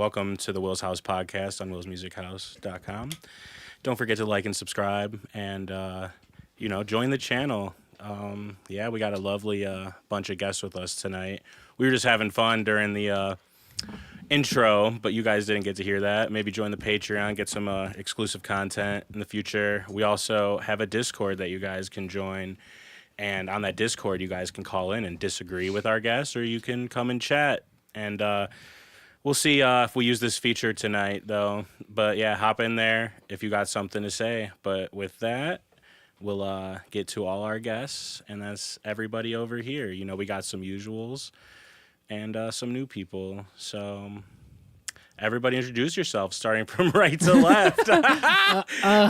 welcome to the Will's House podcast on willsmusichouse.com. Don't forget to like and subscribe and, join the channel. We got a lovely bunch of guests with us tonight. We were just having fun during the intro, but you guys didn't get to hear that. Maybe join the Patreon, get some exclusive content in the future. We also have a Discord that you guys can join. And on that Discord, you guys can call in and disagree with our guests, or you can come and chat. And we'll see if we use this feature tonight, though. But, yeah, hop in there if you got something to say. But with that, we'll get to all our guests, and that's everybody over here. You know, we got some usuals and some new people. So everybody introduce yourself, starting from right to left.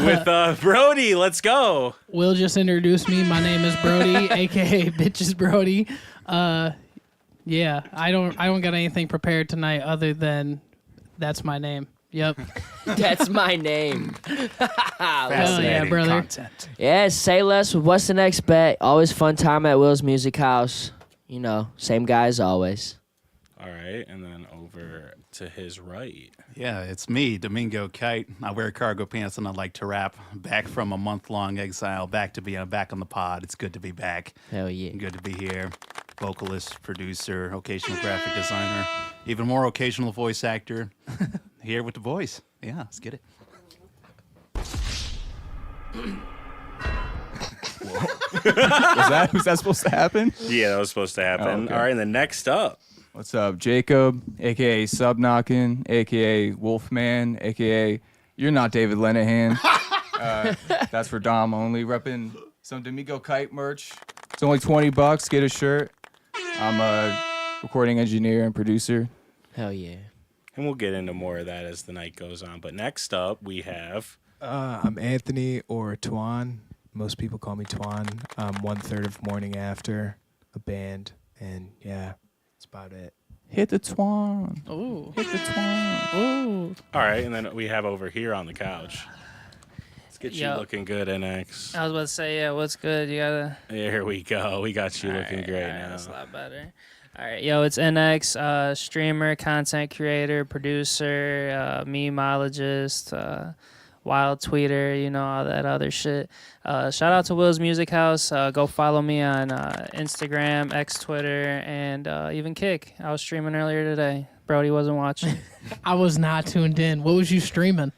With Brody, let's go. Will just introduced me. My name is Brody, a.k.a. Bitches Brody. Yeah, I don't got anything prepared tonight other than that's my name. Yep. That's my name. Hell yeah, brother. Content. Yeah, say less with what's the next bet. Always fun time at Will's Music House. You know, same guy as always. All right, and then over to his right. Yeah, it's me, Domingo, Kite. I wear cargo pants and I like to rap. Back from a month-long exile, back to be back on the pod. It's good to be back. Hell yeah. Good to be here. Vocalist, producer, occasional graphic designer, even more occasional voice actor. Here with the voice. Yeah, let's get it. Was that supposed to happen? Yeah, that was supposed to happen. Oh, okay. All right, and then next up. What's up, Jacob, a.k.a. SUBKNOCKIN, a.k.a. Wolfman, a.k.a. You're not David Lenahan. That's for Dom only. Repping some Domingo Kite merch. It's only $20. Get a shirt. I'm a recording engineer and producer. Hell yeah. And we'll get into more of that as the night goes on. But next up, we have... I'm Anthony, or Twan. Most people call me Twan. I'm 1/3 of Morning After, a band, and yeah, that's about it. Hit the twan. Ooh. Hit the twan. Ooh. All right, and then we have over here on the couch. Let's get you Yo. looking good, Innexh. I was about to say, yeah, what's good? You gotta. There we go. We got you looking great Alright, now. that's a lot better. All right, yo, it's Innexh, streamer, content creator, producer, memeologist, wild tweeter, you know, all that other shit. Shout out to Will's Music House. Go follow me on Instagram, X, Twitter, and even Kick. I was streaming earlier today. Brody wasn't watching. I was not tuned in. What was you streaming?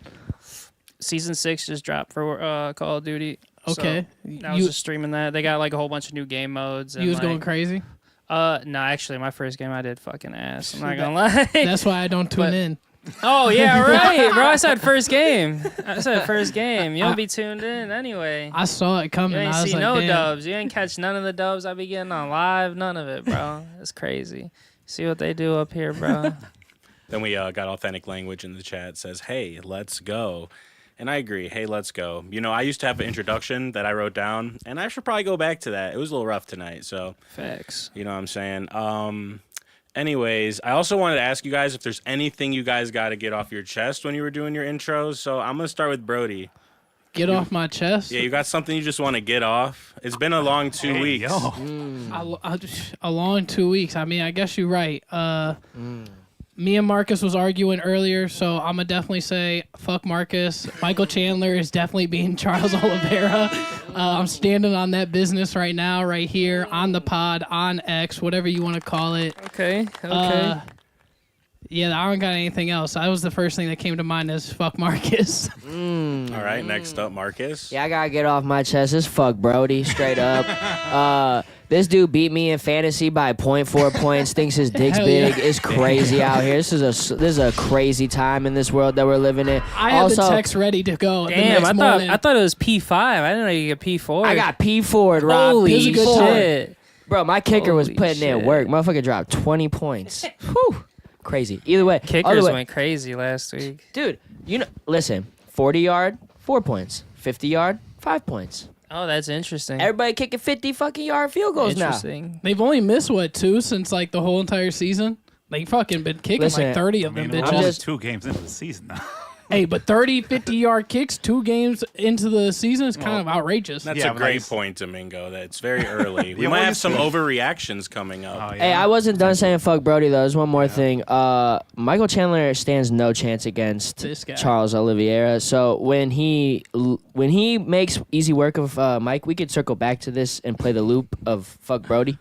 Season 6 just dropped for Call of Duty. Okay. So I was just streaming that. They got like a whole bunch of new game modes. And, You was like, going crazy? No, actually, my first game I did fucking ass. I'm not gonna lie. That's why I don't tune But- in. Oh, yeah, right, bro. I said first game. You don't be tuned in anyway. I saw it You coming. ain't I was see like, no damn. dubs. You ain't catch none of the dubs I be getting on live. None of it, bro. It's crazy. See what they do up here, bro. Then we got authentic language in the chat. Says, hey, let's go. And I agree. Hey, let's go. You know, I used to have an introduction that I wrote down, and I should probably go back to that. It was a little rough tonight, so. Facts. You know what I'm saying? Anyways, I also wanted to ask you guys if there's anything you guys got to get off your chest when you were doing your intros. So I'm going to start with Brody. Get off my chest? Yeah, you got something you just want to get off? It's been a long 2 weeks. A long 2 weeks. I mean, I guess you're right. Me and Marcus was arguing earlier, so I'm going to definitely say fuck Marcus. Michael Chandler is definitely being Charles Oliveira. I'm standing on that business right now, right here, on the pod, on X, whatever you want to call it. Okay. Yeah, I don't got anything else. That was the first thing that came to mind is fuck Marcus. All right, next up, Marcus. Yeah, I gotta get off my chest. It's fuck Brody, straight up. This dude beat me in fantasy by 0.4 points. Thinks his dick's Hell big. yeah. It's crazy out here. This is a crazy time in this world that we're living in. I had the text ready to go. Damn, the next morning. I thought it was P5. I didn't know you get P4. I got P4'd, Rob. Holy good shit. Bro, my kicker was Holy putting in shit. work. Motherfucker dropped 20 points. Whew. Crazy. Either way. Kickers went crazy last week. Dude, listen, 40-yard, 4 points. 50-yard, 5 points. Oh, that's interesting. Everybody kicking 50-fucking-yard field goals now. Interesting. They've only missed, what, 2 since, like, the whole entire season? They fucking been kicking Listen, like 30 of them We're bitches. only 2 games into the season now. Hey, but 30, 50-yard kicks 2 games into the season is kind of outrageous. That's Yeah, a but great nice. point, Domingo. That's very early. We Yeah, might well, have you some see- overreactions coming up. Hey, I wasn't done saying fuck Brody though. There's one more thing. Michael Chandler stands no chance against This guy. Charles Oliveira. So when he makes easy work of Mike, we could circle back to this and play the loop of fuck Brody.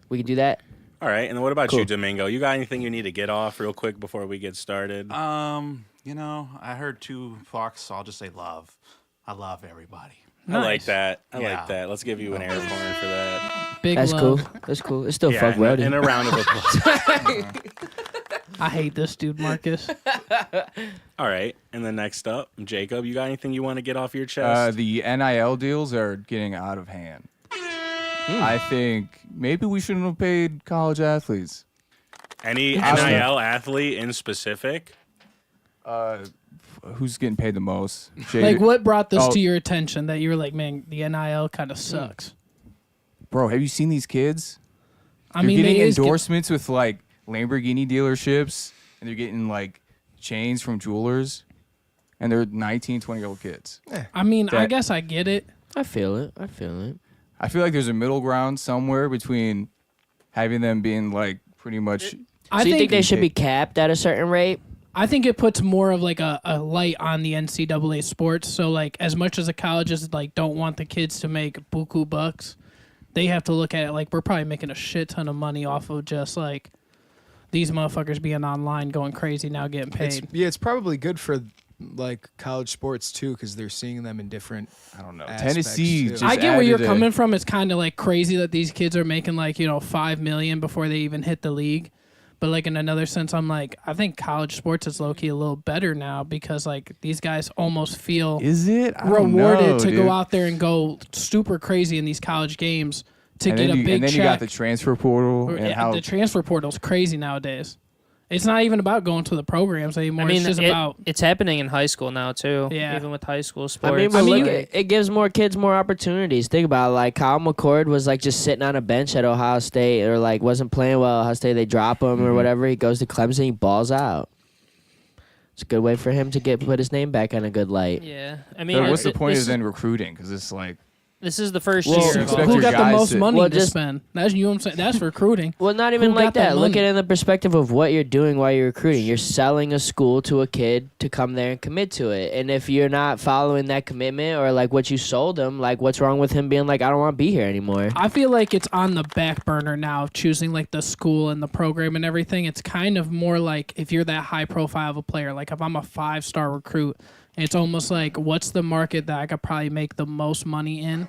We could do that. All right, and then what about Cool. you, Domingo? You got anything you need to get off real quick before we get started? You know, I heard 2 fucks, so I'll just say love. I love everybody. I like Nice. that. I Yeah. like that. Let's give you an air horn for that. Big That's love. cool. That's cool. It's still Yeah, fuck Brody. and a round of applause. I hate this dude, Marcus. All right, and then next up, Jacob, you got anything you want to get off your chest? The NIL deals are getting out of hand. I think maybe we shouldn't have paid college athletes. Any Interesting. NIL athlete in specific? Who's getting paid the most? Jay- Like, what brought this Oh. to your attention that you were like, man, the NIL kind of sucks? Bro, have you seen these kids? I They're mean, getting they is endorsements with like Lamborghini dealerships, and they're getting like chains from jewelers, and they're 19, 20-year-old kids. I mean, I that- guess I get it. I feel it. I feel it. I feel like there's a middle ground somewhere between having them being like pretty much. I So you think think they should be capped at a certain rate? I think it puts more of like a light on the NCAA sports. So like, as much as the colleges like don't want the kids to make buku bucks, they have to look at it like we're probably making a shit ton of money off of just like these motherfuckers being online going crazy now getting paid. It's probably good for like college sports too because they're seeing them in different. I don't know. aspects, Tennessee too. just I get where you're added coming from. It's kind of like crazy that these kids are making like, you know, $5 million before they even hit the league. But like in another sense, I'm like, I think college sports is low key a little better now because like these guys almost feel Is it? I don't rewarded know, to dude. go out there and go super crazy in these college games to and get then a you, big and then check. you got the transfer portal and how The transfer portal's crazy nowadays. It's not even about going to the programs anymore. I mean, it's just about it's happening in high school now too. Yeah. Even with high school I sports. mean, but I mean, look, it gives more kids more opportunities. Think about it, like Kyle McCord was like just sitting on a bench at Ohio State or like wasn't playing well at Ohio State. They drop him or whatever. He goes to Clemson, he balls out. It's a good way for him to put his name back on a good light. yeah, I But mean, what's the point this, of then recruiting? Because it's like this is the first Well, year. you of expect all- who your got the guys most to- money Well, to just- spend. That's you know what I'm saying. That's recruiting. Well, not even Who like got that that. Look at money? it in the perspective of what you're doing while you're recruiting. You're selling a school to a kid to come there and commit to it. And if you're not following that commitment or like what you sold him, like what's wrong with him being like, I don't want to be here anymore? I feel like it's on the back burner now of choosing like the school and the program and everything. It's kind of more like if you're that high profile of a player, like if I'm a 5-star recruit, it's almost like what's the market that I could probably make the most money in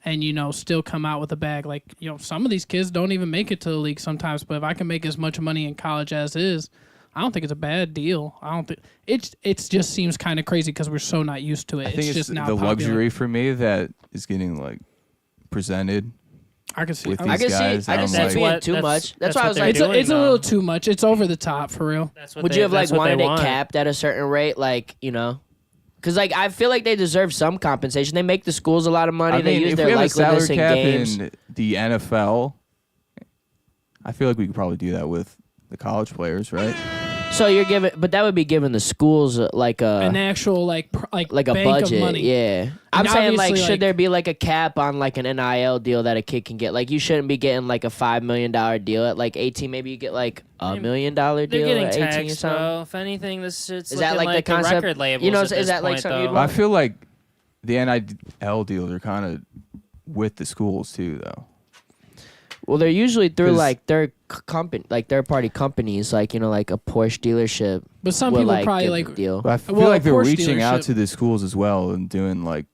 and, you know, still come out with a bag. Like, you know, some of these kids don't even make it to the league sometimes, but if I can make as much money in college as is, I don't think it's a bad deal. I don't think it just seems kind of crazy because we're so not used to it. I think it's just now the popular. luxury for me that is getting like presented. I can see. with I these I can guys. see. I and can I'm see it like, being what- too that's- much. That's that's why I what was they're like, doing. It's a though. little too much. It's over the top for real. That's what would they- you have like that's what they wanted it want. capped at a certain rate, like you know? Because like I feel like they deserve some compensation. They make the schools a lot of money. I they mean, use if their we have a salary likeliness in cap games. in the NFL, I feel like we could probably do that with the college players, right? So you're giving, but that would be giving the schools like An a actual like like a bank budget. of money. Yeah, I'm And saying like, obviously, should like- there be like a cap on like an NIL deal that a kid can get? Like you shouldn't be getting like a $5 million deal at like 18. Maybe you get like $1 million They're deal getting at 18 or taxed, something. bro. If anything, this shit's Is that looking like the concept- record labels. you know, at is this that like point, something you'd though. want? I feel like the NIL deals are kind of with the schools too, though. Well, they're usually through 'Cause- like third party companies, like you know, like a Porsche dealership. But some will, people like, probably give like the deal. But I feel Well, like they're Porsche reaching out dealership- to the schools as well and doing like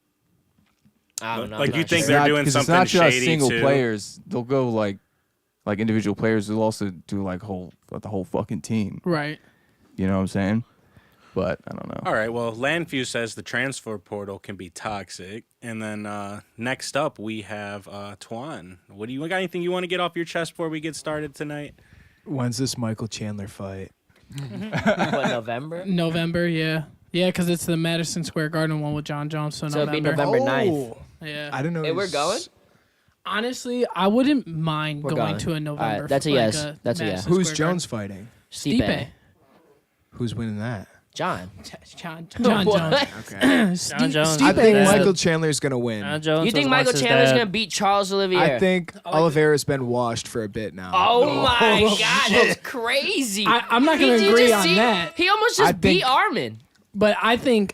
I don't know. Like, I'm you not think sure. they're not- doing 'cause something it's not just shady, single too. players. They'll go like individual players. They'll also do like the whole fucking team. right. You know what I'm saying? But I don't know. All right, well, Landview says the transfer portal can be toxic. And then next up, we have Twan. What do you got? Anything you want to get off your chest before we get started tonight? When's this Michael Chandler fight? What, November? November, yeah. Yeah, because it's the Madison Square Garden one with John Jones. So, So it'd be November. November 9th. Yeah. I didn't know. Hey, he we're was- going? Honestly, I wouldn't mind We're going going. to a November. Alright, that's a like yes. That's a yes. Madison Who's Square Jones Garden. fighting? Stipe. Stipe. Who's winning that? John. John What? Jones. Okay. John Jones. Steve I think Yeah. Michael Chandler's gonna win. John Jones You think was Michael once his Chandler's dad. gonna beat Charles Olivier? I think Oliveira's been washed for a bit now. Oh my God, that's crazy. I'm not gonna Did you agree just on see- that. He almost I just beat think- Armin. But I think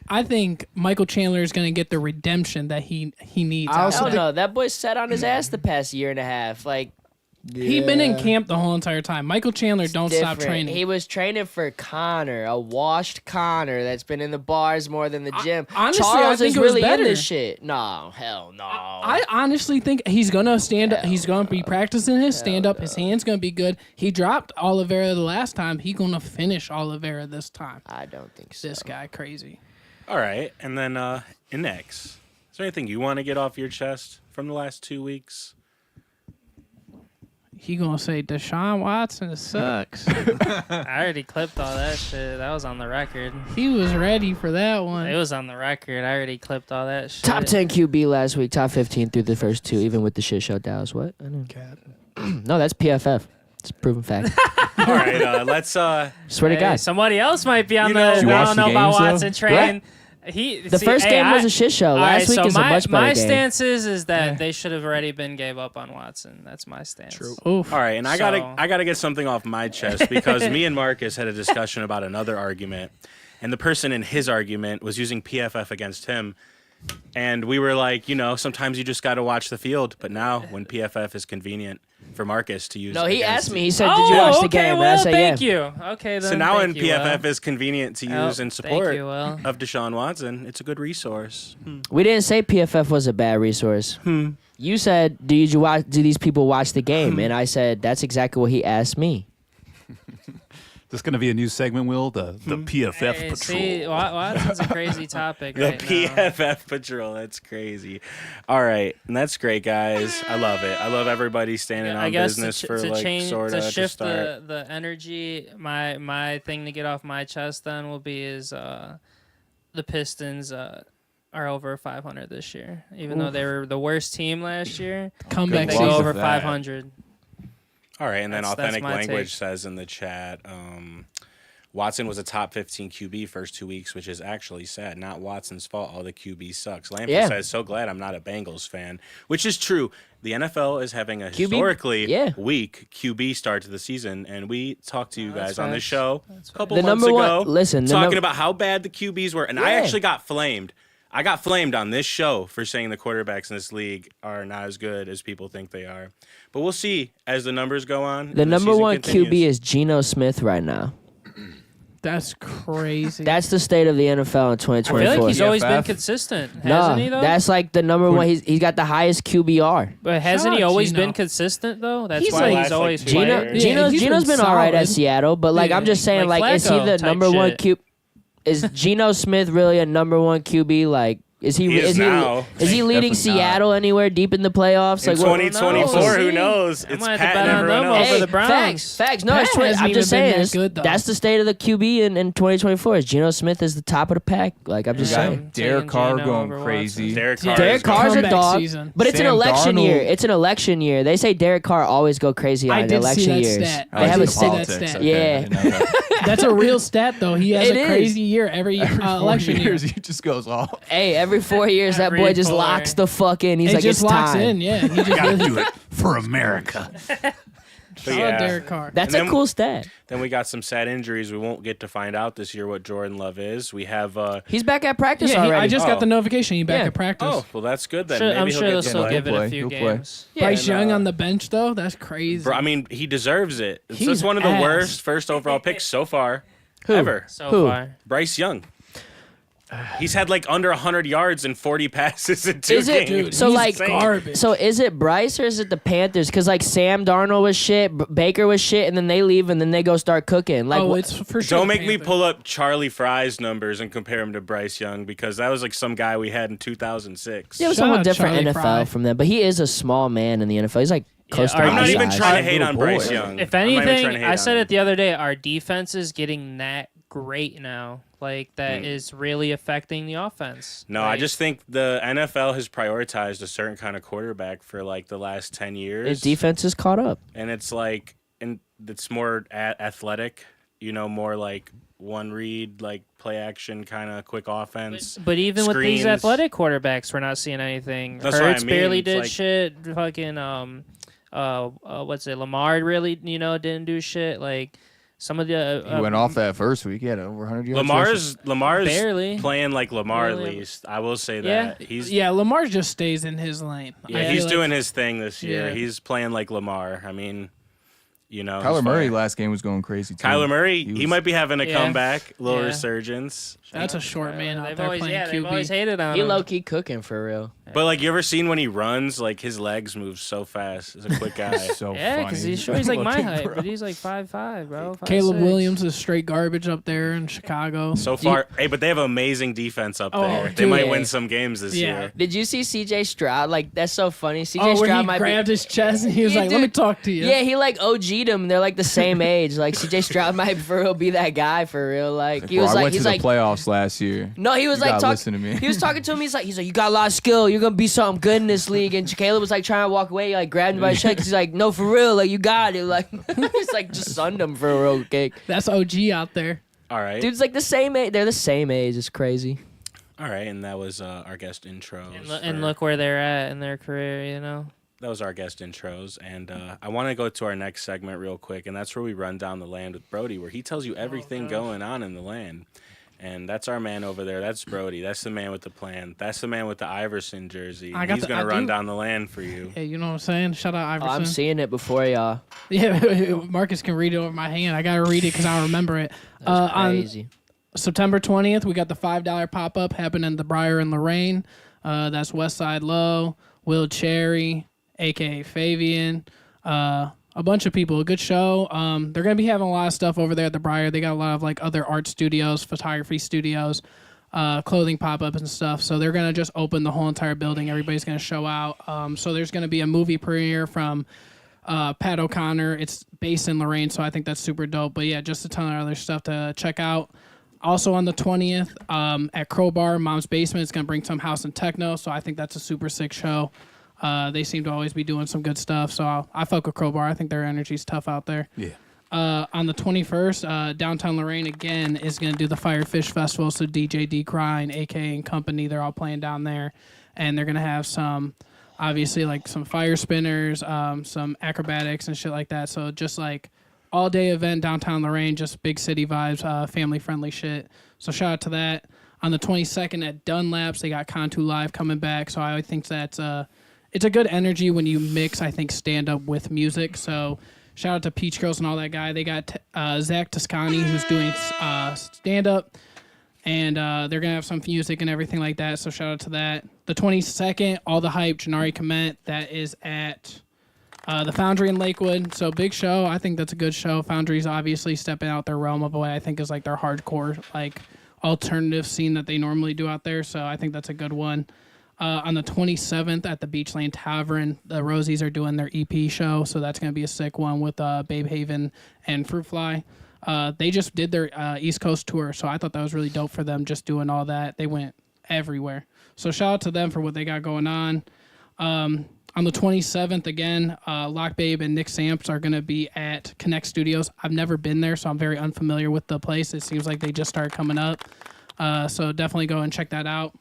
Michael Chandler is gonna get the redemption that he needs. I also Hell think- no, that boy sat on his ass the past year and a half. Like He been in Yeah. camp the whole entire time. Michael Chandler don't stop different. training. He was training for Connor, a washed Connor that's been in the bars more than the gym. honestly, Charles I think is it was really better. in this shit. No, hell no. I honestly think he's gonna stand up. He's gonna be practicing his stand up. His hand's gonna be good. He dropped Oliveira the last time. He gonna finish Oliveira this time. I don't think so. This guy crazy. All right, and then Innexh. Is there anything you want to get off your chest from the last 2 weeks? He gonna say Deshaun Watson sucks. I already clipped all that shit. That was on the record. He was ready for that one. It was on the record. I already clipped all that shit. Top 10 QB last week, top 15 through the first two, even with the shit show Dallas. What? I know. Cap. No, that's PFF. It's a proven fact. All right, let's. Swear to Hey, God. somebody else might be on You the. know- I Did you watch don't the know about games, though? Watson train. The first game was a shit show. Last week is a much better my game. stance is that they should have already been gave up on Watson. That's my stance. True. Oof. All right, and I So- gotta get something off my chest because me and Marcus had a discussion about another argument, and the person in his argument was using PFF against him, and we were like, sometimes you just gotta watch the field. But now, when PFF is convenient for Marcus to use, No, he against asked me. you- He said, "Did you watch the okay, game?" And I Will, said, thank "Yeah." you. Okay, then. So now, thank when you, PFF Will. is convenient to use in Thank support you, Will. of Deshaun Watson, it's a good resource. We didn't say PFF was a bad resource. You said, "Do these people watch the game?" And I said, "That's exactly what he asked me." This is going to be a new segment, Will, the PFF Hey, Patrol. see, Watson's a crazy topic The right now. PFF Patrol, that's crazy. All right, and that's great, guys. I love it. I love everybody standing I on guess business to, for to change sort to of shift start. the energy. My thing to get off my chest then will be is the Pistons are over 500 this year, even though they were the worst team last year. Comeback They Good go luck season. over with that. 500. All right, and then That's Authentic my Language take. says in the chat, Watson was a top 15 QB first 2 weeks, which is actually sad. Not Watson's fault. All the QB sucks. Lampard Yeah. says, so glad I'm not a Bengals fan, which is true. The NFL is having a QB historically yeah. weak QB start to the season, and we talked to you that's guys on the facts. show a couple The months number ago, one- listen, the talking num- about how bad the QBs were, and I Yeah. actually got flamed. I got flamed on this show for saying the quarterbacks in this league are not as good as people think they are. But we'll see as the numbers go on. The and number season one continues. QB is Geno Smith right now. That's crazy. That's the state of the NFL in I 2024. feel like he's always been PFF? consistent, hasn't no, he? Though, that's like the number one. He's got the highest QBR. but hasn't Shout he out always Geno. been consistent though? That's He's why like- he's Last, like, always 2 played. years. Yeah, he's Geno's been all right at solid. Seattle, but like Yeah. I'm just saying, Like like is he Flacco the type number one shit. Q? Is Geno Smith really a number one QB? Like is he? He is now. Is he leading Definitely not. Seattle anywhere deep in the playoffs? In Like what? 2024, who See? knows? I It's might have to Pat bet and on everyone them else. over the Browns. Facts. No, Pat it's hasn't I'm just even been saying. that good, though. That's the state of the QB in 2024. Is Geno Smith is the top of the pack? Like I'm just Yeah. saying. I'm Derek taking Carr Geno going over crazy. Watson. Derek Yeah. Carr. Derek is Carr's a Comeback dog, season. but it's an Sam election Darnold- year. It's an election year. They say Derek Carr always go crazy I on did election see that years. stat. I They have like a the see that politics. stat. Okay, Yeah. I didn't know that. That's a real stat, though. He has It a is. crazy year every 4 election year. years, he just goes off. Hey, every 4 years that Every boy just 4. locks the fuck in. He's He like, just it's locks time. in. Yeah, he just Gotta really, do it for America. But Shout out yeah. Derek Carr. That's And a then- cool stat. Then we got some sad injuries. We won't get to find out this year what Jordan Love is. We have He's back at practice Yeah, already. I just Oh. got the notification. He back Yeah. at practice. oh, well that's good then. Sure, Maybe I'm he'll sure get they'll to still play. give it He'll a play. few He'll play. games. Bryce and, Young on the bench though. That's crazy. Bro, I mean, he deserves it. It's He's just one of the ass. worst first overall picks so far Who? ever. So Who? far. Bryce Young. He's had like under 100 yards and 40 passes in 2 Is it- games. Dude, So, he's like, garbage. So is it Bryce or is it the Panthers? Because like Sam Darnold was shit, Baker was shit, and then they leave and then they go start cooking. Like, oh, wh- it's for sure. Don't the make me Panthers. pull up Charlie Fry's numbers and compare him to Bryce Young because that was like some guy we had in 2006. yeah, it was Shout somewhat out different Charlie NFL Fry. from them, but he is a small man in the NFL. He's like close to are I'm my not even size. trying to hate on Little boy. Bryce Young. If I'm not even trying anything, to hate I on said him. it the other day. Our defense is getting that great now. Like that is really affecting the offense. No, I Like, just think the NFL has prioritized a certain kind of quarterback for like the last 10 years. His defense is caught up. And it's like, and it's more athletic, more like one read, like play action, kind of quick offense. But even with these screens. athletic quarterbacks, we're not seeing anything. That's what I Hurts mean. barely It's did like- shit. Fucking what's it? Lamar really, didn't do shit. Like some of the He went off that first week. He had over 100 yards. rushing. Lamar's Barely. playing like Lamar at Barely. least. I will say Yeah. that he's Yeah, Lamar just stays in his lane. yeah, I he's feel like- doing his thing this year. Yeah. He's playing like Lamar. I mean, Kyler he's Murray fine. last game was going crazy too. Kyler Murray, He he was- might be having a Yeah. comeback, little Yeah. resurgence. That's a short man out They've there always, playing they've always QB. hated on He him. low key cooking for real. But like, you ever seen when he runs? Like his legs move so fast. He's a quick guy. So Yeah, funny. because he's sure he's like my Looking, height, bro. but he's like 5'5", bro. 5'6". Caleb Williams is straight garbage up there in Chicago. So far, hey, but they have amazing defense up Oh, there. They dude. might win some games this Yeah. year. Did you see CJ Stroud? Like that's so funny. CJ Oh, where Stroud he might grabbed be. his chest and he was Yeah, like, "Let me dude. talk to you." Yeah, he like OG'd him. They're like the same age. Like CJ Stroud might for real be that guy for real. Like he Bro, was I like went he's to like the playoffs last year. no, he was You like gotta talking. listen to me. He was talking to him. He's like you got a lot of skill. You're gonna be something good in this league. And Caleb was like trying to walk away. He, like grabbed him by his cheek. He's like, no, for real. Like you got it. Like he's like just sunned him for a real kick. That's OG out there. All right. Dude's like the same age. They're the same age. It's crazy. All right, and that was our guest intros. And look where they're at in their career, That was our guest intros, and I want to go to our next segment real quick, and that's where we run down the land with Brody, where he tells you everything going on in the land. And that's our man over there. That's Brody. That's the man with the plan. That's the man with the Iverson jersey. I got He's the- going I to run do- down the land for you. Hey, you know what I'm saying? Shout out Oh, Iverson. I'm seeing it before y'all. Yeah, Marcus can read it over my hand. I gotta read it because I don't remember it. That's On crazy. September 20th, we got the $5 pop up happening in the Briar and Lorraine. That's Westside Low, Will Cherry, aka Fabian, a bunch of people. A good show. They're gonna be having a lot of stuff over there at the Briar. They got a lot of like other art studios, photography studios, clothing pop ups and stuff. So they're gonna just open the whole entire building. Everybody's gonna show out. So there's gonna be a movie premiere from Pat O'Connor. It's based in Lorraine, so I think that's super dope. But yeah, just a ton of other stuff to check out. Also on the 20th, at Crowbar, Mom's Basement, it's going to bring some house and techno, so I think that's a super sick show. They seem to always be doing some good stuff, so I fuck with Crowbar. I think their energy's tough out there. Yeah. On the 21st, downtown Lorraine again is going to do the Firefish Festival, so DJ D Grind, aka and company, they're all playing down there, and they're going to have some, obviously, like some fire spinners, some acrobatics and shit like that, so just like all day event downtown Lorraine, just big city vibes, family friendly shit. So shout out to that. On the 22nd at Dunlaps, they got Contu Live coming back. So I think that's it's a good energy when you mix, I think, stand up with music. So shout out to Peach Girls and all that guy. They got Zach Toscani who's doing stand up, and they're gonna have some music and everything like that. So shout out to that. The 22nd, all the hype, Janari Komet. That is at the Foundry in Lakewood. So big show. I think that's a good show. Foundry's obviously stepping out their realm of what I think is like their hardcore, like alternative scene that they normally do out there. So I think that's a good one. On the 27th at the Beach Lane Tavern, the Rosies are doing their EP show. So that's going to be a sick one with Babe Haven and Fruit Fly. They just did their East Coast tour. So I thought that was really dope for them just doing all that. They went everywhere. So shout out to them for what they got going on. On the 27th, again, Lock Babe and Nick Samps are going to be at Connect Studios. I've never been there, so I'm very unfamiliar with the place. It seems like they just started coming up. So definitely go and check that out.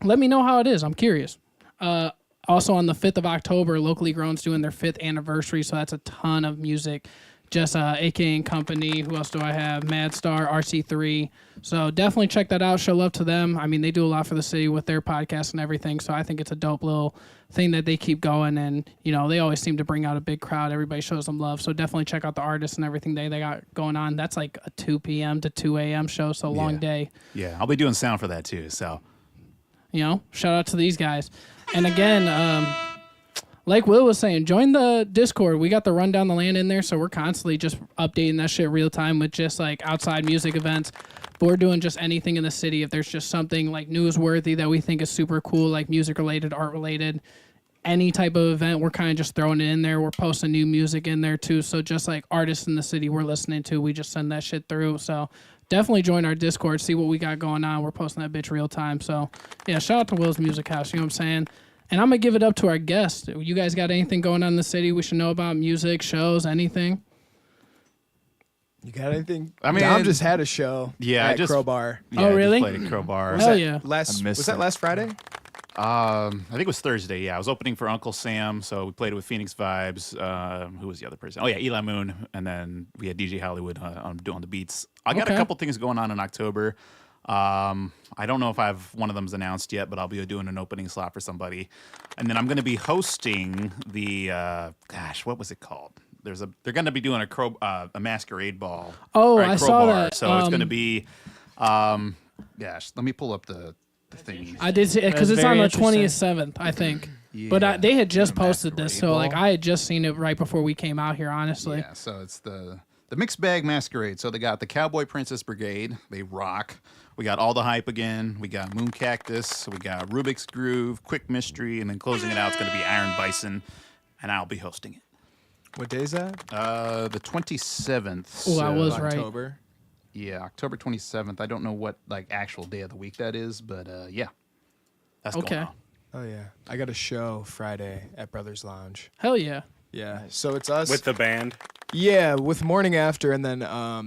Let me know how it is. I'm curious. Also on the 5th of October, Locally Grown's doing their 5th anniversary, so that's a ton of music. Just AK and Company. Who else do I have? Mad Star, RC3. So definitely check that out. Show love to them. I mean, they do a lot for the city with their podcast and everything. So I think it's a dope little thing that they keep going. And, you know, they always seem to bring out a big crowd. Everybody shows them love. So definitely check out the artists and everything they got going on. That's like a 2 p.m. to 2 a.m. show. So long day. Yeah, I'll be doing sound for that too. So You know, shout out to these guys. And again, like Will was saying, join the Discord. We got the Run Down the Land in there, so we're constantly just updating that shit real time with just like outside music events. But we're doing just anything in the city. If there's just something like newsworthy that we think is super cool, like music related, art related, any type of event, we're kind of just throwing it in there. We're posting new music in there too. So just like artists in the city we're listening to, we just send that shit through. So definitely join our Discord, see what we got going on. We're posting that bitch real time. So yeah, shout out to Will's Music House. You know what I'm saying? And I'm going to give it up to our guest. You guys got anything going on in the city we should know about? Music, shows, anything? You got anything? I mean, Dom just had a show. Yeah, at Crowbar. Yeah, Oh, I just really? played at Crowbar. Hell yeah. I missed it. Last Friday? I think it was Thursday. Yeah, I was opening for Uncle Sam, so we played with Phoenix Vibes. Who was the other person? Oh yeah, Eli Moon, and then we had DJ Hollywood doing the beats. I got a couple things going on in October. I don't know if one of them's announced yet, but I'll be doing an opening slot for somebody, and then I'm going to be hosting the what was it called? They're going to be doing a masquerade ball. Oh, or a I saw Crowbar. that. So it's going to be, let me pull up the thing. I did see because That's it's on very the interesting. 27th, I think. Yeah, But they had just doing a posted this, masquerade so like ball. I had just seen it right before we came out here. Honestly, Yeah, so it's the mixed bag masquerade. So they got the Cowboy Princess Brigade. They rock. We got All the Hype again. We got Moon Cactus. We got Rubik's Groove, Quick Mystery, and then closing it out, it's going to be Iron Bison, and I'll be hosting it. What day is that? The 27th. Oh, I was right. October. Yeah, October 27th. I don't know what actual day of the week that is, but yeah, that's Okay. going on. Oh yeah, I got a show Friday at Brothers Lounge. hell yeah. Yeah, so it's us. With the band. Yeah, with Morning After, and then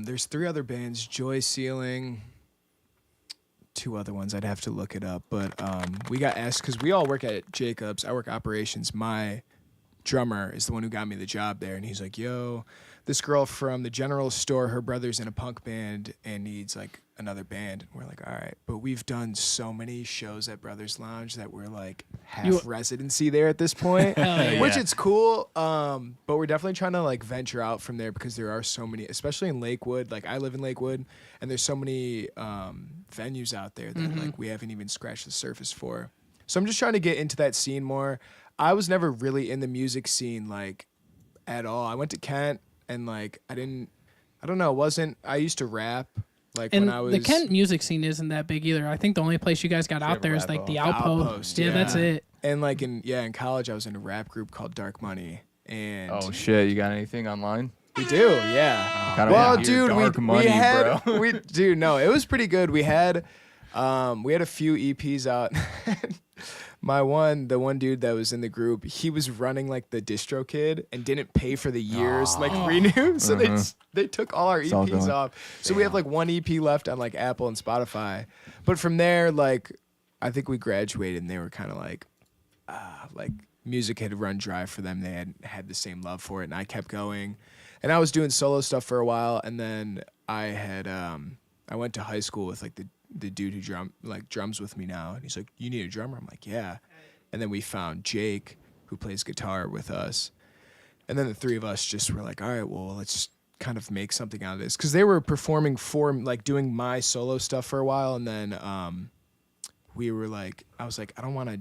there's 3 other bands: Joy Ceiling, 2 other ones. I'd have to look it up, but we got asked because we all work at Jacobs. I work operations. My drummer is the one who got me the job there, and he's like, "Yo, this girl from the general store, her brother's in a punk band and needs like another band." And we're like, "All right," but we've done so many shows at Brothers Lounge that we're like half residency there at this point, yeah. which it's cool. But we're definitely trying to like venture out from there because there are so many, especially in Lakewood. Like I live in Lakewood, and there's so many venues out there that like we haven't even scratched the surface for. So I'm just trying to get into that scene more. I was never really in the music scene like at all. I went to Kent and like I used to rap like And when I was the Kent music scene isn't that big either. I think the only place you guys got out there is like the Outpost. Yeah, that's it. And like in college I was in a rap group called Dark Money. And Oh shit! You got anything online? we do, yeah. Kinda Well, wanna hear dude, Dark we Money, had bro. no, it was pretty good. We had a few EPs out. The one dude that was in the group, he was running like the distro kid and didn't pay for the years like renew. So they took all our all EPs gone. off. So we have like 1 EP left on like Apple and Spotify. But from there, like I think we graduated and they were kind of like music had run dry for them. They hadn't had the same love for it, and I kept going. And I was doing solo stuff for a while, and then I had I went to high school with like the dude who drums with me now, and he's like, "You need a drummer?" I'm like, "Yeah." And then we found Jake, who plays guitar with us, and then the 3 of us just were like, "All right, well, let's kind of make something out of this," because they were performing for like doing my solo stuff for a while, and then we were like, I was like, I don't want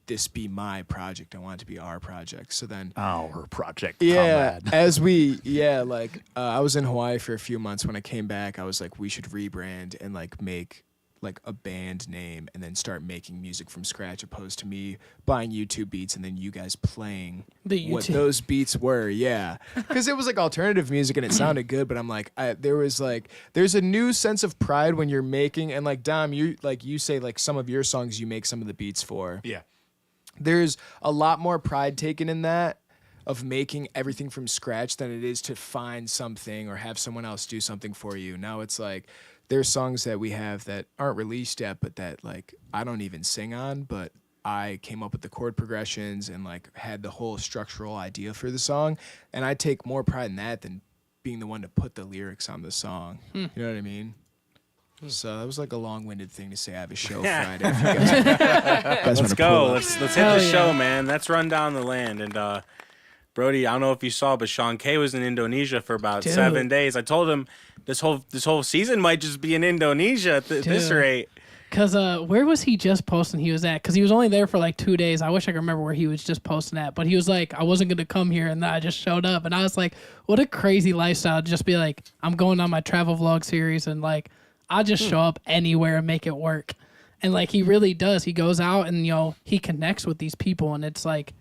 this be my project. I want it to be our project. So then Our project. yeah, comrade. I was in Hawaii for a few months. When I came back, I was like, we should rebrand and like make like a band name and then start making music from scratch, opposed to me buying YouTube beats and then you guys playing what those beats were. Yeah, because it was like alternative music and it sounded good, but I'm like, there's a new sense of pride when you're making, and like Dom, you say like some of your songs you make some of the beats for. Yeah. There's a lot more pride taken in that, of making everything from scratch, than it is to find something or have someone else do something for you. Now it's like there's songs that we have that aren't released yet, but that like I don't even sing on, but I came up with the chord progressions and like had the whole structural idea for the song, and I take more pride in that than being the one to put the lyrics on the song. You know what I mean? So that was like a long-winded thing to say. I have a show Friday. If you guys Let's go. Let's hit the show, man. Let's run down the land. And Brody, I don't know if you saw, but Sean K was in Indonesia for about 7 days. I told him this whole season might just be in Indonesia at this rate. Cause where was he just posting he was at? Cause he was only there for like 2 days. I wish I could remember where he was just posting at. But he was like, I wasn't gonna come here, and then I just showed up. And I was like, what a crazy lifestyle! Just be like, I'm going on my travel vlog series, and like I'll just show up anywhere and make it work. And like he really does. He goes out and he connects with these people, and it's like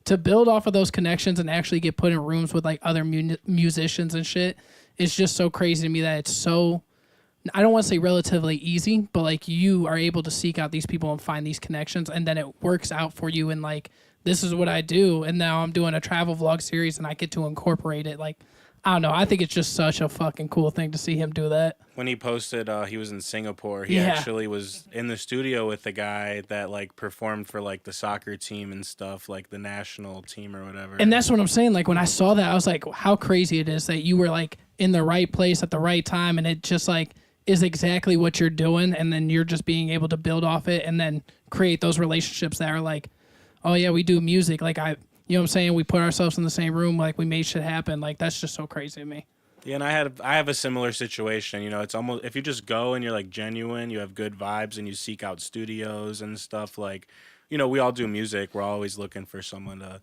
to build off of those connections and actually get put in rooms with like other musicians and shit. It's just so crazy to me that it's so. I don't want to say relatively easy, but like you are able to seek out these people and find these connections, and then it works out for you. And like, this is what I do. And now I'm doing a travel vlog series and I get to incorporate it. Like, I don't know. I think it's just such a fucking cool thing to see him do that. When he posted, he was in Singapore. He Yeah. actually was in the studio with the guy that like performed for like the soccer team and stuff, like the national team or whatever. And that's what I'm saying. Like when I saw that, I was like, how crazy it is that you were like in the right place at the right time, and it just like is exactly what you're doing, and then you're just being able to build off it and then create those relationships that are like, oh yeah, we do music. Like you know what I'm saying? We put ourselves in the same room, like we made shit happen. Like that's just so crazy to me. Yeah, and I have a similar situation. You know, it's almost if you just go and you're like genuine, you have good vibes, and you seek out studios and stuff. Like, you know, we all do music. We're always looking for someone to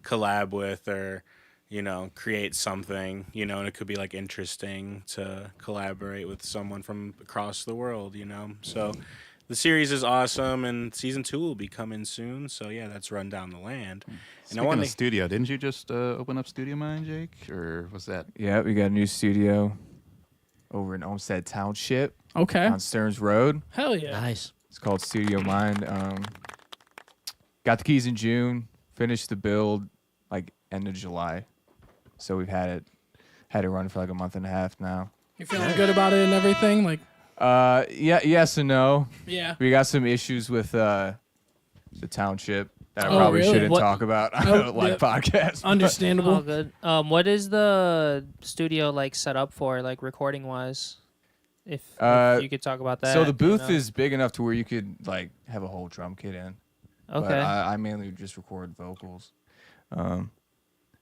collab with or, you know, create something. You know, and it could be like interesting to collaborate with someone from across the world. You know, so the series is awesome, and season 2 will be coming soon. So yeah, that's Run Down the Land. And Speaking of studio, didn't you just open up Studio Mind, Jake? Or was that? Yeah, we got a new studio over in Olmsted Township Okay. on Stearns Road. Hell yeah. Nice. It's called Studio Mind. Got the keys in June. Finished the build like end of July. So we've had it run for like a month and a half now. You feeling good about it and everything? Like, Yeah, yes and no. yeah. We got some issues with the township that I Oh, probably really? shouldn't What- talk about on Oh, a live yeah. podcast. All Understandable. good. What is the studio like set up for, like recording wise? If you could talk about that. So the you booth know? is big enough to where you could like have a whole drum kit in. But okay. I mainly just record vocals.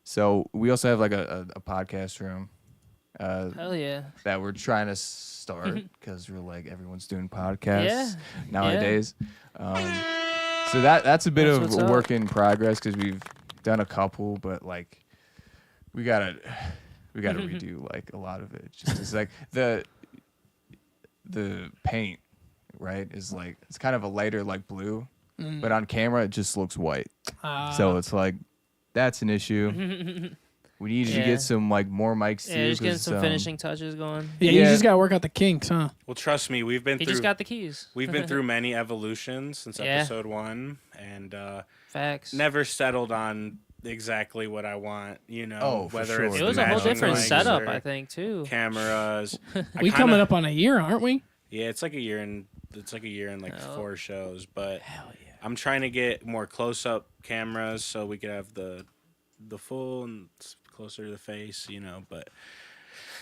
So we also have like a podcast room Hell yeah. that we're trying to start because we're like everyone's doing podcasts Yeah. nowadays. So that's a bit That's of what's a up. work in progress because we've done a couple, but like we gotta redo like a lot of it. Just it's like the paint, right, is like it's kind of a lighter like blue, but on camera it just looks white. So it's like that's an issue. We need you to Yeah. get some like more mics too. Yeah, just getting 'cause, some finishing touches going. Yeah, you Yeah. just gotta work out the kinks, huh? Well, trust me, we've been He through just got the keys. we've been through many evolutions since Yeah. episode 1, and Facts. never settled on exactly what I want. You know, Oh, for whether sure. it's It was a whole matching different mics setup, or I think, too. cameras. We coming up on a year, aren't we? Yeah, it's like a year and like Oh. 4 shows, but I'm trying to get more close-up cameras so we could have the full and it's closer to the face, you know, but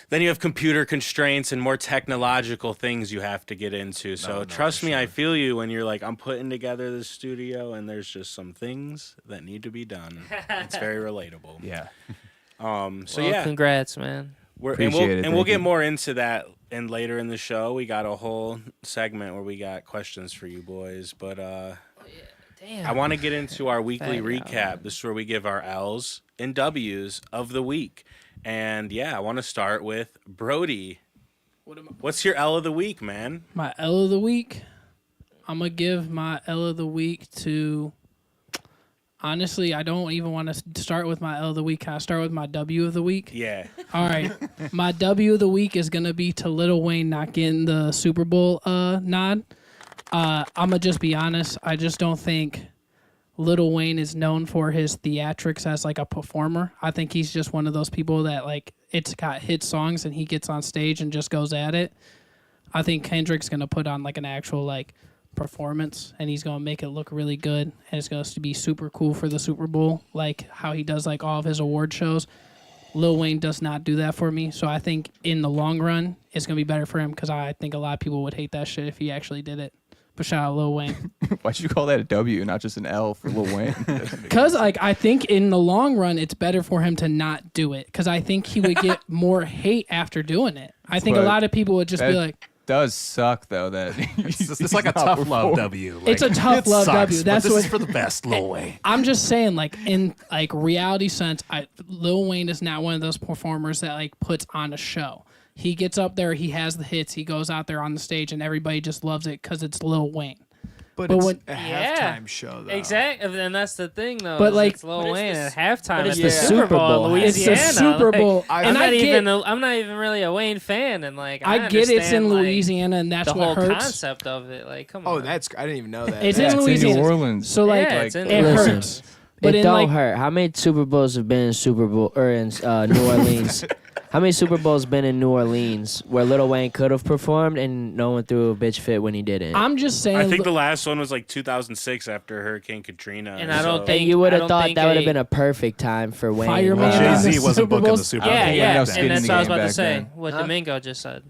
then you have computer constraints and more technological things you have to get into. So trust me, I feel you when you're like, I'm putting together this studio and there's just some things that need to be done. It's very relatable. Yeah. So Well, yeah, congrats, man. Appreciate it, we'll thank get you. more into that and later in the show. We got a whole segment where we got questions for you boys, but Damn. I want to get into our weekly Fat recap. guy. This is where we give our L's and W's of the week. And yeah, I want to start with Brody. What's your L of the week, man? My L of the week. I'm gonna give my L of the week to. Honestly, I don't even want to start with my L of the week. Can I start with my W of the week? Yeah. All right. My W of the week is going to be to Lil Wayne not getting the Super Bowl nod. I'm going to just be honest. I just don't think Lil Wayne is known for his theatrics as like a performer. I think he's just one of those people that like it's got hit songs and he gets on stage and just goes at it. I think Kendrick's going to put on like an actual like performance and he's going to make it look really good and it's going to be super cool for the Super Bowl, like how he does like all of his award shows. Lil Wayne does not do that for me, so I think in the long run it's going to be better for him because I think a lot of people would hate that shit if he actually did it. But shout out Lil Wayne. Why'd you call that a W, not just an L for Lil Wayne? Because like I think in the long run it's better for him to not do it because I think he would get more hate after doing it. I think a But lot of people would just be that- like, Does suck though that It's like a tough love W. Like, It's a tough it love sucks, W. but That's this what- is for the best, Lil Wayne. I'm just saying, like in like reality sense, Lil Wayne is not one of those performers that like puts on a show. He gets up there, he has the hits, he goes out there on the stage, and everybody just loves it because it's Lil Wayne. But But it's when- a Yeah. halftime show, though. Exactly, and that's the thing, though. But, is like- it's Lil But it's Wayne the at s- halftime but at it's the the Super Super Bowl, Bowl. in It's the Louisiana. Super like, Bowl, I- and I'm I not get, I'm not even really a Wayne fan, and like I get it's in understand, like, Louisiana, and that's the what whole hurts. concept of it. Like, come Oh, on. I didn't even know that. It's Yeah, in it's Louisiana. New Orleans. So like, Yeah, it's in it Listen. hurts. But it in don't like hurt. How many Super Bowls have been in Super Bowl or in New Orleans? How many Super Bowls been in New Orleans where Lil Wayne could have performed and no one threw a bitch fit when he didn't? I'm just saying. I think the last one was like 2006 after Hurricane Katrina. And I don't think and you would I have don't thought think that would have a- been a perfect time for Wayne. Fireman Well, in the Jay-Z wasn't Super booking Bowl. the Super Bowl. Yeah, Yeah, yeah, no and skin in that's the what I was game about to back say. then. What Domingo just said.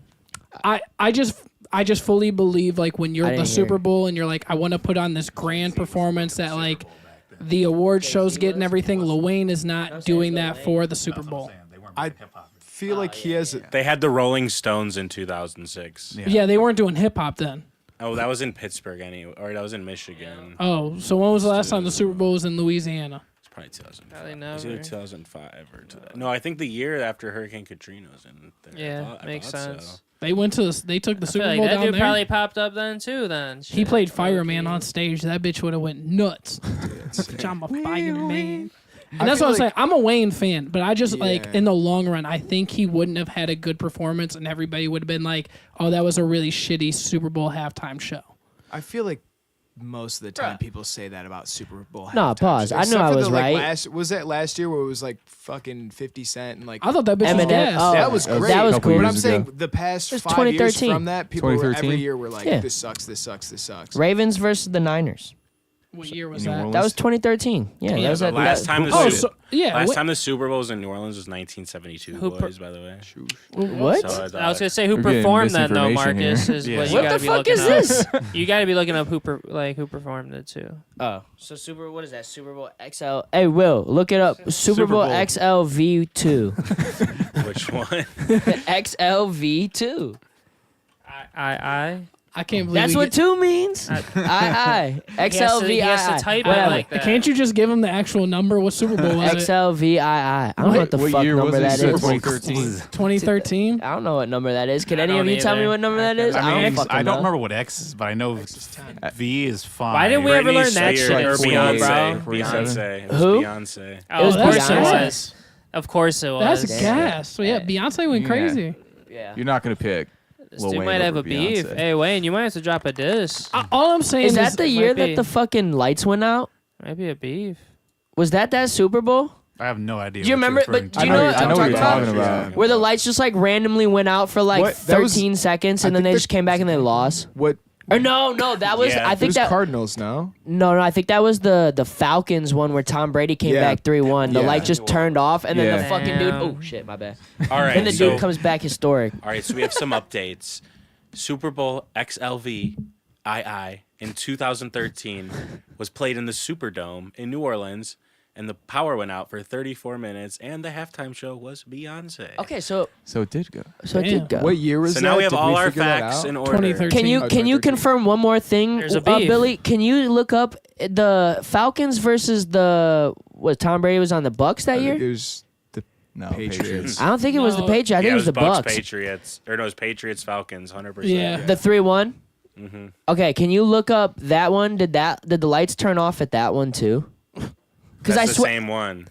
I just fully believe like when you're I at the didn't Super hear. Bowl and you're like, I want to put on this grand performance that like the award shows get and everything. Lil Wayne is not doing that for the Super Bowl. I feel like he has. They had the Rolling Stones in 2006. Yeah, they weren't doing hip hop then. Oh, that was in Pittsburgh anyway, or that was in Michigan. Oh, so when was the last time the Super Bowl was in Louisiana? It's probably 2005. Probably It was never. either 2005 or no. I think the year after Hurricane Katrina was in there. Yeah, I makes thought sense. so. They went to they took the I Super feel like Bowl that down dude there. probably popped up then too. Then He played Fireman Okay. on stage. That bitch would have went nuts. Bitch, I'm a fireman. And I that's feel what I'm like- saying. I'm a Wayne fan, but I just like Yeah. in the long run, I think he wouldn't have had a good performance, and everybody would have been like, "Oh, that was a really shitty Super Bowl halftime show." I feel like most of the time people say that about Super Bowl. No, halftime pause. shows. I knew Except I for was the, like, right. was that last year where it was like fucking 50 Cent and like I thought that bitch was Eminem. gas. Oh, that was That was great. That was couple cool. But years I'm saying ago. the past It's 5 years 2013. from that, people were, 2013? every year were like, Yeah. this sucks, this sucks, this sucks. Ravens versus the Niners. What year was New that? Orleans. That was 2013. Yeah, Yeah, that was The at last time the Oh, Super- so yeah. last what- time the Super Bowl was in New Orleans was 1972. Who Boys, by the way. What? So I was gonna say who We're getting performed then though, misinformation Marcus, here. is Yeah. what you What gotta the be fuck looking is up. this? You gotta be looking up who performed it too. Oh, so what is that? Super Bowl XL. Hey, Will, look it up. Super Bowl Bowl. XLV2. Which one? XLV2. I can't believe That's we what get- 2 means. I. He has to XLVII. type it Whatever. like that. Can't you just give him the actual number? What Super Bowl was it? XLVII. I don't know what the What fuck year number was it? that Super is. Bowl 13. 2013. I don't know what number that is. Can I any of don't you tell me either. what number that is? I mean, don't fucking I don't know. remember what X is, but I know V is 5. Why didn't we ever Britney learn that Spears shit or in school, Beyonce? bro? Beyonce. It was Who? Beyonce. Oh, was of course it Beyonce. was. Of course it was. That's gas. So yeah, Beyonce went Yeah. crazy. Yeah. You're not gonna pick. This Lil dude Wayne might have over a beef. Beyonce. Hey Wayne, you might have to drop a diss. All I'm saying Is that the year might be. that the fucking lights went out? Maybe a beef. Was that Super Bowl? I have no idea. Do you what you're remember- referring but to. do you know what I I'm know what you're talking talking about. Where the lights just like randomly went out for like What? That was- 13 seconds I and then think they that- just came back and they lost? What? Or no, that was Yeah, I It think was that Cardinals, no? no, I think that was the Falcons one where Tom Brady came Yeah. back 3-1. The Yeah. light just turned off and then Yeah. the fucking dude. Damn. Oh shit, my bad. All right. Then the so, dude comes back historic. All right, so we have some updates. Super Bowl XLV II in 2013 was played in the Superdome in New Orleans, and the power went out for 34 minutes, and the halftime show was Beyonce. Okay, so So it did go. it Damn. did go. What year was So that? now we have Did all our figure that facts out? in order. 2013. Can you Oh, can you 2013. confirm one more thing, There's a beef. Billy? Can you look up the Falcons versus the what? Tom Brady was on the Bucks that It year. was the No, Patriots. I don't think it was the No. Patriots. I think Yeah, it was the Bucks. Patriots. Or no, it was Patriots, Falcons, 100%. Yeah. The 3-1. Mm-hmm. Okay, can you look up that one? Did the lights turn off at that one too? Because That's I the swear. same one.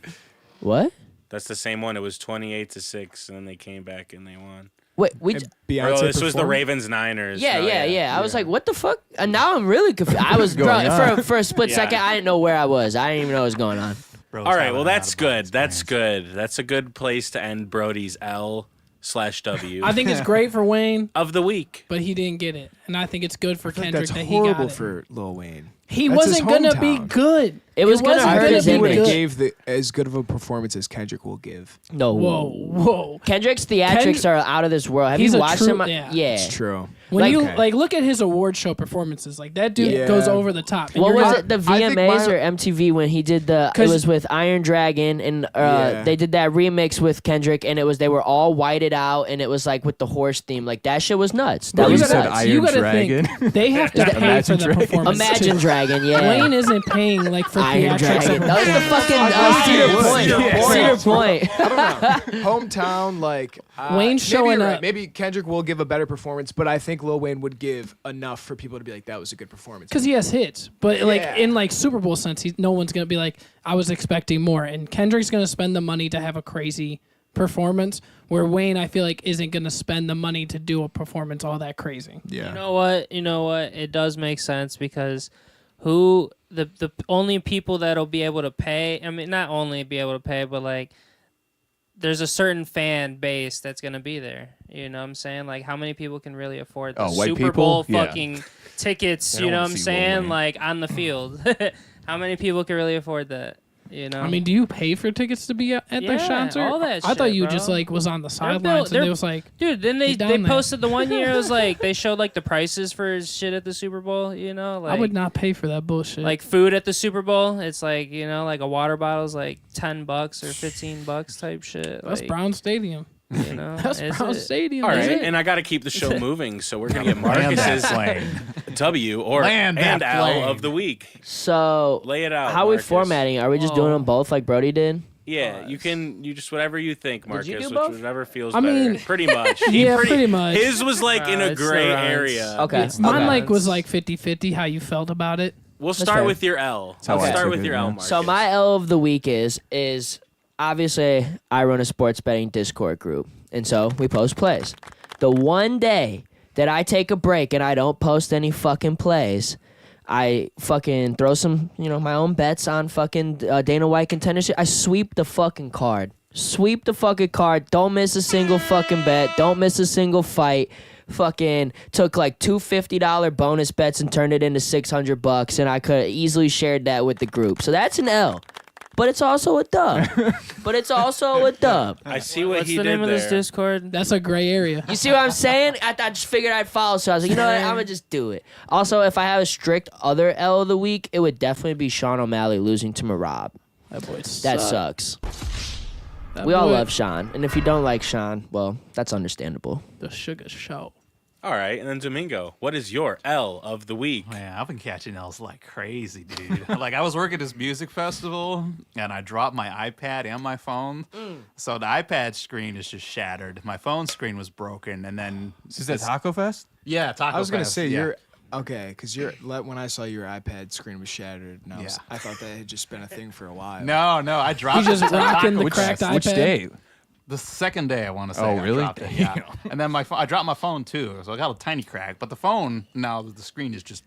What? That's the same one. It was 28-6, and then they came back and they won. Wait, we. And Oh, Beyonce this was the performed? Ravens Niners. Yeah, No, yeah. I was like, what the fuck? And now I'm really confused. I was bro, going on? for a split Yeah. second. I didn't know where I was. I didn't even know what was going on. Bro, All right, Tyler well, had that's a bad good. That's experience. good. That's a good place to end Brody's L/W I think it's great for Wayne, of the week. but he didn't get it, and I think it's good for I think Kendrick that's that he got horrible it. for Lil Wayne. He That's his wasn't gonna be hometown. good. It was gonna wasn't hurt I his think he would image. have good. gave as good of a performance as Kendrick will give. No. Whoa. Kendrick's theatrics are out of this world. Have He's you a watched true- him? yeah. It's true. When Like- you Okay. like look at his award show performances, like that dude Yeah. goes over the top. And What you're was not- it? The I think VMAs my- or MTV when he did the? It 'Cause- was with Iron Dragon and Yeah. they did that remix with Kendrick and it was they were all whited out and it was like with the horse theme. Like that shit was nuts. That Well, was you said gotta, nuts. Iron you gotta Dragon. think they have to pay for Imagine the Dragon. performance. Imagine too. Dragon, yeah. Wayne isn't paying like for Iron theatrics. Dragon. That was the fucking Cedar Point. Cedar Point. I don't know. Hometown, like Wayne's maybe showing you're right. up. Maybe Kendrick will give a better performance, but I think Lil Wayne would give enough for people to be like, "That was a good performance." Because he has hits, but like Yeah. in like Super Bowl sense, no one's gonna be like, I was expecting more. And Kendrick's gonna spend the money to have a crazy performance, where Wayne, I feel like, isn't gonna spend the money to do a performance all that crazy. Yeah. You know what? It does make sense because who the only people that'll be able to pay. I mean, not only be able to pay, but like there's a certain fan base that's gonna be there. You know what I'm saying? Like, how many people can really afford the white Super Bowl people? Yeah. fucking tickets? They You don't know what wanna I'm see Will saying? win. Like on the field. How many people can really afford that? You know? I mean, do you pay for tickets to be at the Yeah, SHAWN concert? all that I thought shit, you bro. just like was on the They're sidelines and it was like, dude, then they he's down there. posted the one year. It was like they showed like the prices for his shit at the Super Bowl. You know, like I would not pay for that bullshit. like food at the Super Bowl. It's like, you know, like a water bottle is like $10 or $15 type shit. that's like, Brown Stadium. You know, That's Is Brown it? Stadium. All is right, it? and I got to keep the show moving, so we're gonna get Land that Marcus's plane. W or Land and that L plane. of the week. So Lay it out. how are we Marcus. formatting? Are we just doing Oh. them both like Brody did? Yeah, you just whatever you think, Marcus. you do both? Whatever feels I better. mean, Pretty much. yeah, pretty much. His was like in a It's the gray runs. area. Okay. Mine okay. like was like 50-50 how you felt about it. We'll That's start fair. with your L. how Let's I start took with it, your yeah. L, Marcus. So my L of the week is obviously I run a sports betting Discord group, and so we post plays. The one day that I take a break and I don't post any fucking plays, I fucking throw some, my own bets on fucking Dana White contender shit. I sweep the fucking card. Sweep the fucking card. Don't miss a single fucking bet. Don't miss a single fight. Fucking took like two $50 bonus bets and turned it into $600, and I could have easily shared that with the group. So that's an L. But it's also a dub. I see what What's he the did name of there. this Discord? That's a gray area. You see what I'm saying? I just figured I'd follow, so I was like, you know what? I'm gonna just do it. Also, if I have a strict other L of the week, it would definitely be Sean O'Malley losing to Marab. That boy That sucks. sucks. That We all boy- love Sean, and if you don't like Sean, well, that's understandable. the Sugar Show. All right, and then Domingo, what is your L of the week? Man, I've been catching L's like crazy, dude. Like, I was working at this music festival, and I dropped my iPad and my phone. So the iPad screen is just shattered. My phone screen was broken, and then... Is that Taco Fest? Yeah, Taco I was gonna Fest, say yeah. you're okay because when I saw your iPad screen was shattered, and I thought that had just been a thing for a while. No, I dropped He's just it to rocking the Taco cracked Fest. iPad. Which day? The second day, I want to say. Oh, I really? dropped it, yeah. And then I dropped my phone too, so I got a tiny crack. But the phone now, the screen is just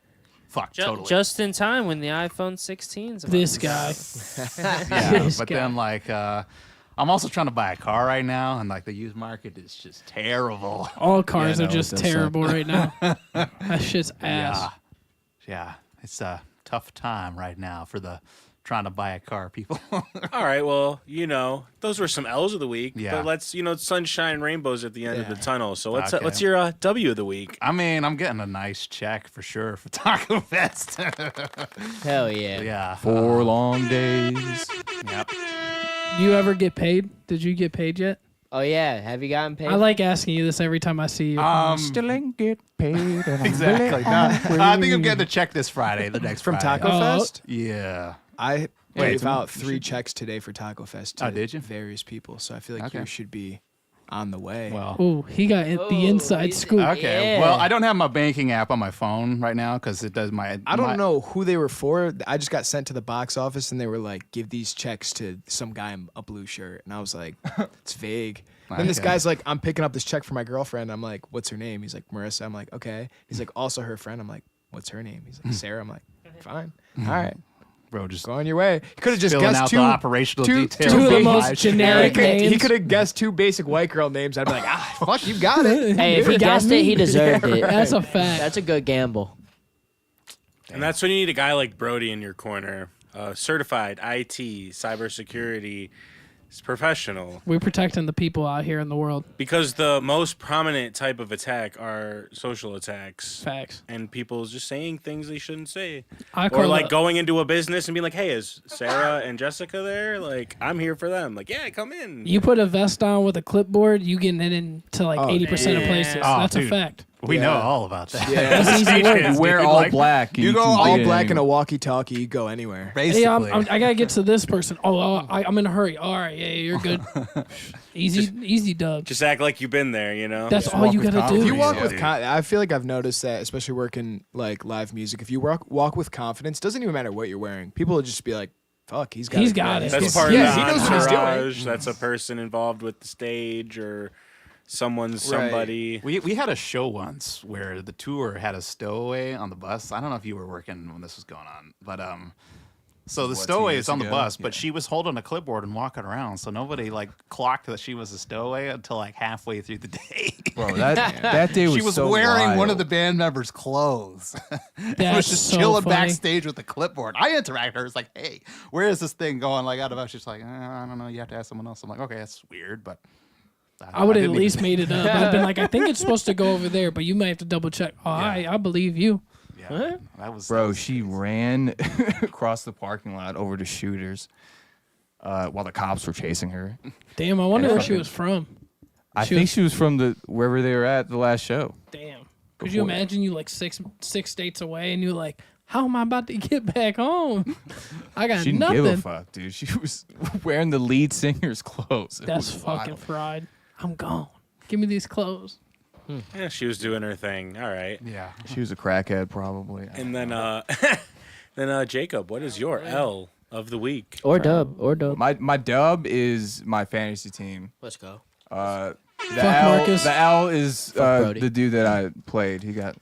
fucked totally. Just in time when the iPhone 16's about This to guy. yeah. this But guy. then I'm also trying to buy a car right now, and like the used market is just terrible. All cars Yeah, are no, just it does suck. terrible right now. That shit's ass. Yeah, it's a tough time right now for the trying to buy a car people. All right, well, those were some L's of the week. Yeah. But let's, sunshine and rainbows at the end of the tunnel. So Okay. what's your W of the week? I mean, I'm getting a nice check for sure for Taco Fest. Hell yeah. yeah. 4 long days. Yep. Do you ever get paid? Did you get paid yet? Oh yeah. Have you gotten paid? I like asking you this every time I see you. Still ain't get paid. And I'm Exactly. really No, I think I'm hungry. getting a check this Friday, the next From Friday. Taco Oh. Fest. Yeah. I Wait, gave so out you 3 checks today for Taco Fest to Oh, did you? various people, so I feel like Okay. you should be on the way. Well. Ooh, he got the inside he's- scoop. Okay. Yeah. Well, I don't have my banking app on my phone right now because it does my. I don't know who they were for. I just got sent to the box office, and they were like, "Give these checks to some guy in a blue shirt," and I was like, "It's vague." Then this Okay. guy's like, "I'm picking up this check for my girlfriend." I'm like, "What's her name?" He's like, "Marissa." I'm like, "Okay." He's like, "Also her friend." I'm like, "What's her name?" He's like, "Sarah." I'm like, "Fine, all right, Bro, just go on your way." He could have just filling guessed out two the operational two details. two of the basic- most He generic names. could have guessed 2 basic white girl names. I'd be like, fuck, you got it. Hey, if he You got guessed me? it, he deserved it. That's a fact. That's a good gamble. And that's when you need a guy like Brody in your corner. Certified IT, cybersecurity, is professional. We're protecting the people out here in the world. Because the most prominent type of attack are social attacks. Facts. And people just saying things they shouldn't say. I Or call like it- going into a business and being like, hey, is Sarah and Jessica there? Like, I'm here for them. Like, yeah, come in. You put a vest on with a clipboard, you getting it into like 80% of yeah. places. Oh, That's a dude. fact. We Yeah. know all about that. Yeah. That's easy work. You wear Dude, all like, black. and you go can All get black and a anywhere. walkie-talkie, you go anywhere. Basically. Hey, I gotta get to this person. I'm in a hurry. All right, yeah, you're good. Easy dub. Just act like you've been there, you know? That's all you walk with gotta do. If you confidence. walk Yeah, with, dude. I feel like I've noticed that, especially working like live music. If you walk with confidence, doesn't even matter what you're wearing. People will just be like, "Fuck, he's got got it. That's He's- part yeah, of the he knows what he's doing. entourage. That's a person involved with the stage or somebody. We had a show once where the tour had a stowaway on the bus. I don't know if you were working when this was going on, but so the What, 2 stowaway years is on the ago? bus, but Yeah. she was holding a clipboard and walking around, so nobody like clocked that she was a stowaway until like halfway through the day. Bro, that day was She was so wearing one wild. of the band members' clothes. was That's just so chilling funny. backstage with the clipboard. I interacted with her. It's like, hey, where is this thing going? Like out of us. She's like, I don't know. You have to ask someone else. I'm like, okay, that's weird, but I would have at didn't least even- made it up. I've been like, I think it's supposed to go over there, but you might have to double check. Oh, I believe you. Yeah, that was Bro, she ran across the parking lot over to Shooters while the cops were chasing her. Damn, I wonder And where she fucking- was from. I She think was- she was from wherever they were at the last show. Damn. Could you Before that. imagine you like six states away and you're like, how am I about to get back home? I got She didn't nothing. give a fuck, dude. She was wearing the lead singer's clothes. It That's was fucking wild. fried. I'm gone. Give me these clothes. Yeah, she was doing her thing. All right. Yeah. She was a crackhead, probably. And then Jacob, what is your L of the week? Or dub. My dub is my fantasy team. Let's go. The Fuck L, Marcus. The L is Brody. the dude that I played. He got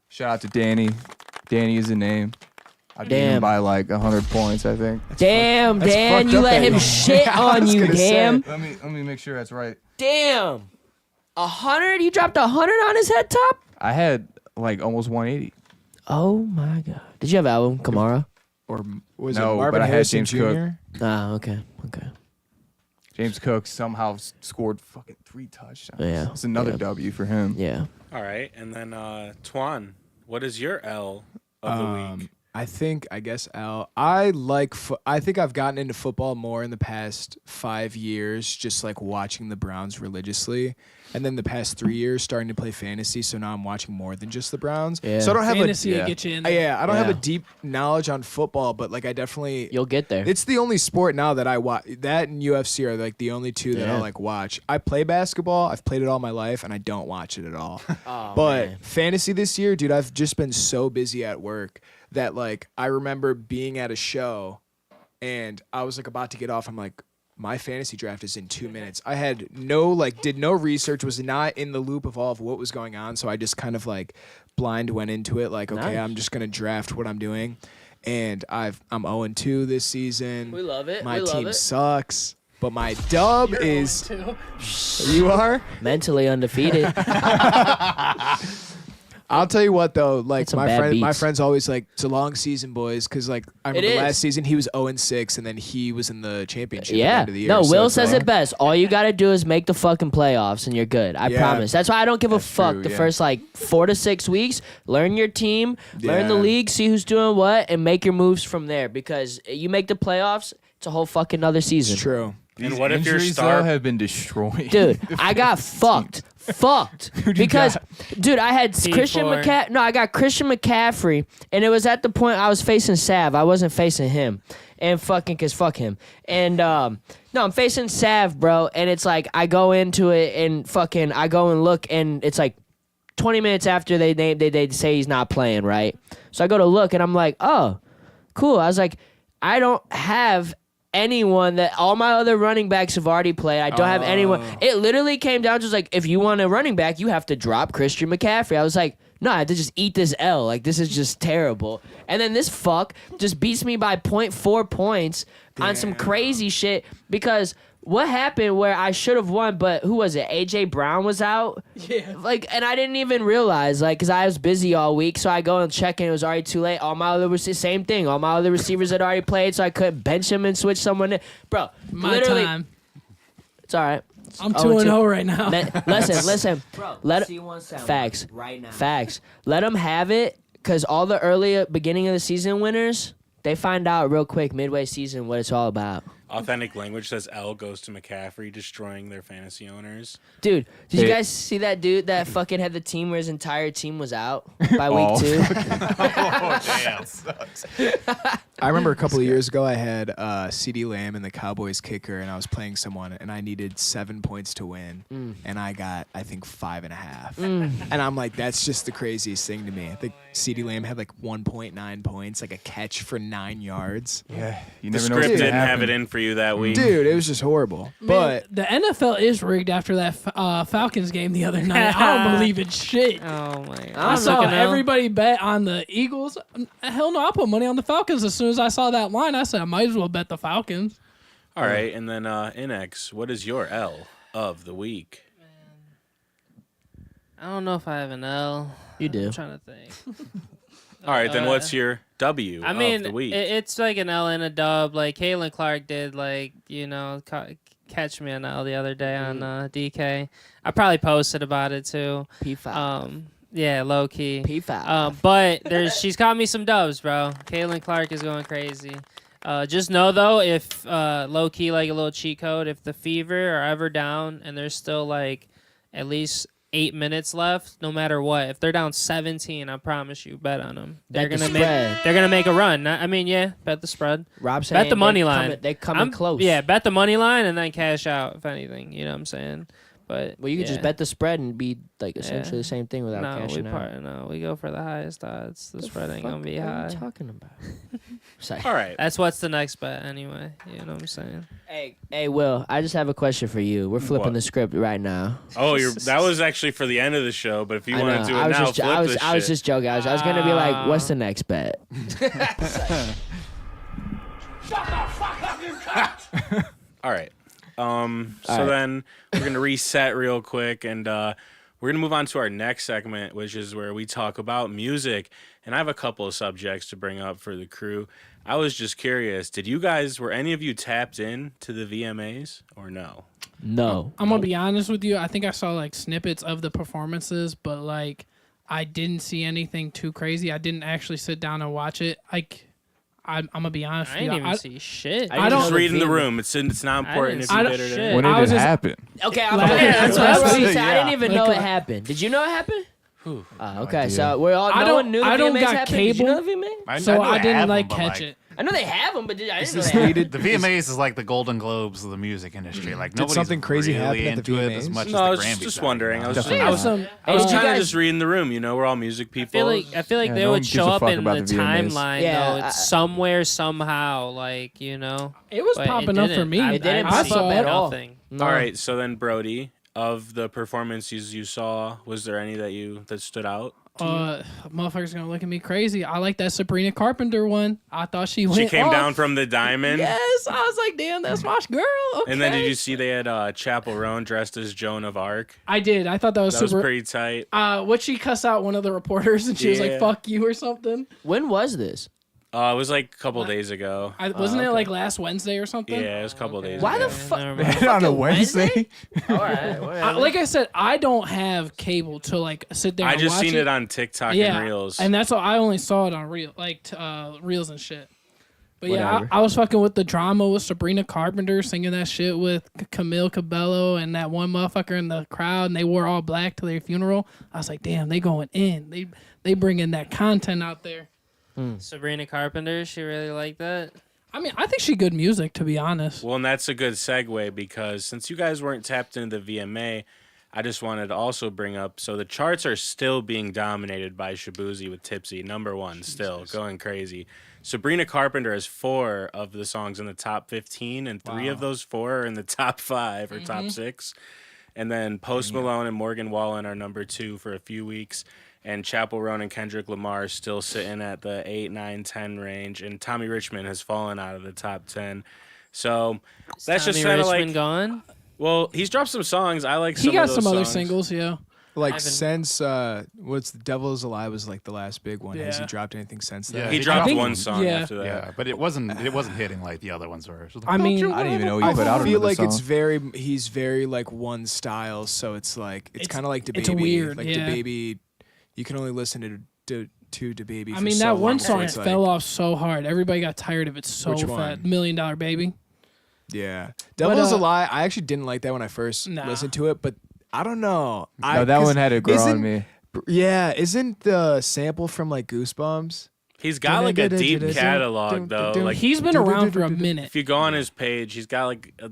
shout out to Danny. Danny is the name. I beat him Damn. by like 100 points, I think. Damn, That's Dan, fucked you up let that him you- shit I on was you, gonna say. damn. Let me make sure that's right. Damn. 100? You dropped 100 on his head top? I had like almost 180. Oh my god. Did you have album, Kamara? Or was No, it Marvin but I had Harrison James Jr.? Cook. Ah, okay. James Cook somehow scored fucking 3 touchdowns. Yeah, It's another yeah. W for him. Yeah. All right. And then Twan, what is your L of the week? I guess Al. I think I've gotten into football more in the past 5 years, just like watching the Browns religiously, and then the past 3 years starting to play fantasy. So now I'm watching more than just the Browns. Yeah. So I don't have Fantasy a to get you in there. yeah. I don't have a Yeah. deep knowledge on football, but like I definitely. You'll get there. It's the only sport now that I watch. That and UFC are like the only two that I Yeah. like watch. I play basketball. I've played it all my life, and I don't watch it at all. Oh, But man. fantasy this year, dude, I've just been so busy at work that like I remember being at a show and I was like about to get off. I'm like, my fantasy draft is in 2 minutes. I had did no research, was not in the loop of all of what was going on. So I just kind of like blind went into it. Like, okay, Nice. I'm just going to draft what I'm doing. And I'm 0-2 this season. We love it. My we love team it. sucks. But my dub is you are? Mentally undefeated. I'll tell you what though, like It's some bad my beats. friend's always like, it's a long season, boys, because like I It remember is. last season he was 0-6, and then he was in the championship at the Yeah. end of the year. No, so Will it's says like- it best. All you got to do is make the fucking playoffs and you're good. I Yeah. promise. That's why I don't give a fuck true, the yeah. first like 4 to 6 weeks. Learn your team, learn the Yeah. league, see who's doing what, and make your moves from there because you make the playoffs, it's a whole fucking other season. It's true. And These what if your injuries, star- though, have been destroying? Dude, I got fucked. Because, dude, I had Christian D4. McCaffrey. No, I got Christian McCaffrey, and it was at the point I was facing Sav. I wasn't facing him. And fucking, cause fuck him. And no, I'm facing Sav, bro. And it's like I go into it and fucking I go and look, and it's like 20 minutes after they say he's not playing, right? So I go to look, and I'm like, oh, cool. I was like, I don't have anyone that all my other running backs have already played. I don't have anyone. It literally came down to just like, if you want a running back, you have to drop Christian McCaffrey. I was like, no, I have to just eat this L. Like, this is just terrible. And then this fuck just beats me by 0.4 points on some crazy shit because what happened where I should have won, but who was it? AJ Brown was out. Yeah. Like, and I didn't even realize, like, because I was busy all week, so I go and check, and it was already too late. All my other same thing. All my other receivers had already played, so I couldn't bench him and switch someone in. Bro, My literally, time. it's all right. I'm 0-2. 2-0 right now. Listen. Bro, Let C1 facts. right now. Facts. Let them have it, because all the early beginning of the season winners, they find out real quick midway season what it's all about. Authentic Language says L goes to McCaffrey, destroying their fantasy owners. Dude, did you Hey. guys see that dude that fucking had the team where his entire team was out by Oh. week 2? Oh, damn. I remember a couple of years ago, I had CD Lamb and the Cowboys kicker, and I was playing someone, and I needed 7 points to win, and I got, I think, 5.5. And I'm like, that's just the craziest thing to me. I think CD Lamb had like 1.9 points, like a catch for 9 yards. Yeah, you The never know script what's gonna didn't have happen. it in for you that week. Dude, it was just horrible. But the NFL is rigged after that Falcons game the other night. I don't believe in shit. Oh my! I saw everybody bet on the Eagles. Hell no, I put money on the Falcons as soon as I saw that line. I said I might as well bet the Falcons. All right, and then Innexh, what is your L of the week? I don't know if I have an L. You do. I'm trying to think. All right, then what's your W I mean, of the week? it's like an L and a dub. Like Caitlin Clark did, like catch me an L the other day on DK. I probably posted about it too. P5. Yeah, low key. P5. But she's caught me some dubs, bro. Caitlin Clark is going crazy. Just know though, if low key, like a little cheat code, if the Fever are ever down and there's still like at least 8 minutes left, no matter what, if they're down 17, I promise you, bet on them. They're Bet the gonna spread. they're gonna make a run. I mean, yeah, bet the spread. Rob saying Bet the money they line. They're coming close. Yeah, bet the money line and then cash out if anything. You know what I'm saying? But Well, you could just yeah. bet the spread and be like essentially Yeah. the same thing without cashing out. No, we go for the highest odds. The spread ain't gonna be What are high. you talking about? Sorry. All right. That's what's the next bet anyway. You know what I'm saying? Hey, Will, I just have a question for you. We're flipping What? the script right now. Oh, that was actually for the end of the show, but if you I want know. to do it I was now, just, flip I was, this I was shit. just joking. I was gonna be like, what's the next bet? All right. So right. then we're going to reset real quick, and we're going to move on to our next segment, which is where we talk about music. And I have a couple of subjects to bring up for the crew. I was just curious, were any of you tapped in to the VMAs or no? No. I'm gonna be honest with you. I think I saw like snippets of the performances, but like I didn't see anything too crazy. I didn't actually sit down and watch it. Like I'm gonna be honest I with you. didn't even see shit. I I don't- Just know the read in the VMAs. room. It's not important if didn't you see did or shit. didn't. When I did was it just- happen? Okay, That's what I was I saying. didn't even Like, know it happened. Did you know it happened? Okay, idea. so we're all. I No don't- one knew the I don't VMAs got happened. Did you cable. know the VMA? So know I they didn't have like them, but, catch it. I know they have them, but I is didn't know this they had needed? The VMAs is like the Golden Globes of the music industry. Like Did nobody's something crazy really happen at the into it as VMAs? much No, I as was the Grammys. just are, wondering. you I know? was Definitely. Awesome. I was Did you kind of guys- just reading the room. We're all music I people. feel like Yeah, they no one would gives show a up fuck in about the the VMAs. timeline Yeah, though. It's somewhere somehow, like you know. It was But popping up for didn't. me. It didn't I pop saw up at all. nothing. No. All right, so then Brody, of the performances you saw, was there any that stood out? Motherfuckers gonna look at me crazy. I like that Sabrina Carpenter one. I thought she went. She came off. down from the diamond. Yes, I was like, damn, that's my girl. Okay. And then did you see they had Chapel Roan dressed as Joan of Arc? I did. I thought that was That was super. pretty tight. What she cuss out one of the reporters and she was Yeah. like, "Fuck you" or something. When was this? It was like a couple days ago. Wasn't it okay. like last Wednesday or something? Yeah, it was a couple days Why ago. the fuck? Never mind. On a Wednesday? All right. whatever. Like I said, I don't have cable to like sit there. I and just watch seen it on TikTok yeah, and Reels. and that's all. I only saw it on Reels and shit. But yeah, Whatever. I was fucking with the drama with Sabrina Carpenter singing that shit with Camille Cabello and that one motherfucker in the crowd, and they wore all black to their funeral. I was like, damn, they going in. They bringing that content out there. Sabrina Carpenter, she really liked that. I mean, I think she good music, to be honest. Well, and that's a good segue because since you guys weren't tapped into the VMA, I just wanted to also bring up, so the charts are still being dominated by Shabuzi with Tipsy, #1 still, going crazy. Sabrina Carpenter has 4 of the songs in the top 15, and 3 of those 4 are in the top 5 or top 6. And then Post Malone and Morgan Wallen are #2 for a few weeks. And Chapel Roan and Kendrick Lamar are still sitting at the 8, 9, 10 range. And Tommy Richmond has fallen out of the top 10. So that's just Tommy kind of Richmond like, gone. well, he's dropped some songs. I like some He got of those some other songs. singles, yeah. Like haven't- since what's The Devil Is a Lie was like the last big one. Has he Yeah. dropped anything since then? Yeah, He He dropped dropped- one song yeah. after that. Yeah, but it wasn't hitting like the other ones were. It was like, I mean, I didn't even know he I put out feel another like song. he's very like one style, so it's like it's kind of like it's DaBaby. weird, like yeah. DaBaby, you can only listen to DaBaby. I for mean, so that long one before song it's like- fell off so hard. Everybody got tired of it so Which fat. one? $1 Million Baby. Yeah, Devil Is a uh, Lie. I actually didn't like that when I first Nah. listened to it, but I don't know. No, that one had to grow on me. Yeah, isn't the sample from like Goosebumps? He's got like a deep catalog though. Like He's been around for a minute. if you go on his page, he's got like a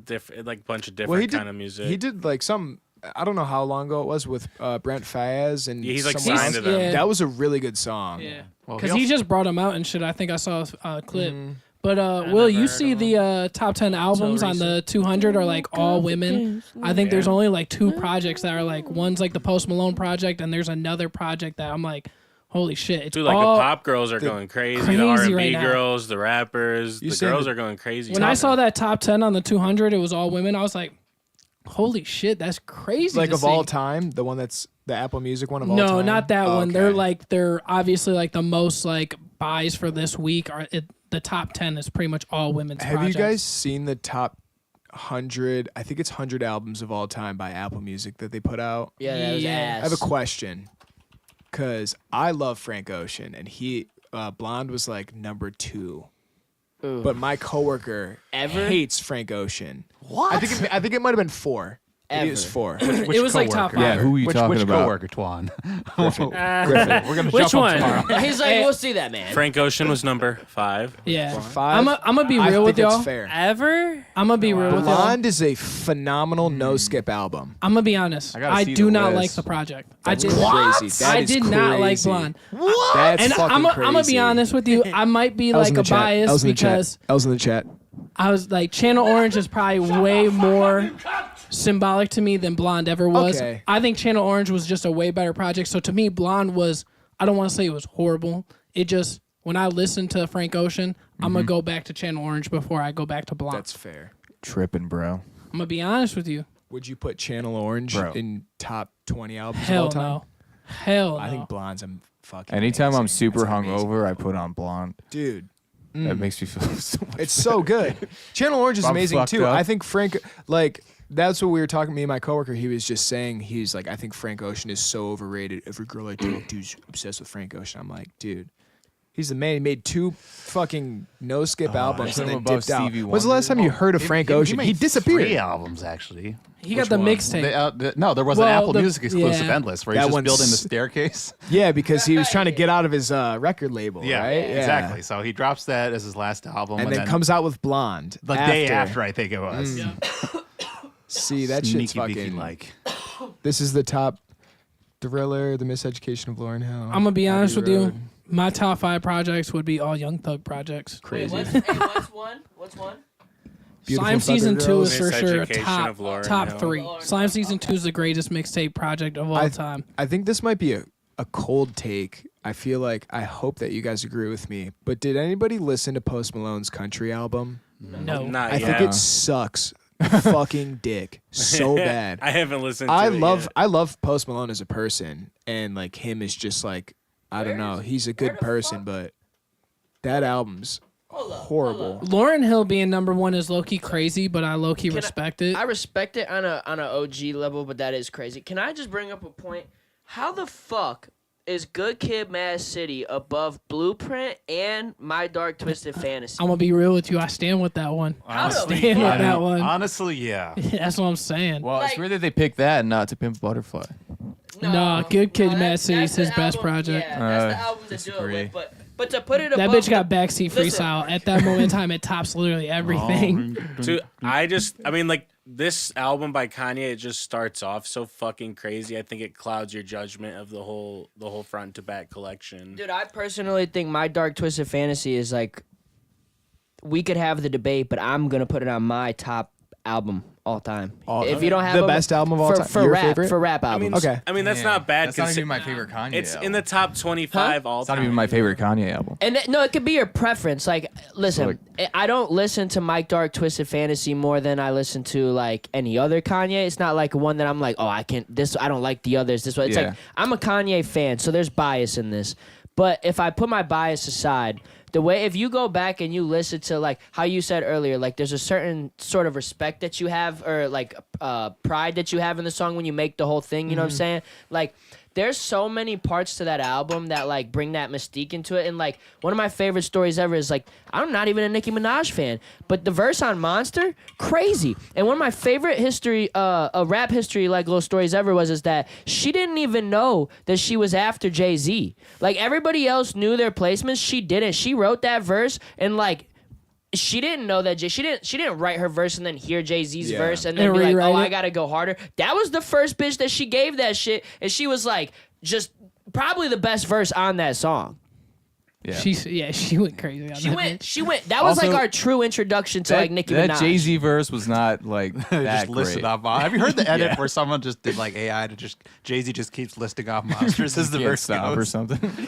bunch of different kind of music. He did like some. I don't know how long ago it was with Brent Fayez and Yeah, he's like someone signed else. to them. Yeah. That was a really good song. Yeah, Well, because he just brought him out and shit. I think I saw a clip. Mm-hmm. But Will, you see the top 10 albums on the 200 are like all women. I think there's only like 2 projects that are like one's like the Post Malone project, and there's another project that I'm like, holy shit! It's Dude, like all, the pop girls are going crazy. The crazy R&B right now. girls, the rappers, the saying girls the- are going crazy. When I saw that top 10 on the 200, it was all women. I was like, holy shit, that's crazy. Like to of all see. time, the one that's the Apple Music one of all time. No, not that one. Okay. They're obviously like the most like buys for this week. The top 10 is pretty much all women's. Have projects. you guys seen the top 100? I think it's 100 albums of all time by Apple Music that they put out. Yeah, that was Yeah. ass. I have a question, cause I love Frank Ocean, and he Blonde was like number 2. Ooh. But my coworker Ever? hates Frank Ocean. What? I think it might have been 4. Maybe it was Ever. 4. Which It was like top coworker? five. Yeah, who are you which talking about? coworker, Twan? Griffin. We're gonna Which jump on one? tomorrow. He's like, we'll see that, man. Frank Ocean was number 5. Yeah, 5. I'm gonna be I real with think it's y'all. fair. Ever? I'm gonna be real with y'all. Blonde is a phenomenal no skip album. I'm gonna be honest. I gotta I see do the not list. like the project. That's I did. crazy. That I is did not like crazy. Blonde. That's And fucking I'm crazy. gonna be honest with you. I might be L's in like the a chat. bias L's in the because chat. L's in the chat. I was like Channel Orange is probably way more symbolic to me than Blonde ever was. Okay. I think Channel Orange was just a way better project. So to me, Blonde was. I don't want to say it was horrible. It just when I listen to Frank Ocean, I'm gonna go back to Channel Orange before I go back to Blonde. That's fair. Tripping, bro. I'm gonna be honest with you. Would you put Channel Orange Bro. in top 20 albums of Hell all time? no. Hell no. I think Blonde's fucking Anytime I'm amazing. super That's amazing. hungover, I put on Blonde. Dude, That makes me feel so much. it's so good. Channel Orange is I'm amazing fucked too. up. I think Frank, like, that's what we were talking. Me and my coworker, he was just saying, he's like, I think Frank Ocean is so overrated. Every girl I talk to is obsessed with Frank Ocean. I'm like, dude, he's the man. He made 2 fucking no skip albums put and him then above dipped out. Stevie When's the last time you heard of Frank Ocean? He made disappeared. 3 albums actually. he got the mixtape. No, there was an Well, Apple the- Music exclusive yeah. Endless where That he's just one's- building the staircase. Yeah, because he was trying to get out of his record label, Yeah, right? exactly. So he drops that as his last album, And then comes out with Blonde. the day after, I think it was. See, that shit's Sneaky beaky fucking like. This is the top Thriller, The Miseducation of Lauryn Hill. I'm gonna be Abbey honest with you. Road. My top 5 projects would be all Young Thug projects. Crazy. What's one? What's one? Beautiful Slime Season Thugger 2 is Girls. for sure Miseducation top of Lauryn top Hill. 3. Slime Season 2 is the greatest mixtape project of all time. I think this might be a cold take. I feel like I hope that you guys agree with me. But did anybody listen to Post Malone's country album? No. Not I yet. think it sucks fucking dick so bad. I haven't listened to I it love yet. I love Post Malone as a person, and like him is just like I don't know. He's a good person, but that album's horrible. Lauryn Hill being number 1 is low key crazy, but I low key respect it. I respect it on a OG level, but that is crazy. Can I just bring up a point? How the fuck is Good Kid, Mad City above Blueprint and My Dark Twisted Fantasy? I'm gonna be real with you. I stand with that one. I Honestly, stand with that one. Honestly, yeah. That's what I'm saying. Well, Like- it's weird that they picked that and not To Pimp a Butterfly. Nah, Good Kid, Mad that's- City is that's his the best album- project. Yeah, that's the Uh, album to do it disagree. with. But to put it That above bitch got backseat Listen. freestyle. At that moment in time, it tops literally everything. Dude, I mean, like this album by Kanye, it just starts off so fucking crazy. I think it clouds your judgment of the whole front to back collection. Dude, I personally think My Dark Twisted Fantasy is like, we could have the debate, but I'm gonna put it on my top album all time. If you don't have the a- best album of all time? for Your rap, favorite? for rap I mean, albums. Okay. I mean that's Yeah. not bad. That's not consi- even my favorite Kanye It's album. in the top 25 all It's time. not even my favorite Kanye album. And no, it could be your preference. Like, listen, I don't listen to Mike Dark Twisted Fantasy more than I listen to like any other Kanye. It's not like one that I'm like, oh, I don't like the others. This way, it's Yeah. like I'm a Kanye fan, so there's bias in this. But if I put my bias aside, the way if you go back and you listen to like how you said earlier, like there's a certain sort of respect that you have or like pride that you have in the song when you make the whole thing. You know what I'm saying? Like there's so many parts to that album that like bring that mystique into it. And like one of my favorite stories ever is like, I'm not even a Nicki Minaj fan, but the verse on Monster, crazy. And one of my favorite rap history like little stories ever is that she didn't even know that she was after Jay-Z. Like everybody else knew their placements, she didn't. She wrote that verse and like she didn't know that she didn't write her verse and then hear Jay-Z's verse and then be like, oh, I gotta go harder. That was the first bitch that she gave that shit, and she was like, just probably the best verse on that song. Yeah. She went crazy on that. She went. That was Also, like our true introduction to like Nicki Minaj. That Jay-Z verse was not like that just listed great. off. Have you heard the edit where someone just did like AI to just Jay-Z just keeps listing off monsters as the Can't verse stop goes. or something.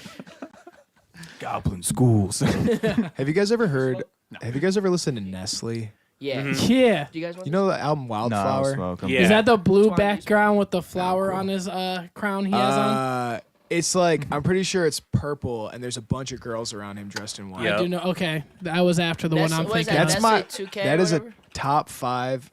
Goblin schools. Have you guys ever heard? Have you guys ever listened to Nestle? Yeah. Yeah. Do you guys want? You know the album No, I Wildflower? was smoking. Yeah. Is that the blue TwanMnzl. background with the flower on his crown he has on? It's like I'm pretty sure it's purple, and there's a bunch of girls around him dressed in white. Yeah. I do know. Okay, that was after the one I'm What is thinking. that? That's of. my. Nestle 2K That or is a whatever? top 5.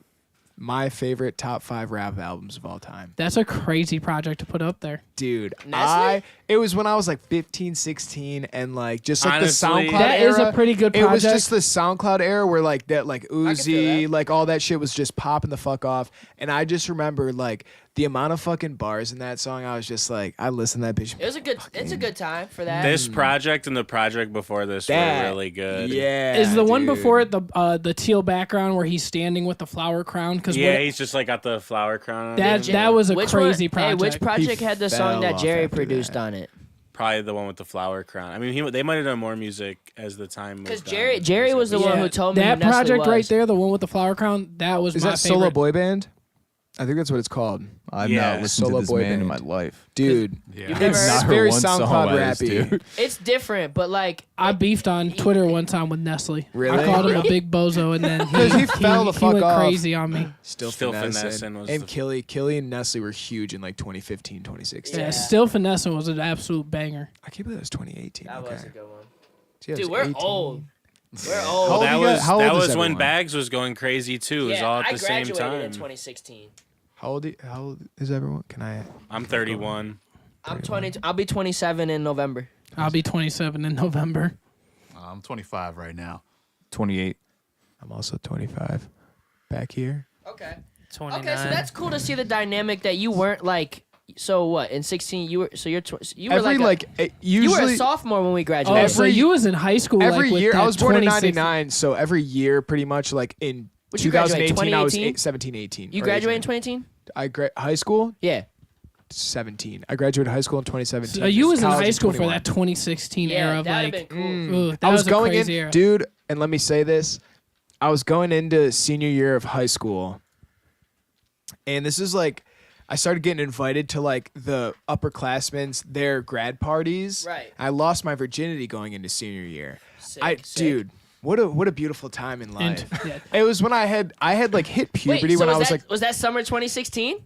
My favorite top 5 rap albums of all time. That's a crazy project to put up there. Dude, Nestle? it was when I was like 15, 16, and like just like Honestly, the SoundCloud That era. is a pretty good It was project. just the SoundCloud era where like that like feel Uzi, that. like all that shit was just popping the fuck off. And I just remember like the amount of fucking bars in that song. I was just like, I listened to that bitch. It was a good. It's a good time for that. This project and the project before this That- were really good. Yeah. Is the one dude. before it the teal background where he's standing with the flower crown? Because Yeah, he's just like got the flower crown on him. that was a Which crazy one, project. Hey, which project had the song fell that off Jerry after produced that. on it? Probably the one with the flower crown. I mean, they might have done more music as the time. Because moved on. Jerry was the one Yeah, who told me that who Nestle project was. right there, the one with the flower crown. That was Is my that favorite. Solo Boy Band? I think that's what it's called. I've Yeah. not listened Solo to this boy man in my band. life. Dude, Yeah. You've never it's heard? Not heard very one song SoundCloud by this rappy. dude. It's different, but like I beefed on Twitter one time with Nestle. Really? I called him a big bozo, and then Because he fell the he fuck went off. crazy on me. Still Still finessing. Finessing was And the- Killy and Nestle were huge in like 2015, 2016. Yeah, Yeah. still finessing was an absolute banger. I can't believe that was 2018. that okay. was a good one. See, I Dude, was we're 18. old. We're How old. old that you guys- was how old that is was when everyone? Bags was going crazy too. It was Yeah, all at I the same graduated time. in 2016. How old is everyone? Can I? I'm 31. I'm 20. I'll be 27 in November. I'll be 27 in November. I'm 25 right now. 28. I'm also 25. Back here. Okay. 29. Okay, so that's cool to see the dynamic that you weren't like. So what? In 16, you were. So you were Every like. You were usually a sophomore when we Oh, graduated. so you was in high school every like, with year. I that was born in 2016 '99, so every year, pretty much like in Would you graduate, 2018, I was 2018? 17, 18. You or graduated in 18. 2018? High school. Yeah. 17. I graduated high school in 2017. So you was in College high school for 21. that 2016 Yeah, era of that'd like. have been cool. Ooh, that I was a going crazy in, era. dude, and let me say this. I was going into senior year of high school. And this is like, I started getting invited to like the upperclassmen's, their grad parties. Right. I lost my virginity going into senior year. Sick. Dude, what a beautiful time in life. And, yeah. It was when I had like hit puberty Wait, so when I was that, like, was that summer 2016?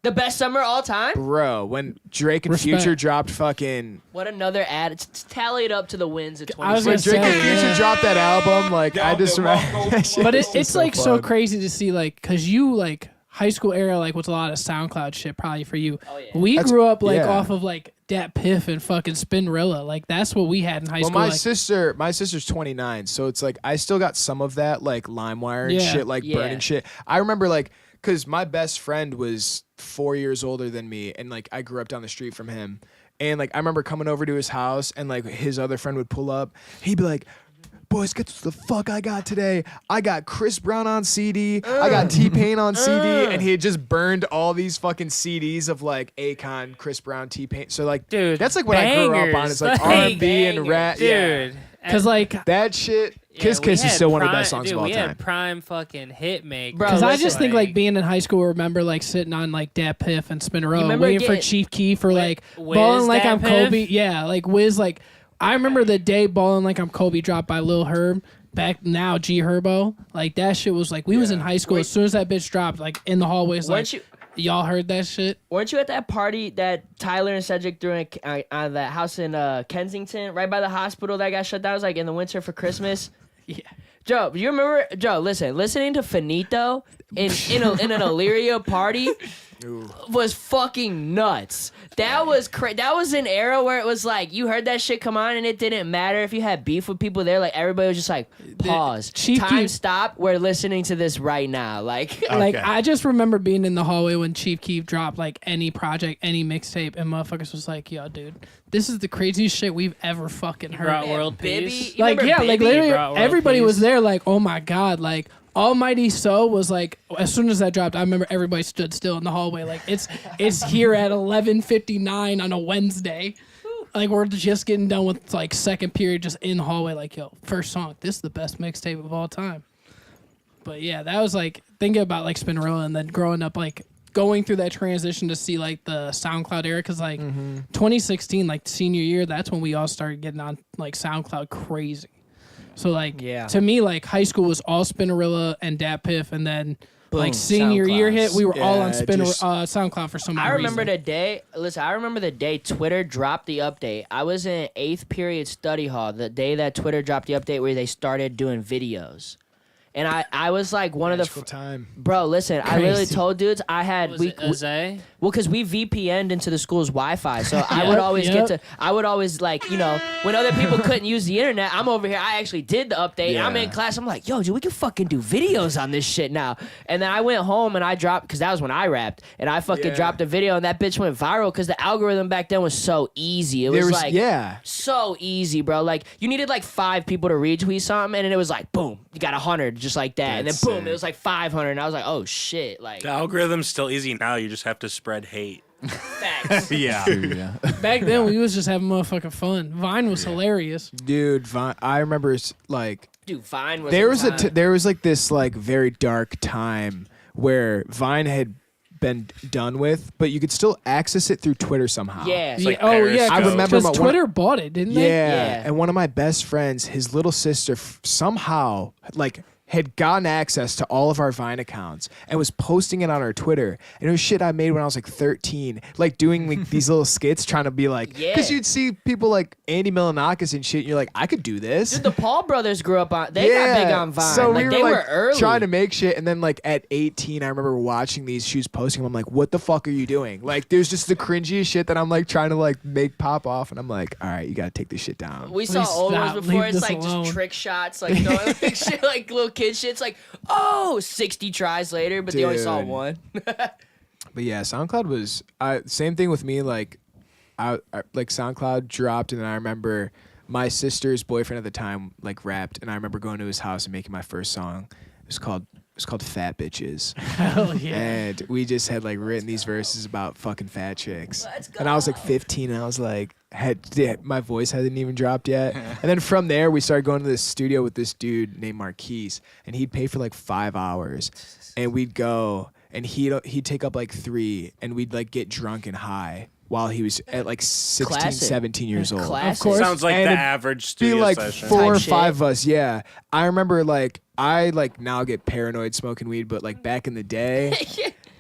The best summer all time? bro, when Drake and Respect. Future dropped fucking. What another ad? It's tallied up to the wins of I was 2016. When gonna Drake and say, Future yeah. dropped that album, like I just remember. that shit But was it's just like so fun. crazy to see like because you like high school era like was a lot of SoundCloud shit probably for you. Oh, yeah. We That's- grew up like yeah. off of like Dat Piff and fucking Spinrilla. Like that's what we had in high Well, school. my like, my sister's 29, so it's like I still got some of that like LimeWire and Yeah. shit, like Yeah. burning shit. I remember like because my best friend was 4 years older than me, and like I grew up down the street from him, and like I remember coming over to his house, and like his other friend would pull up, he'd be like, "Boys, guess what the fuck I got today? I got Chris Brown on CD, I got T-Pain on CD," and he had just burned all these fucking CDs of like Akon, Chris Brown, T-Pain. So like, Dude, that's like what I grew up on. It's like bangers, R&B and rap. Yeah. Dude. Cause like That shit, Kiss we Kiss is had still one of the prime- best songs dude, of all we time. had prime fucking hit makers. Bro, Because I listen, just think like being in high school, remember like sitting on like Dat Piff and Spinrilla, remember waiting for getting- Chief Keef for like Wiz balling like Dat I'm Piff? Kobe. Yeah, like Wiz. Like I remember the day balling like I'm Kobe dropped by Lil Herb. Back now, G Herbo. Like that shit was like we was in high school. As soon as that bitch dropped, like in the hallways, like Weren't you- y'all heard that shit. Weren't you at that party that Tyler and Cedric threw on that house in Kensington, right by the hospital that got shut down? It was like in the winter for Christmas. Yeah. Joe, you remember? Joe, listening to Finito in an Illyria party. was fucking nuts. That was that was an era where it was like you heard that shit come on and it didn't matter if you had beef with people there. Like everybody was just like, pause, time, stop. We're listening to this right now. Like, like I just remember being in the hallway when Chief Keef dropped like any project, any mixtape, and motherfuckers was like, "Yo, dude, this is the craziest shit we've ever fucking heard." Brought world peace. Like yeah, Bibby? like literally Brought world everybody peace. was there. Like, oh my god, like. Almighty So was like as soon as that dropped, I remember everybody stood still in the hallway. Like it's here at 11:59 on a Wednesday. Like we're just getting done with like second period, just in the hallway. Like yo, first song. This is the best mixtape of all time. But yeah, that was like thinking about like Spinnerella and then growing up, like going through that transition to see like the SoundCloud era, because like 2016, like senior year, that's when we all started getting on like SoundCloud crazy. So like to me, like high school was all Spinnerella and Dat Piff, and then like senior year hit, we were all on SoundCloud for some reason. I remember the day. Listen, I remember the day Twitter dropped the update. I was in 8th period study hall the day that Twitter dropped the update where they started doing videos. And I was like one of the time. Bro, listen, I literally told dudes I had well, because we VPN'd into the school's Wi-Fi, so I would always I would always like, you know, when other people couldn't use the internet, I'm over here, I actually did the update, and I'm in class, I'm like, yo, dude, we can fucking do videos on this shit now. And then I went home and I dropped, because that was when I rapped, and I fucking dropped a video, and that bitch went viral, because the algorithm back then was so easy. It was like, so easy, bro. Like, you needed like 5 people to retweet something, and then it was like, boom, you got 100, just like that. And then boom, it was like 500, and I was like, oh shit. Like, the algorithm's still easy now, you just have to spread hate. facts. Yeah. back then we was just having motherfucking fun. Vine was hilarious. Dude, Vine, I remember like Dude, Vine was there was like this like very dark time where Vine had been done with, but you could still access it through Twitter somehow. Yeah. Like I remember because Twitter bought it, didn't they? Yeah, and one of my best friends, his little sister, somehow like had gotten access to all of our Vine accounts and was posting it on our Twitter. And it was shit I made when I was like 13, like doing like these little skits, trying to be like, because you'd see people like Andy Milonakis and shit, and you're like, I could do this. Dude, the Paul brothers grew up on. They got big on Vine. So like, we were early. trying to make shit, and then like at 18, I remember watching these. She was posting them. I'm like, what the fuck are you doing? Like, there's just the cringiest shit that I'm like trying to like make pop off, and I'm like, all right, you gotta take this shit down. We saw Please old stop. ones before. Leave It's this like alone. just trick shots, like throwing like shit, like little kid shit. It's like, oh, 60 tries later, but they only saw Dude. one. But yeah, SoundCloud was same thing with me. Like, I like SoundCloud dropped, and then I remember my sister's boyfriend at the time like rapped, and I remember going to his house and making my first song. It was called Fat Bitches. Hell yeah. And we just had like written these verses about fucking fat chicks. And I was like 15, and I was like, my voice hadn't even dropped yet. And then from there, we started going to this studio with this dude named Marquise, and he'd pay for like 5 hours, and we'd go, and he'd take up like 3, and we'd like get drunk and high while he was at like 16, Classic. 17 years old. Classic. Of course. Sounds like And the it'd average Be studio like session. 4 or Type 5 shit. of us, yeah. I remember like I like now get paranoid smoking weed, but like back in the day,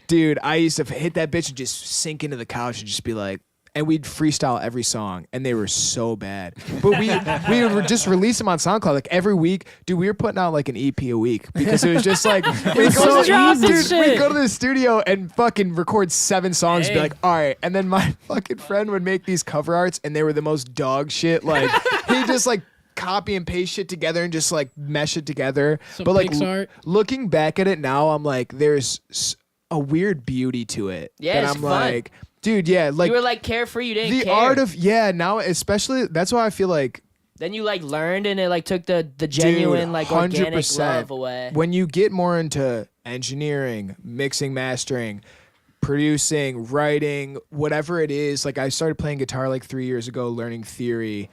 dude, I used to hit that bitch and just sink into the couch and just be like, and we'd freestyle every song, and they were so bad. But we would just release them on SoundCloud like every week. Dude, we were putting out like an EP a week because it was just like we'd so easy. we'd go to the studio and fucking record 7 songs and be like, all right. And then my fucking friend would make these cover arts, and they were the most dog shit. Like he just like copy and paste shit together and just like mesh it together. Some but like Pixar. looking back at it now, I'm like, there's a weird beauty to it. Yeah, that it's I'm fun. like, dude, yeah, like You were like carefree. You didn't the care. art of now, especially that's why I feel like Then you like learned, and it like took the genuine dude, like organic 100%. love away. When you get more into engineering, mixing, mastering, producing, writing, whatever it is, like I started playing guitar like 3 years ago, learning theory.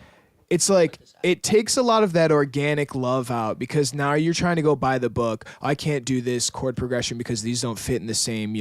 It's like it takes a lot of that organic love out, because now you're trying to go by the book. I can't do this chord progression because these don't fit in the same,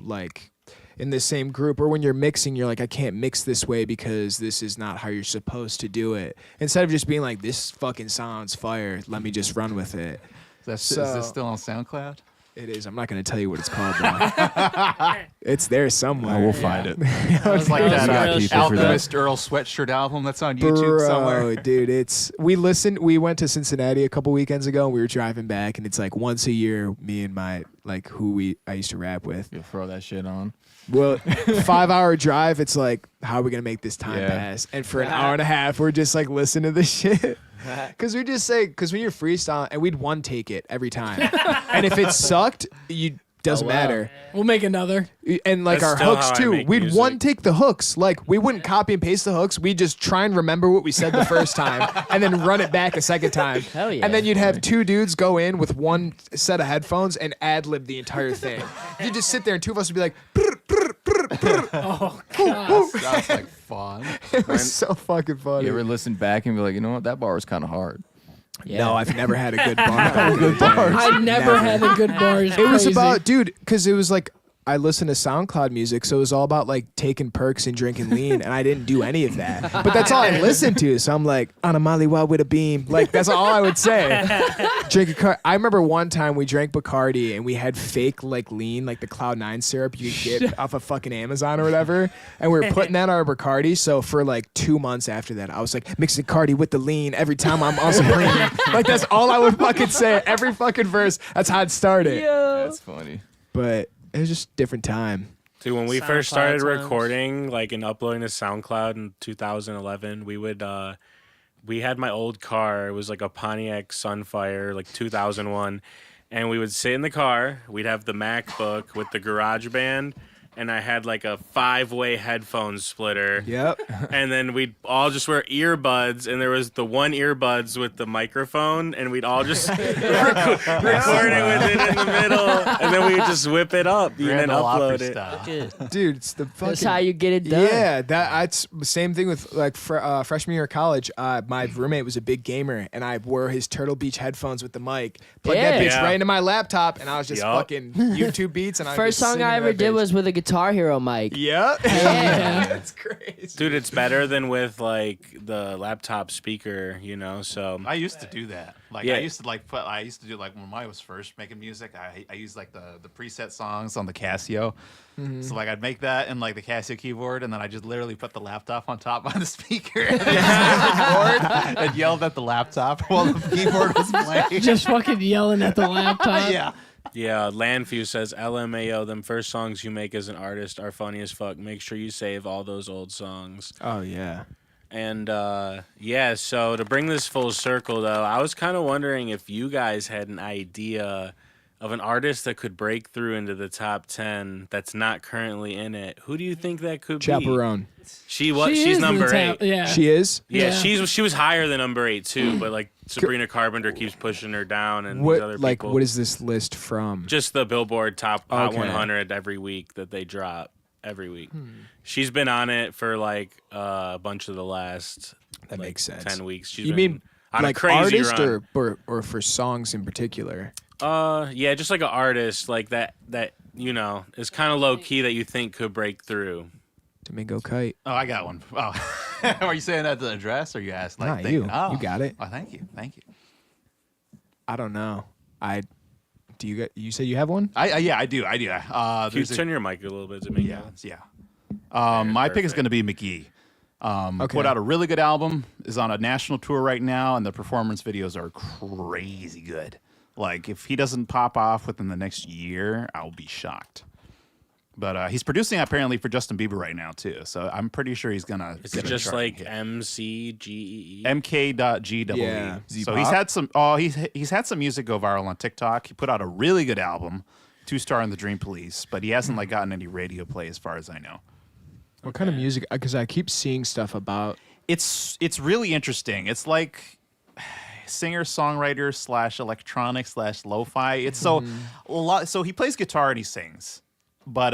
like in the same group. Or when you're mixing, you're like, I can't mix this way because this is not how you're supposed to do it. Instead of just being like, this fucking sounds fire, let me just run with it. Is So- this still on SoundCloud? It is. I'm not going to tell you what it's called, though. It's there somewhere. We'll find it. It's Like that got people for that. Alchemist Earl sweatshirt album that's on YouTube somewhere. Dude, we went to Cincinnati a couple weekends ago and we were driving back, and it's like once a year, me and my I used to rap with. You'll throw that shit on. Well, 5-hour drive, it's like, how are we going to make this time Yeah. pass? And for an hour and a half, we're just like listening to this shit. Because we just say, because when you're freestyling, and we'd one take it every time. And if it sucked, doesn't matter. We'll make another. And like That's our still hooks how I too. make We'd music. one take the hooks. Like we wouldn't copy and paste the hooks. We'd just try and remember what we said the first time and then run it back a second time. Hell yeah. And then you'd have two dudes go in with one set of headphones and ad lib the entire thing. You'd just sit there and two of us would be like, Oh god. Sounds like fun. it was so fucking funny. You ever listen back and be like, you know what, that bar was kind of hard. No, I've never had a good bar. Good bars. I never had a good bars. It was about, dude, because it was like, I listened to SoundCloud music, so it was all about like taking perks and drinking lean, and I didn't do any of that. But that's all I listened to, so I'm like, on a Molly Wild with a beam. Like, that's all I would say. I remember one time we drank Bacardi, and we had fake like lean, like the Cloud9 syrup you could get off of fucking Amazon or whatever, and we were putting that on our Bacardi, so for like 2 months after that, I was like, mixing Cardi with the lean every time I'm on Supreme. Like, that's all I would fucking say. Every fucking verse, that's how it started. That's funny. But it was just a different time. Dude, when we SoundCloud first started times. recording, like and uploading to SoundCloud in 2011, we had my old car. It was like a Pontiac Sunfire, like 2001, and we would sit in the car. We'd have the MacBook with the GarageBand, and I had like a 5-way headphone splitter. Yep. And then we'd all just wear earbuds, and there was the one earbuds with the microphone, and we'd all just record it with it in the middle, and then we would just whip it up and then Grand Ole Opry upload it. style. Dude, it's the fucking. That's how you get it done. Yeah, that's the same thing with like freshman year of college. My roommate was a big gamer, and I wore his Turtle Beach headphones with the mic, plugged that bitch Yeah. right into my laptop, and I was just Yup. fucking YouTube beats. And I First song I ever did was with a Guitar Hero mic. Yeah. Yeah. That's crazy. Dude, it's better than with like the laptop speaker, you know. So I used to do that. Like Yeah. I used to do like when I was first making music. I used like the preset songs on the Casio. So like I'd make that in like the Casio keyboard, and then I just literally put the laptop on top on the speaker and then just record and yelled at the laptop while the keyboard was playing. Just fucking yelling at the laptop. Yeah. yeah, Landfew says LMAO. Them first songs you make as an artist are funny as fuck. Make sure you save all those old songs. Oh yeah. And yeah, so to bring this full circle though, I was kind of wondering if you guys had an idea of an artist that could break through into the top 10 that's not currently in it. Who do you think that could Chaperone. be? She was. She She's is in the number top- 8. Yeah. She is. Yeah, Yeah. she was higher than number 8 too, but like Sabrina Carpenter keeps pushing her down, and these other What like people. what is this list from? Just the Billboard Top Hot Okay. 100 every week that they drop every week. She's been on it for like a bunch of the last That like, makes sense. 10 weeks. She's You been mean on like a crazy artist run. or for songs in particular? Yeah, just like an artist like that you know is kind of low key that you think could break through. Domingo Kite. Oh, I got one. Oh, are you saying that the address, or you asked like? Nah, thinking, you. Oh. You got it. Oh, thank you. I don't know. You said you have one? Yeah, I do. Can you There's a- turn your mic a little bit to make yeah. My pick is going to be McGee. Okay. Put out a really good album, is on a national tour right now, and the performance videos are crazy good. Like, if he doesn't pop off within the next year, I'll be shocked. But he's producing apparently for Justin Bieber right now too, so I'm pretty sure he's gonna. Is get it a just charting like hit. MCGEE? MK.GEE. Yeah. So he's had some. Oh, he's had some music go viral on TikTok. He put out a really good album, 2-star in the Dream Police, but he hasn't like gotten any radio play as far as I know. What kind of music? Because I keep seeing stuff about. It's really interesting. It's like singer-songwriter / electronic / lo-fi. It's so a lot. So he plays guitar and he sings, but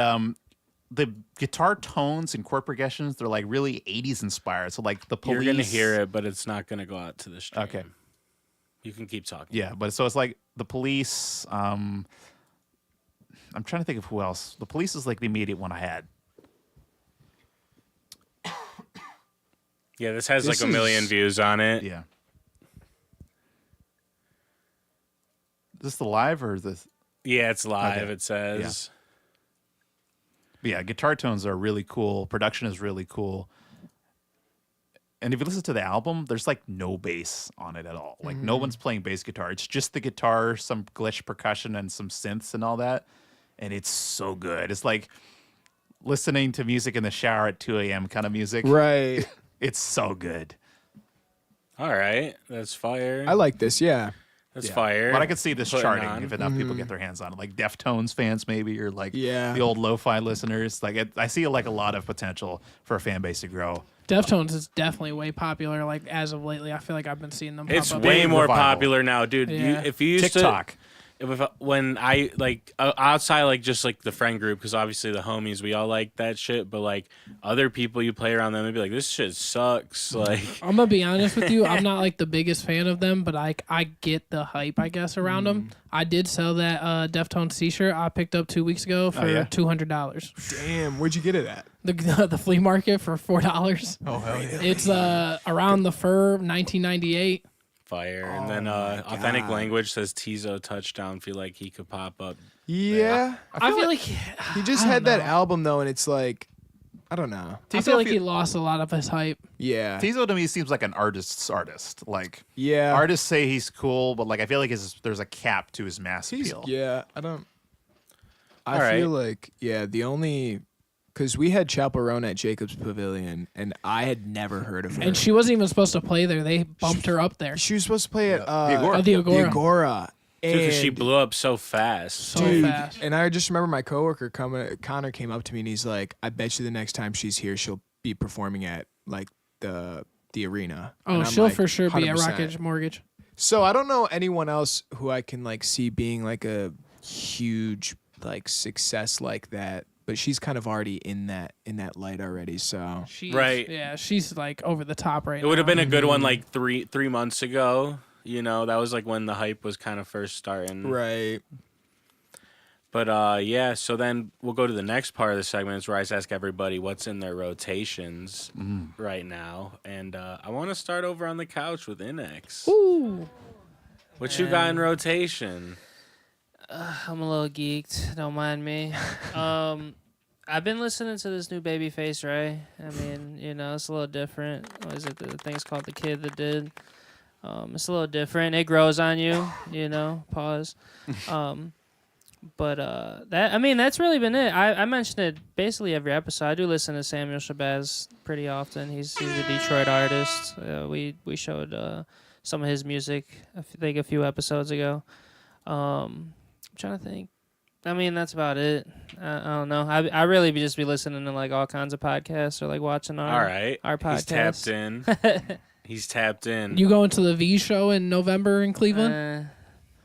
the guitar tones and chord progressions, they're like really 80s inspired. So like the Police. You're gonna hear it, but it's not gonna go out to the stream. Okay. You can keep talking. Yeah, but so it's like the Police. I'm trying to think of who else. The Police is like the immediate one I had. Yeah, this has This like a million is- views on it. Yeah. Is this the live or is this? Yeah, it's live. Okay. It says. But yeah, guitar tones are really cool. Production is really cool. And if you listen to the album, there's like no bass on it at all. Like no one's playing bass guitar. It's just the guitar, some glitch percussion, and some synths and all that. And it's so good. It's like listening to music in the shower at 2 a.m. kind of music. Right. It's so good. All right, that's fire. I like this. Yeah. That's fire. But I could see this Putting charting on. if enough people get their hands on it. Like Deftones fans maybe, or like Yeah. the old lo-fi listeners. Like I see like a lot of potential for a fan base to grow. Deftones is definitely way popular. Like as of lately, I feel like I've been seeing them. It's pop up. way Big more revival. popular now, dude. Yeah. If you used TikTok. to, when I like outside like just like the friend group, because obviously the homies we all like that shit, but like other people you play around them, they'd be like, this shit sucks. Like I'm gonna be honest with you. I'm not like the biggest fan of them, but I get the hype, I guess, around them. I did sell that Deftones t-shirt I picked up 2 weeks ago for yeah? $200. Damn. Where'd you get it at? The flea market for $4. Oh hell yeah. It's around the fur 1998. fire. And then authentic language says Tizo touchdown. Feel like he could pop up. Yeah. I feel like He just I had don't that know. album though, and it's like, I don't know. I feel like he lost a lot of his hype. Yeah. Tizo to me seems like an artist's artist. Like Yeah. artists say he's cool, but like I feel like there's a cap to his mass appeal. Yeah. I don't. I All right. feel like the only. Because we had Chaperone at Jacob's Pavilion, and I had never heard of her. And she wasn't even supposed to play there. They bumped her up there. She was supposed to play at Agora. The the Agora. Agora. Because she And- blew up so fast. So Dude, fast. and I just remember my coworker Connor came up to me and he's like, "I bet you the next time she's here, she'll be performing at like the arena." Oh, And I'm she'll like, for sure be at 100%. Rocket Mortgage. So I don't know anyone else who I can like see being like a huge like success like that, but she's kind of already in that light already. So She's, Right. Yeah, she's like over the top right It now. would have been a good one like three months ago. You know, that was like when the hype was kind of first starting. right. But yeah, so then we'll go to the next part of the segment. It's where I just ask everybody what's in their rotations right now. And I want to start over on the couch with Innexh. Ooh. What you got in rotation? I'm a little geeked. Don't mind me. I've been listening to this new Babyface Ray. I mean, you know, it's a little different. What is it? The thing's called The Kid That Did. It's a little different. It grows on you, you know. Pause. But that's really been it. I mention it basically every episode. I do listen to Samuel Shabazz pretty often. He's a Detroit artist. We showed some of his music I think a few episodes ago. I'm trying to think. I mean, that's about it. I don't know. I really just be listening to like all kinds of podcasts or like watching our All right. our He's podcast. tapped in. He's tapped in. You going to the V show in November in Cleveland?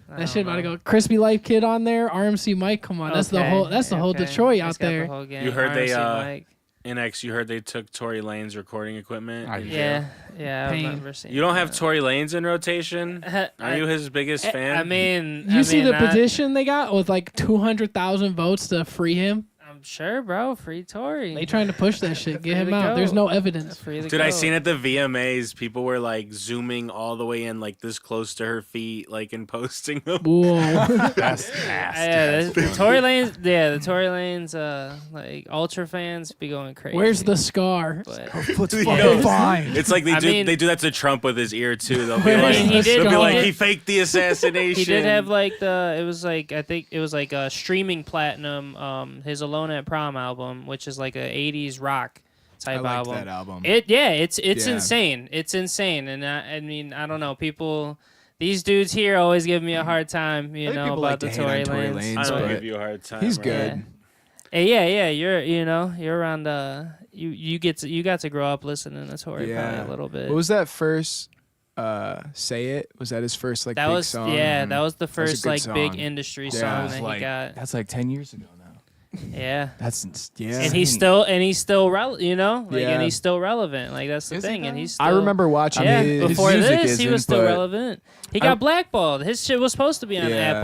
That shit about to go. Crispy Life Kid on there. RMC Mike, come on. That's the whole Detroit out there. You heard they, Mike. Innexh, you heard they took Tory Lane's recording equipment? I in did. jail? Yeah, I Pain. remember seeing. You don't have that. Tory Lane's in rotation? Are you his biggest fan? I mean, You see the I- petition they got with like 200,000 votes to free him? I'm sure, bro. Free Tory. They trying to push that shit. Get Free him to out. go. There's no evidence. Free to Dude, I go. seen at the VMAs, people were like zooming all the way in, like this close to her feet, like and posting them. Whoa. That's nasty. Yeah, the Tory Lanes. Yeah, the Tory Lanes. Like ultra fans be going crazy. Where's the scar? But Foot's You fucking know, fine. It's like I mean- they do that to Trump with his ear too. They'll be Where's like, the He did- they'll be scar? like, did- he faked the assassination. he did have like it was like I think it was like a streaming platinum. His Alone at Prom album, which is like a 80s rock I type liked album. that album. It's Yeah. insane. It's insane, and I mean I don't know people. These dudes here always give me a hard time, you I think know, people about like the to hate on Tory Tory Lanes. I Lanez, don't but give you a hard time. he's right? good. Hey, yeah, you're around. You got to grow up listening to Tory Yeah. probably a little bit. What was that first? Say It? Was that his first like that big was song? that was the a first good like big song. industry Yeah. song It that was he got. That's like 10 years ago now. Yeah. Yeah. And he's still you know, like, Yeah. and he's still relevant. Like that's the Is he thing, and though? he's. Still, I remember watching Yeah, his. before music this, he was isn't, still but relevant. He I- got blackballed. His shit was supposed to be on Yeah.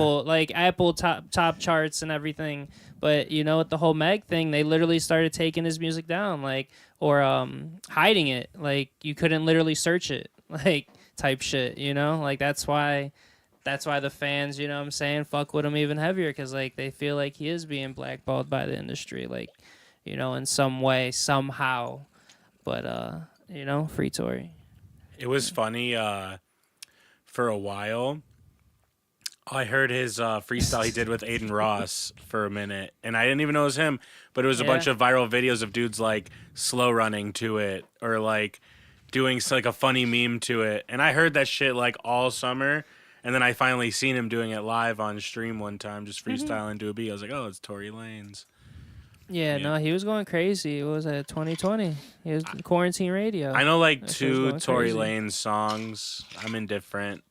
Apple top charts and everything. But you know, with the whole Meg thing, they literally started taking his music down, like or hiding it. Like you couldn't literally search it, like type shit. You know, like that's why that's why the fans, you know what I'm saying, fuck with him even heavier because, like, they feel like he is being blackballed by the industry, like, you know, in some way, somehow. But, you know, free Tory. It was funny for a while. I heard his freestyle he did with Aiden Ross for a minute, and I didn't even know it was him, but it was a bunch of viral videos of dudes, like, slow running to it or, like, doing, like, a funny meme to it. And I heard that shit, like, all summer. And then I finally seen him doing it live on stream one time, just freestyling to a beat. I was like, oh, it's Tory Lanez. Yeah, no, he was going crazy. What was that, 2020? He was quarantine radio. I know, like, That shit was 2 going Tory crazy. Lanez songs. I'm indifferent.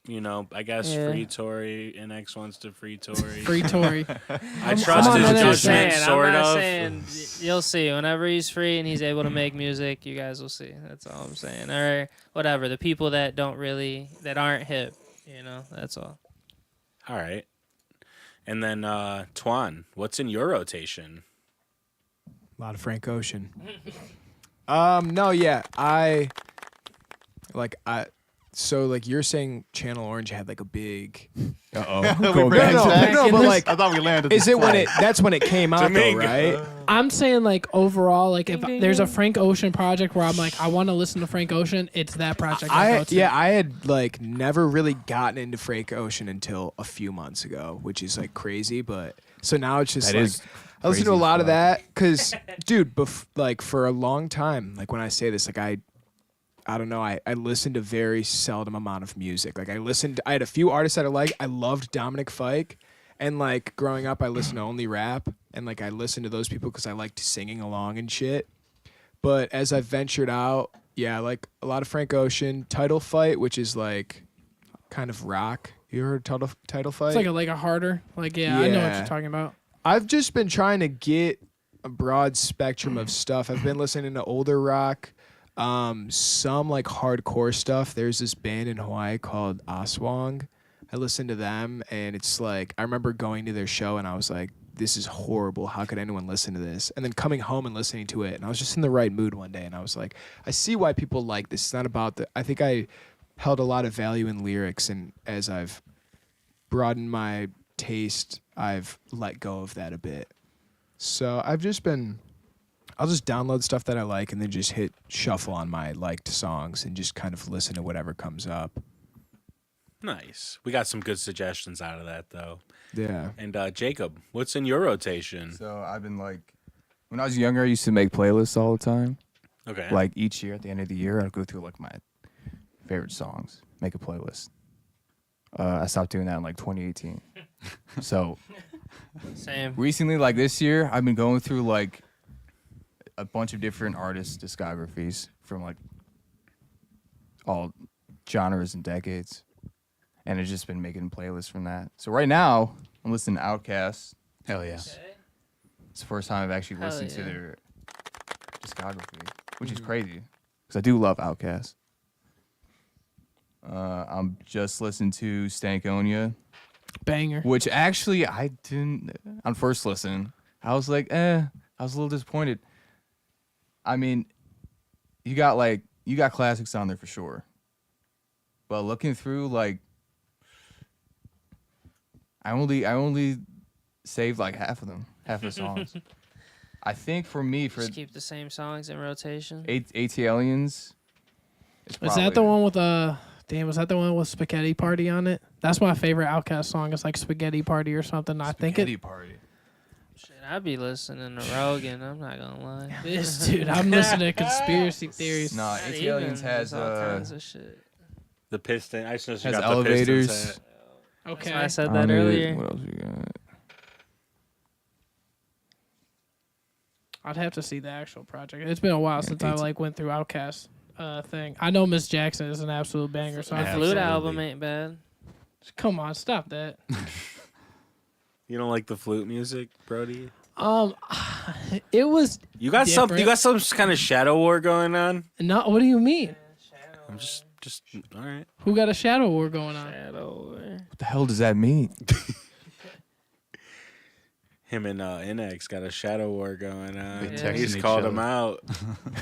You know, I guess free Tory. Innexh wants to free Tory. Free Tory. I trust on, his I'm judgment, saying, sort I'm not of. saying you'll see. Whenever he's free and he's able to make music, you guys will see. That's all I'm saying. Or whatever. The people that aren't hip, you know, that's all. All right. And then, Twan, what's in your rotation? A lot of Frank Ocean. No, yeah, so like you're saying Channel Orange had like a big. Uh-oh. We Go ran back. back. No, but like, I thought we landed. is this it when plane. that's when it came out though, Domingo. right? I'm saying, like, overall, like, if Ding, ding, there's a ding. Frank Ocean project where I'm like, I want to listen to Frank Ocean, it's that project. I go to. I had like never really gotten into Frank Ocean until a few months ago, which is like crazy. But so now it's just That like is I listen to a crazy lot of fuck. that because, dude, like for a long time, like when I say this, like I don't know, I listened to very seldom amount of music. Like I had a few artists that I like. I loved Dominic Fike, and like growing up, I listened to only rap, and like I listened to those people because I liked singing along and shit. But as I ventured out, yeah, like a lot of Frank Ocean, Title Fight, which is like kind of rock. You heard Title Fight? It's like a harder, like, I know what Yeah. you're talking about. I've just been trying to get a broad spectrum of stuff. I've been listening to older rock, some like hardcore stuff. There's this band in Hawaii called Aswang. I listened to them, and it's like I remember going to their show, and I was like, this is horrible. How could anyone listen to this? And then coming home and listening to it, and I was just in the right mood one day, and I was like, I see why people like this. It's not about I think I held a lot of value in lyrics, and as I've broadened my taste, I've let go of that a bit. So I'll just download stuff that I like and then just hit shuffle on my liked songs and just kind of listen to whatever comes up. Nice. We got some good suggestions out of that, though. Yeah. And Jacob, what's in your rotation? So I've been like, when I was younger, I used to make playlists all the time. Okay. Like each year, at the end of the year, I'd go through like my favorite songs, make a playlist. I stopped doing that in like 2018. So Same. recently, like this year, I've been going through like a bunch of different artists' discographies from like all genres and decades, and I've just been making playlists from that. So right now, I'm listening to Outkast. Hell yeah. It's the first time I've actually Hell listened to yeah. their discography, which is crazy because I do love Outkast. I'm just listening to Stankonia, Banger. which actually I didn't on first listen. I was like, I was a little disappointed. I mean, you got classics on there for sure, but looking through, like, I only saved like half of the songs. I think for me, for Just keep the same songs in rotation. ATLiens, Was that the one with was that the one with Spaghetti Party on it? That's my favorite Outkast song. It's like Spaghetti Party or something. I think it. Party. Shit, I'd be listening to Rogan. I'm not gonna lie. This dude, I'm listening to conspiracy theories. Nah, Not ATLiens even. has There's all kinds of shit. The Piston. I just noticed you has got elevators. the Pistons hat. Okay. That's why I said I that don't know earlier. What else we got? I'd have to see the actual project. It's been a while since I it's- like went through Outkast thing. I know Miss Jackson is an absolute banger. So The I flute Absolutely. album ain't bad. come on, stop that. You don't like the flute music, Brody? It was You got some. Different. You got some kind of shadow war going on. not. What do you mean? I'm just all right. Who got a shadow war going on? What the hell does that mean? Him and Innexh got a shadow war going on. They He's texting each called other. him out.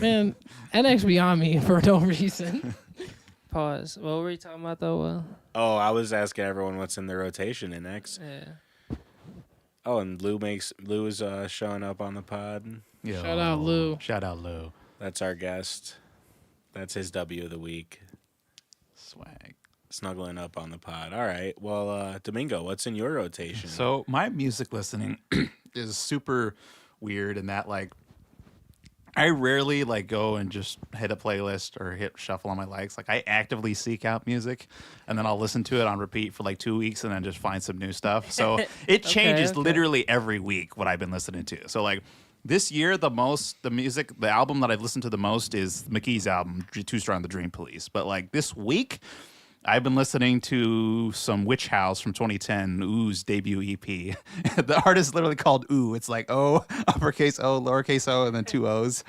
Man, NX be on me for no reason. Pause. What were you talking about though, Will? Oh, I was asking everyone what's in the rotation in Innexh. Yeah. Oh, and Lou is showing up on the pod. Yo, Shout out Lou. Shout out Lou. That's our guest. That's his W of the week. Swag. Snuggling up on the pod. All right. Well, Domingo, what's in your rotation? So my music listening is super weird in that like I rarely like go and just hit a playlist or hit shuffle on my likes. Like I actively seek out music and then I'll listen to it on repeat for like 2 weeks and then just find some new stuff. So it changes literally every week what I've been listening to. So like this year, the album that I've listened to the most is McKee's album, Too Strong the Dream Police. But like this week, I've been listening to some Witch House from 2010, Ooh's debut EP. The artist is literally called Ooh. It's like O, uppercase O, lowercase O, and then 2 O's.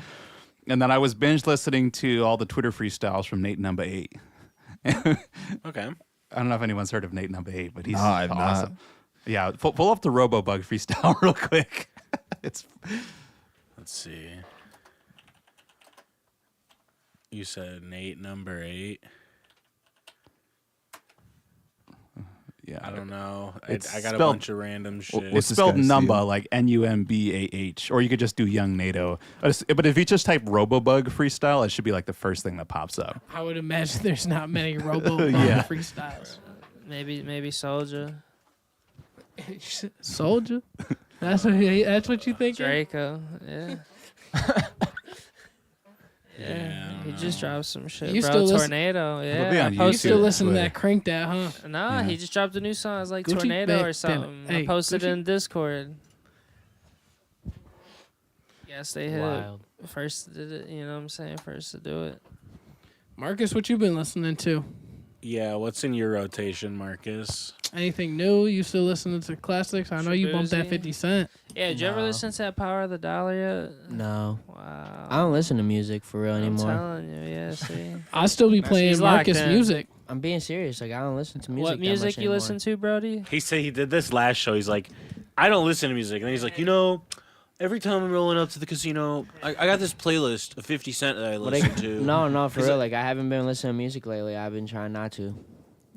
And then I was binge listening to all the Twitter freestyles from Nate Number 8. Okay. I don't know if anyone's heard of Nate Number 8, but he's I've awesome. Yeah, pull up the Robobug freestyle real quick. It's... Let's see. You said Nate Number 8. Yeah, I don't know. It's I got a spelled- bunch of random shit. It's this spelled guy's Numba, deal? like Numbah, or you could just do Young NATO. But if you just type Robobug freestyle, it should be like the first thing that pops up. I would imagine there's not many Robo Yeah. freestyles. Maybe Soldier. Soldier. That's what you think. Draco. Yeah. Yeah, He just dropped some shit, You bro. still listen- Tornado. It'll be Yeah. on I You YouTube. still listen to Twitter. that Crank That, huh? Nah, Yeah. he just dropped a new song. It's like Gucci Tornado Bang- or something. Hey, I posted Gucci- it in Discord. Yes, they hit Wild. it. First did it, you know what I'm saying? First to do it. Marcus, what you been listening to? Yeah, what's in your rotation, Marcus? Anything new? You still listening to classics? I know you bumped that Shaboozey. 50 Cent. Yeah, did you ever No. listen to that Power of the Dollar yet? No, Wow. I don't listen to music for real I'm anymore. telling you, yeah, see. I still be playing He's locked Marcus in. music. I'm being serious. Like I don't listen to music. What music you listen to, Brody? He said he did this last show. He's like, I don't listen to music. And then he's like, every time I'm rolling up to the casino, I got this playlist of 50 Cent that I listen to. No, for Is real. it- Like I haven't been listening to music lately. I've been trying not to.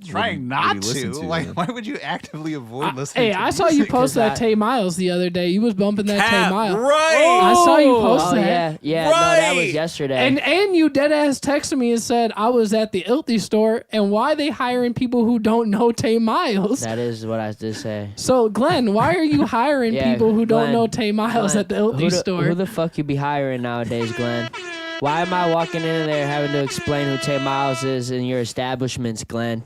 Trying What do not you listen to. to, Like, then? why would you actively avoid listening Hey, to I saw you music? post that I- Tay Miles the other day. You was bumping that Tay Cap, Miles. right? I saw you post Oh that. yeah. No, that was Right. yesterday. And you dead ass texted me and said I was at the Ilthy store and why they hiring people who don't know Tay Miles? that is what I did say. So Glenn, why are you hiring Yeah, people who don't Glenn, know Tay Miles Glenn, at the Ilthy store? Who the fuck you be hiring nowadays, Glenn? Why am I walking in there having to explain who Tay Miles is in your establishments, Glenn?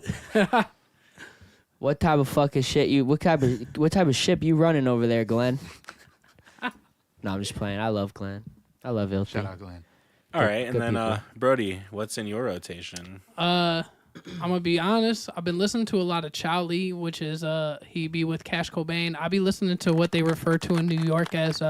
What type of fucking shit you? What type of ship you running over there, Glenn? No, I'm just playing. I love Glenn. I love Ilthy. Shout out Glenn. All right, and good then people. Brody, what's in your rotation? I'm gonna be honest. I've been listening to a lot of Chow Lee, which is he be with Cash Cobain. I be listening to what they refer to in New York as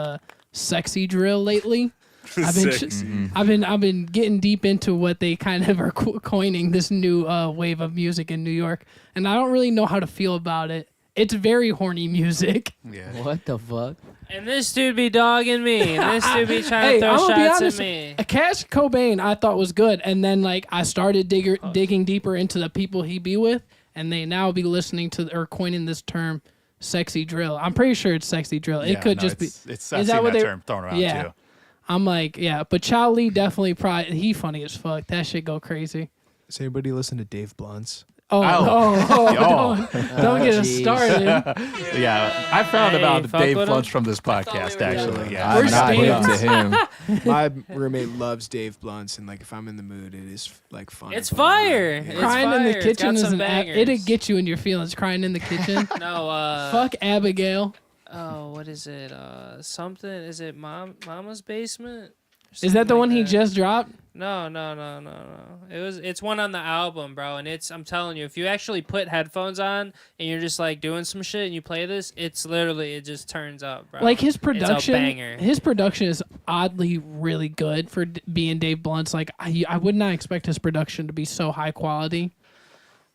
sexy drill lately. I've been getting deep into what they kind of are coining this new wave of music in New York, and I don't really know how to feel about it. It's very horny music. Yeah. What the fuck? And this dude be dogging me. And this dude be trying to throw I'm gonna be shots honest. at me. Cash Cobain, I thought was good, and then like I started digging deeper into the people he be with, and they now be listening to or coining this term, sexy drill. I'm pretty sure it's sexy drill. It could just be. It's Is that what they? term thrown around Yeah. too. I'm like, yeah, but Chow Lee definitely he funny as fuck. That shit go crazy. Does anybody listen to Dave Blunt's? Oh, Oh. don't get us jeez. started. Yeah, I found Hey, about fuck Dave with him. Blunt from this thought podcast, we were actually. doing- Yeah. I'm Where's not hip Dave? to him. My roommate loves Dave Blunt's, and like if I'm in the mood, it is like fun. It's and fun. fire. Yeah. It's Crying in the fire. It's kitchen got is some an bangers. it'll get you in your feelings. Crying in the kitchen. No, Fuck Abigail. Oh, what is it? Something. Is it Mama's Basement? Is that the Something one like he that. just dropped? No. It's one on the album, bro. And I'm telling you, if you actually put headphones on and you're just like doing some shit and you play this, it just turns up, bro. Like his It's a production, banger. his production is oddly really good for being Dave Blunt's. Like I would not expect his production to be so high quality.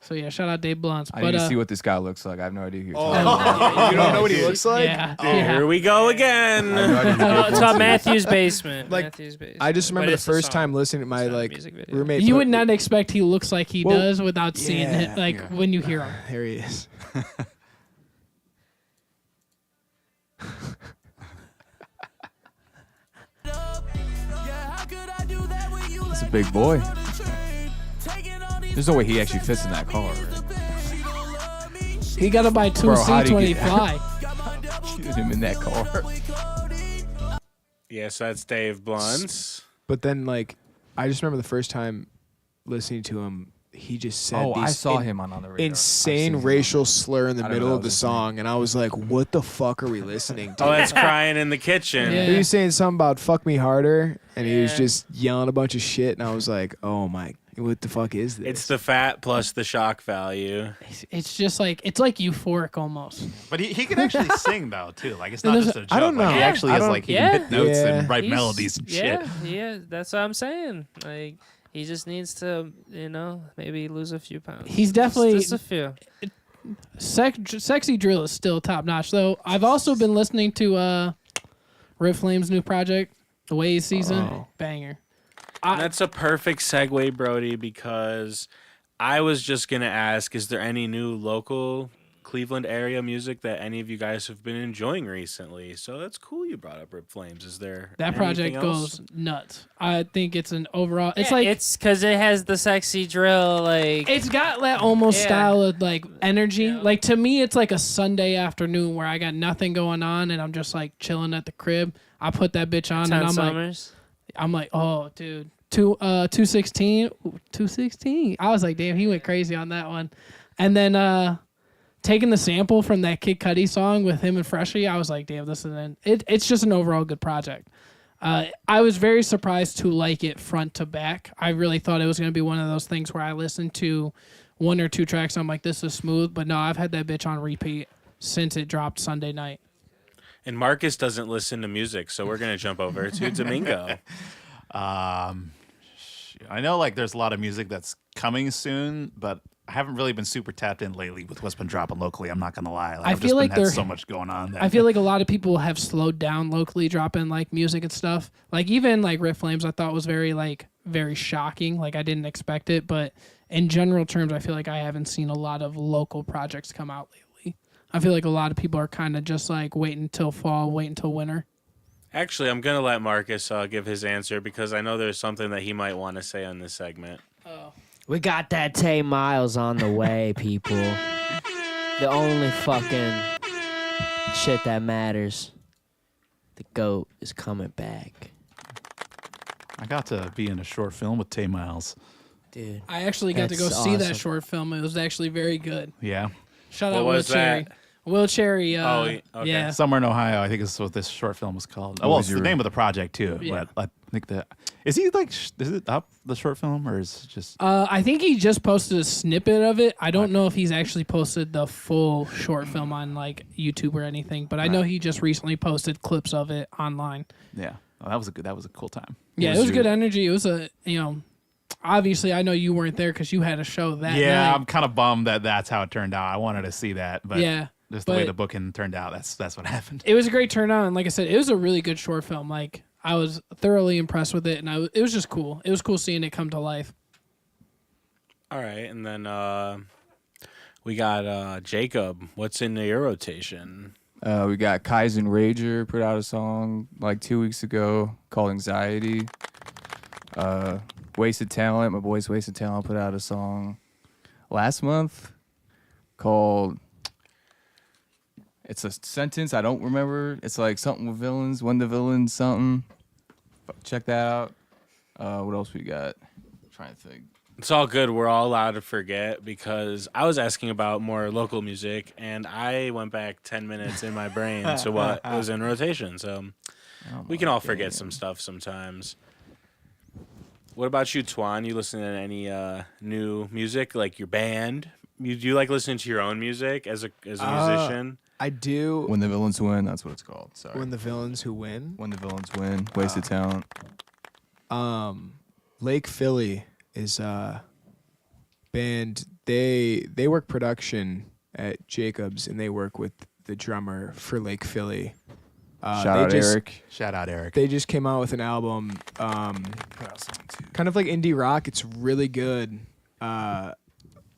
So yeah, shout out Dave Blunts. I But need to see what this guy looks like. I have no idea who you're Oh, talking about. you don't know what he looks like? yeah, Here we go again. I have no idea who Dave It's Blunts called is. Matthew's Basement. Like, Matthew's Basement. I just remember But the it's a first song. time listening to my It's not a like music video. roommate. you would not expect he looks like he Well, does without seeing yeah, it. Like when you hear him. There he is. He's a big boy. There's no way he actually fits in that car. Right? He got to buy two Bro, how seats do you when he get- fly. Get him in that car. Yes, that's Dave Blunts. But then like, I just remember the first time listening to him. He just said Oh, these I saw him on the radio. insane racial slur in the I didn't middle know of that the was song, and I was like, "What the fuck are we listening to?" Oh, that's Crying in the Kitchen. Yeah. He was saying something about "fuck me harder," and he was Yeah. just yelling a bunch of shit, and I was like, "Oh my, what the fuck is this?" It's the fat plus the shock value. It's just like it's like euphoric almost. But he can actually sing though too. Like it's And not there's just a joke. I don't Like, he know. actually I is don't- like he Yeah. can hit notes Yeah. and write He's- melodies and shit. Yeah, that's what I'm saying. Like he just needs to, maybe lose a few pounds. He's definitely just a few. Sexy Drill is still top notch though. I've also been listening to Red Flame's new project, The Waves Season. Oh. Banger. That's a perfect segue, Brody, because I was just going to ask, is there any new local Cleveland area music that any of you guys have been enjoying recently? So that's cool you brought up Rip Flames. Is there That anything project else? goes nuts. I think it's an overall. It's Yeah, like it's because it has the sexy drill. Like it's got that almost Yeah. style of like energy. Yeah. Like to me, it's like a Sunday afternoon where I got nothing going on and I'm just like chilling at the crib. I put that bitch on 10 and Summers. I'm like, oh, dude, 216, 216. I was like, damn, he went crazy on that one. And then taking the sample from that Kid Cudi song with him and Freshie, I was like, damn, this is it's just an overall good project. I was very surprised to like it front to back. I really thought it was going to be one of those things where I listened to one or two tracks and I'm like, this is smooth. But no, I've had that bitch on repeat since it dropped Sunday night. And Marcus doesn't listen to music, so we're going to jump over to Domingo. I know like there's a lot of music that's coming soon, but I haven't really been super tapped in lately with what's been dropping locally. I'm not gonna lie. Like, I I've feel just like been had there- so much going on. That I feel like a lot of people have slowed down locally dropping like music and stuff. Like even like Red Flames I thought was very shocking. Like I didn't expect it, but in general terms I feel like I haven't seen a lot of local projects come out lately. I feel like a lot of people are kind of just like waiting until fall, waiting until winter. Actually, I'm going to let Marcus give his answer because I know there's something that he might want to say on this segment. We got that Tay Miles on the way, people. The only fucking shit that matters. The GOAT is coming back. I got to be in a short film with Tay Miles. Dude. I actually got to go That's see awesome. that short film. It was actually very good. Yeah. Shout What out Will was Cherry. that? Will Cherry. Okay. Yeah. Somewhere in Ohio, I think is what this short film was called. What Oh, well, was it's the your- name of the project too. Yeah. But I think that is he like is it up the short film or is it just I think he just posted a snippet of it. I don't know if he's actually posted the full short film on like YouTube or anything, but I know he just recently posted clips of it online. yeah? Oh, that was a cool time. Yeah, Was it was your- good energy. It was obviously I know you weren't there because you had a show that Yeah, night. I'm kind of bummed that that's how it turned out. I wanted to see that, but Yeah, just the way but- the booking turned out, that's what happened. It was a great turnout, and like I said, it was a really good short film. Like I was thoroughly impressed with it, and it was just cool. It was cool seeing it come to life. All right, and then we got Jacob. What's in your rotation? We got Kaizen Rager put out a song like 2 weeks ago called Anxiety. Wasted Talent, my boys Wasted Talent put out a song last month called, it's a sentence I don't remember. It's like something with villains, when the villains something. Check that out. What else we got? I'm trying to think. It's all good. We're all allowed to forget because I was asking about more local music, and I went back 10 minutes in my brain to what was in rotation. So we can all forget some stuff sometimes. What about you, Twan? You listen to any new music, like your band? Do you like listening to your own music as a musician? I do. When the Villains Win, that's what it's called. Sorry. When the villains who win. When the Villains Win, Wasted Talent. Lake Philly is a band they work production at Jacobs, and they work with the drummer for Lake Philly. Shout out Eric. Shout out Eric. They just came out with an album, kind of like indie rock. It's really good.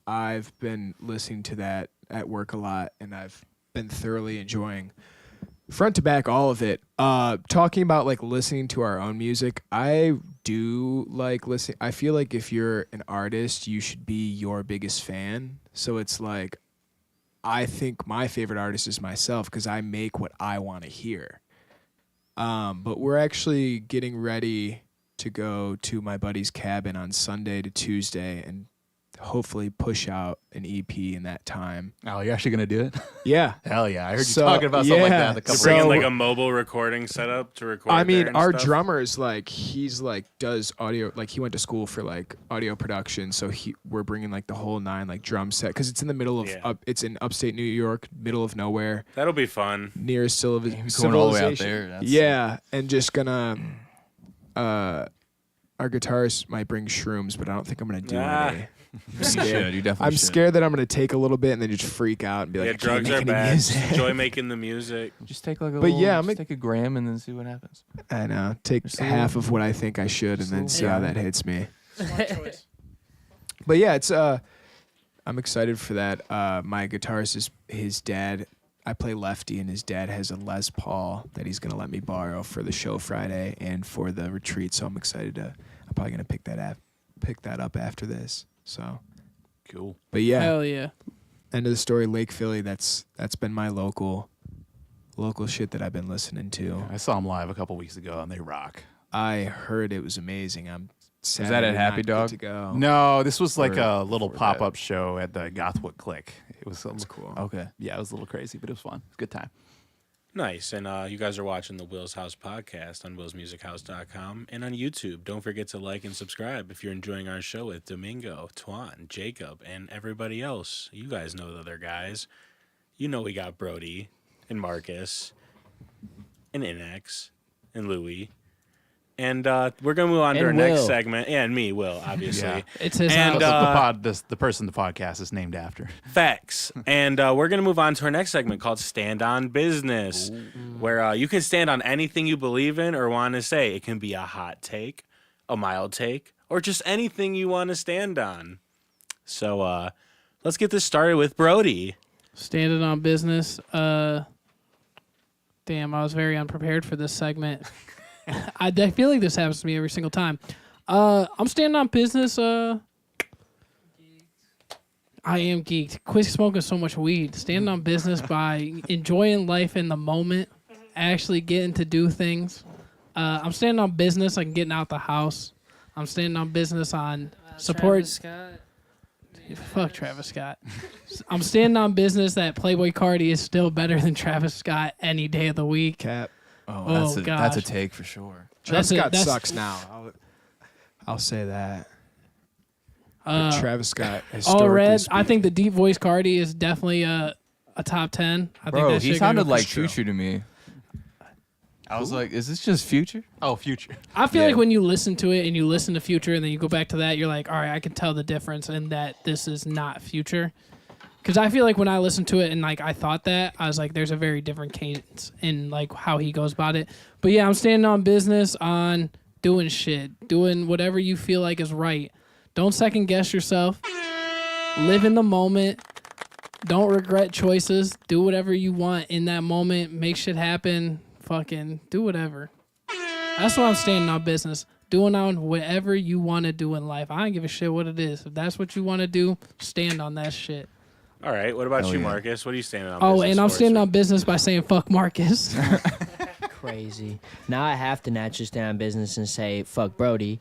I've been listening to that at work a lot, and I've been thoroughly enjoying front to back all of it. Talking about like listening to our own music, I do like listening. I feel like if you're an artist, you should be your biggest fan. So it's like, I think my favorite artist is myself because I make what I want to hear. But we're actually getting ready to go to my buddy's cabin on Sunday to Tuesday and hopefully push out an EP in that time. Oh, you're actually gonna do it? Yeah. Hell yeah! I heard you talking about something like that. A couple Bringing So- like a mobile recording setup to record. I mean, there and our stuff? drummer's like, he's like does audio, like he went to school for like audio production, so we're bringing like the whole 9 like drum set because it's in the middle of it's in upstate New York, middle of nowhere, That'll be fun. near Going all the way out civilization. there. That's Yeah, and just gonna our guitarist might bring shrooms, but I don't think I'm gonna do any. You should. You definitely I'm should. scared that I'm gonna take a little bit and then just freak out and be like, Yeah, I can't drugs make are any bad. music. Enjoy making the music. Just take like a But little, yeah, just take a gram and then see what happens. I know. Take Just a half little- of what I think I should and just a then little see how bit. that hits me. But yeah, it's I'm excited for that. My guitarist is his dad. I play lefty, and his dad has a Les Paul that he's gonna let me borrow for the show Friday and for the retreat. So I'm excited to. I'm probably gonna pick that up after this. So Cool. But yeah, Hell yeah. end of the story. Lake Philly. That's been my local shit that I've been listening to. I saw them live a couple weeks ago, and they rock. I heard it was amazing. I'm sad. that I at did Happy not get Dog? to go. No, this was like Or a little before that. pop-up show at the Gothwood Click. It was That's cool. Okay. Yeah, it was a little crazy, but it was fun. It was a good time. Nice. And you guys are watching the Will's House podcast on willsmusichouse.com and on YouTube. Don't forget to like and subscribe if you're enjoying our show with Domingo, Twan, Jacob, and everybody else. You guys know the other guys. You know we got Brody and Marcus and Innexh and Louie. And we're going to move on to And our next Will. segment. Yeah, and me, Will, obviously. Yeah. It's his And, house. The person the podcast is named after. Facts. And we're going to move on to our next segment called Stand on Business, where you can stand on anything you believe in or want to say. It can be a hot take, a mild take, or just anything you want to stand on. So let's get this started with Brody. Standing on business. Damn, I was very unprepared for this segment. I feel like this happens to me every single time. I'm standing on business. I am geeked. Quit smoking so much weed. Standing on business by enjoying life in the moment, actually getting to do things. I'm standing on business on getting out the house. I'm standing on business on support. Travis Scott. Fuck Travis Scott. I'm standing on business that Playboy Cardi is still better than Travis Scott any day of the week. Cap. Oh, that's a gosh. take for sure. Travis That's it. Scott That's- sucks now. I'll say that. But Uh, Travis Scott All historically red. speaking, I think the deep voice Cardi is definitely a top 10. I think Bro, that he shit gonna sounded go- like true. Future to me. I was like, is this just Future? Oh, Future. I feel Yeah. like when you listen to it and you listen to Future and then you go back to that, you're like, all right, I can tell the difference and that this is not Future. Because I feel like when I listened to it and like I thought that, I was like, there's a very different cadence in like how he goes about it. But yeah, I'm standing on business on doing shit, doing whatever you feel like is right. Don't second guess yourself. Live in the moment. Don't regret choices. Do whatever you want in that moment. Make shit happen. Fucking do whatever. That's why I'm standing on business. Doing on whatever you want to do in life. I don't give a shit what it is. If that's what you want to do, stand on that shit. All right. What about Hell you, yeah. Marcus? What are you standing on? Oh, business and I'm for standing this on business by saying fuck Marcus. Crazy. Now I have to naturally stay on business and say fuck Brody.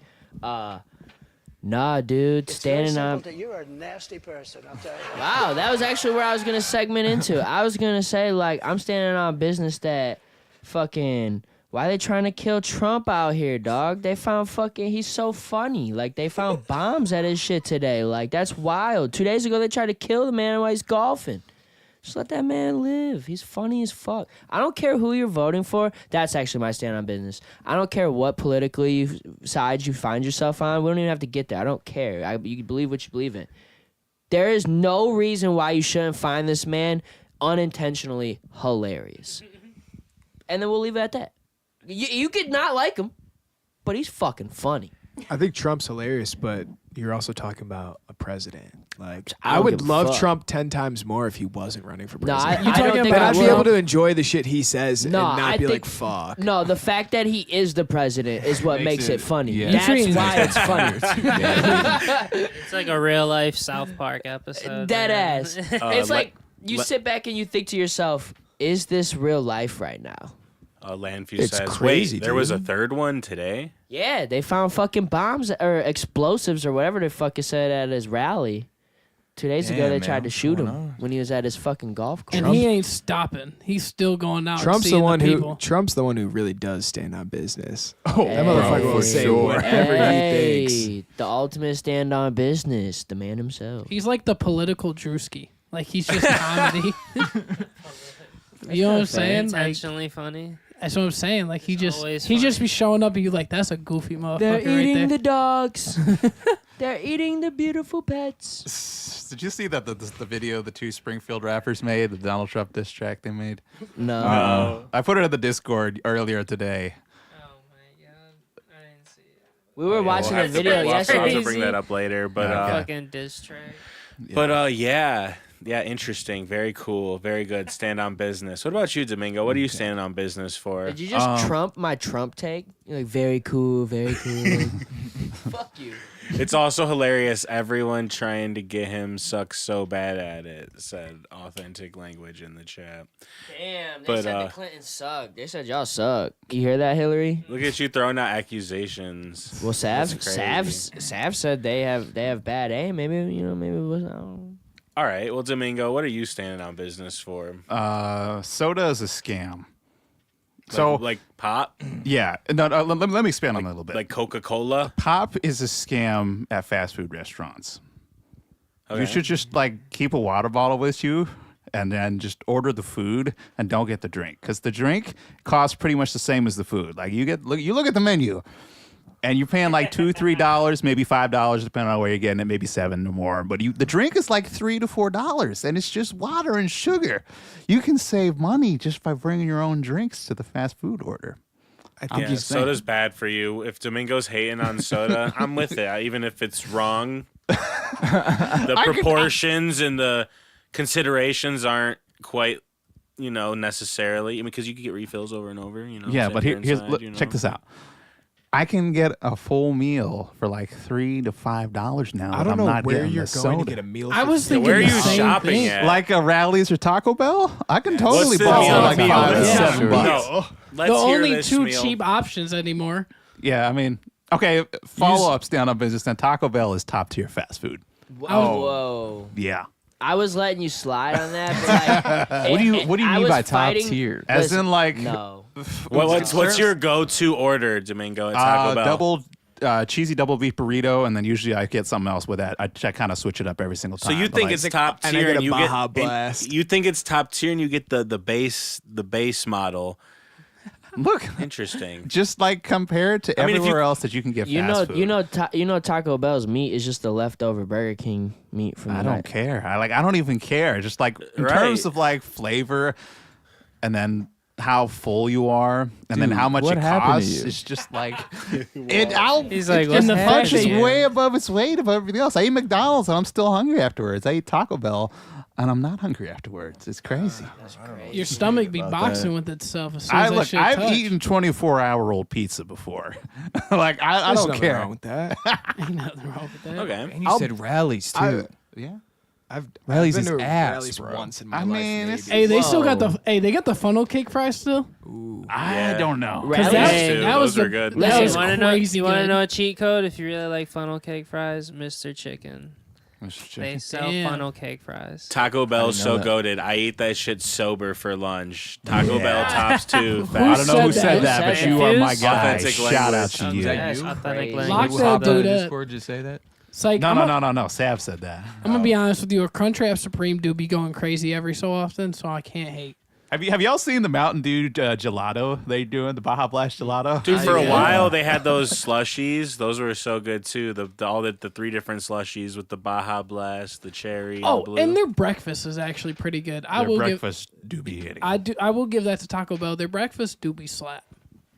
Nah, dude, standing on. You're a nasty person, I'll tell you. Wow, that was actually where I was gonna segment into. I was gonna say like I'm standing on business that fucking. Why they trying to kill Trump out here, dog? They found fucking. He's so funny. Like they found bombs at his shit today. Like that's wild. 2 days ago they tried to kill the man while he's golfing. Just let that man live. He's funny as fuck. I don't care who you're voting for. That's actually my stand on business. I don't care what side you find yourself on. We don't even have to get there. I don't care. You can believe what you believe in. There is no reason why you shouldn't find this man unintentionally hilarious. And then we'll leave it at that. You could not like him, but he's fucking funny. I think Trump's hilarious, but you're also talking about a president. Like, I I don't would give a love fuck. Trump 10 times more if he wasn't running for No, president. I don't think but I I'd be will. able to enjoy the shit he says No, and not I be think- like, fuck. No, the fact that he is the president is what makes it funny. yeah. That's Treating why him- it's funny. It's like a real life South Park episode. Dead man. ass. It's like you sit back and you think to yourself, is this real life right now? Landview It's says, crazy, wait, there was a dude. third one today? Yeah, they found fucking bombs or explosives or whatever they fucking said at his rally. 2 days ago, Damn, they man, tried to what's shoot going him on? when he was at his fucking golf course. And he ain't stopping. He's still going out. Trump's and the seeing one people. Trump's the one who really does stand on business. Oh, that motherfucker will for say sure. whatever he thinks. Hey, the ultimate stand on business, the man himself. He's like the political Drewski. Like he's just comedy. You know what I'm saying? Like, Intentionally funny. that's what I'm saying. Like he just always be showing up and you like, that's a goofy motherfucker They're right eating there. the dogs. They're eating the beautiful pets. Did you see that the video the two Springfield rappers made, the Donald Trump diss track they made? No. I put it in the Discord earlier today. Oh my god, I didn't see it. We were watching We'll a have to video bring- we'll have to yesterday. bring that up later, but Fucking diss track. yeah, interesting, very cool, very good. Stand on business. What about you, Domingo? What are you standing on business for? Did you just trump my Trump take? You're like, very cool, very cool. Fuck you. It's also hilarious. Everyone trying to get him sucks so bad at it. Said authentic language in the chat. Damn, they But, said the Clintons suck. They said y'all suck. You hear that, Hillary? Look at you throwing out accusations. Well, That's crazy. Sav said they have bad aim. Maybe maybe it was. I don't know. All right, well, Domingo, what are you standing on business for? Soda is a scam. Like pop, Yeah, no, let me expand on that a little bit. like Coca-Cola. Pop is a scam at fast food restaurants. Okay. You should just like keep a water bottle with you and then just order the food and don't get the drink, because the drink costs pretty much the same as the food. Like you look at the menu and you're paying like $2, $3, maybe $5, depending on where you're getting it, maybe $7 or more. But the drink is like $3 to $4, and it's just water and sugar. You can save money just by bringing your own drinks to the fast food order. I think Yeah, he's soda's bad for you. If Domingo's hating on soda, I'm with it. Even if it's wrong, the proportions and the considerations aren't quite, necessarily. I mean, because you can get refills over and over. Yeah, sit but there here's inside, check this out. I can get a full meal for like $3 to $5 now. I and don't I'm know not where getting you're the going soda. to get a meal. I for was free. thinking Where are the you same shopping thing. at? Like a Rally's or Taco Bell? I can totally What's the buy meal? for like Meal? $5 to Yeah. $7. No, let's The hear only this two meal. cheap options anymore. Yeah, I mean, okay, follow-ups down on business. Then Taco Bell is top tier fast food. Whoa. Yeah. I was letting you slide on that, but like, What do you I mean was by top fighting- tier? As Listen, in like no. What's your go-to order, Domingo, at Taco Bell? double cheesy double beef burrito, and then usually I get something else with that. I kind of switch it up every single So time. you but, think like, it's top and I tier, get and a you Baja get Blast. and you think it's top tier, and you get the base model. look, Interesting. just like compared to I mean, if everywhere you- else that you can get fast food. You know Taco Bell's meat is just the leftover Burger King meat from the I don't night. care. I don't even care. Just like in Right. terms of like flavor, and then how full you are, and then Dude, how much what it happened to costs. you? It's just like He's like, it what's just happening punches to you? way above its weight of everything else. I eat McDonald's and I'm still hungry afterwards. I eat Taco Bell and I'm not hungry afterwards. It's crazy. Your stomach be about boxing that. with itself as soon as that shit I've touch. eaten 24-hour-old pizza before. Like I There's don't nothing care. wrong with that. Ain't nothing wrong with that. Okay. And you said rallies too. Yeah. I've Rally's been is to ass, Rally's bro. once in my I life. mean, it's- maybe. Hey, they still got Whoa. they got the funnel cake fries still. I don't know. Rally's- Because that, Hey, that was those are the good. that Listen, was You want to know? crazy You want to good. know a cheat code if you really like funnel cake fries? Mr. Chicken. They sell Damn. funnel cake fries. Taco Bell's know so that. goated. I eat that shit sober for lunch. Taco Bell tops two. Who I don't know who said said that? that, but Who you said are my that? guy. Authentic Shout out language. to you. That's Authentic crazy. language. Lock Who that hopped on dude the up. Discord to say that? It's like No. Sav said that. I'm gonna be honest with you. A Crunchwrap Supreme do be going crazy every so often, so I can't hate. Have y'all seen the Mountain Dew gelato they doing, the Baja Blast gelato? Dude, for a while they had those slushies. Those were so good too. The 3 different slushies with the Baja Blast, the cherry, Oh, and blue. and their breakfast is actually pretty good. Their breakfast do be hitting. I will give that to Taco Bell. Their breakfast do be slap.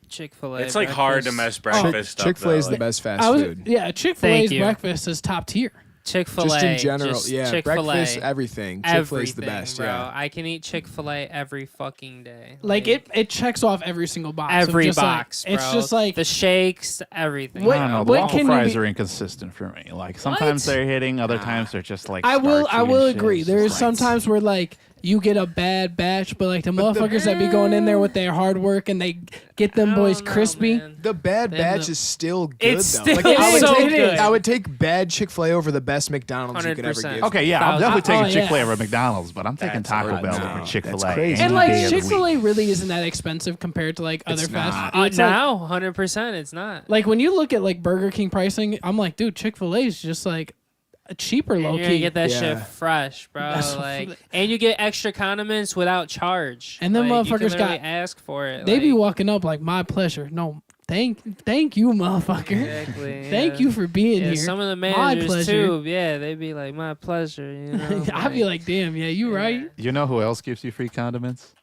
Chick-fil-A. It's like hard to mess breakfast up. Chick-fil-A is though. the best fast food. Yeah, Chick-fil-A's Thank you. breakfast is top tier. Chick-fil-A. Just in general, just yeah. Chick-fil-A. Breakfast, everything. Chick-fil-A's the Everything, best, bro. yeah. I can eat Chick-fil-A every fucking day. Like it checks off every single box. of Every just like- box, bro. It's just like the shakes, everything. What- I don't know. The what waffle can you fries be- are inconsistent for me. Like sometimes they're hitting, other times they're just like. I will starchy and shit. agree. It's There's just some like- times where like you get a bad batch, but like the motherfuckers that be going in there with their hard work and they get them I boys don't know, crispy. man. The bad Then batch the- is still good, It's though. still Like, I would so take, good. I would take bad Chick-fil-A over the best McDonald's you could ever 100%. give. Okay, yeah, I'm 1,000. definitely taking Oh, yeah. Chick-fil-A over McDonald's, but I'm taking That's Taco hard. Bell No, over that's Chick-fil-A. crazy. any And like day of the week. Chick-fil-A really isn't that expensive compared to like other It's fast not. food. It's like- Now, 100%, it's not. Like when you look at like Burger King pricing, I'm like, dude, Chick-fil-A is just like a cheaper And low you're gonna key. get that shit Yeah. fresh, bro. That's Like, what- and you get extra condiments without charge. And them like, you can motherfuckers literally got- ask for it. They be like, walking up like, my pleasure. No, thank you, motherfucker. Exactly. Thank yeah. you for being Yeah, here. some of the My managers pleasure. too. Yeah, they be like, "My pleasure." You know. I'd be like, damn, yeah, you right. You know who else gives you free condiments?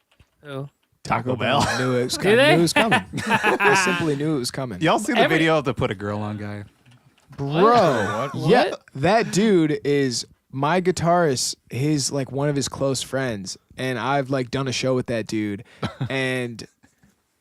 oh, Taco Bell. Knew it was Do coming. they? Knew it was coming. I simply knew it was coming. Y'all see the Every- video of the Put a Girl On guy? Bro, What? yeah, that dude is my guitarist. His like one of his close friends, and I've like done a show with that dude, and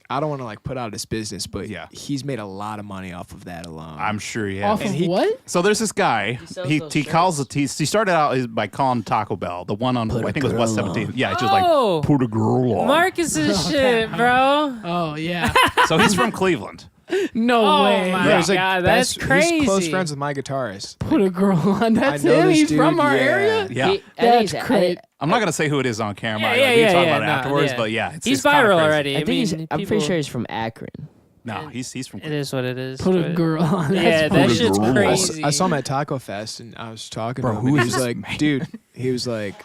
I don't want to like put out his business, but Yeah. he's made a lot of money off of that alone. I'm sure he Off has. of he- what? So there's this guy. sells He those calls shirts. it. He started out by calling Taco Bell the one on Put I a think it was girl West on. 17th. Yeah, it's just Oh. like put a girl on. Marcus's shit, bro. Oh, yeah. So he's from Cleveland. No Oh, way. my Yeah, he's, like, God, that's He's crazy. close friends with my guitarist. Put a girl on. That's know him. this He's dude, from our yeah. area. Yeah. I think That's he's- great. I'm not gonna say who it is on camera. Yeah, Like, yeah, we can yeah, talk yeah, about it no, afterwards. yeah. But yeah, He's it's kinda viral crazy. already. I think he's. mean, I'm pretty people- sure he's from Akron. No, he's from It Cleveland. is what it is. Put a but- girl on. Yeah, That's that funny. shit's girl on. crazy. I saw him at Taco Fest, and I was talking Bro, to him. who and is he was this like, dude, he was like,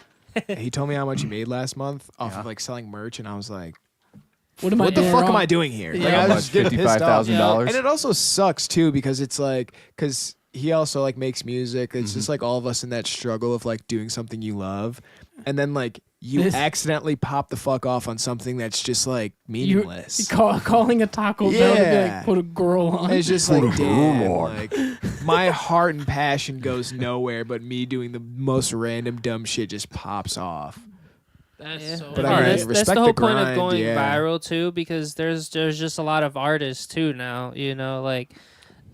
he told me how much he made last month off of like selling merch, and I was like, What am I what the doing fuck wrong? am I doing here? Yeah. Like, How I much? was getting pissed off. $55,000. And it also sucks too because it's like, because he also like makes music. It's just like all of us in that struggle of like doing something you love, and then like you This- accidentally pop the fuck off on something that's just like You meaningless. calling a Taco Bell to be Yeah. like, put a girl on. It's just like, damn, like my heart and passion goes nowhere, but me doing the most random dumb shit just pops off. That's Yeah. so But I Yeah, mean, that's respect the the whole point of grind, going yeah. viral too, because there's just a lot of artists too now. You know, like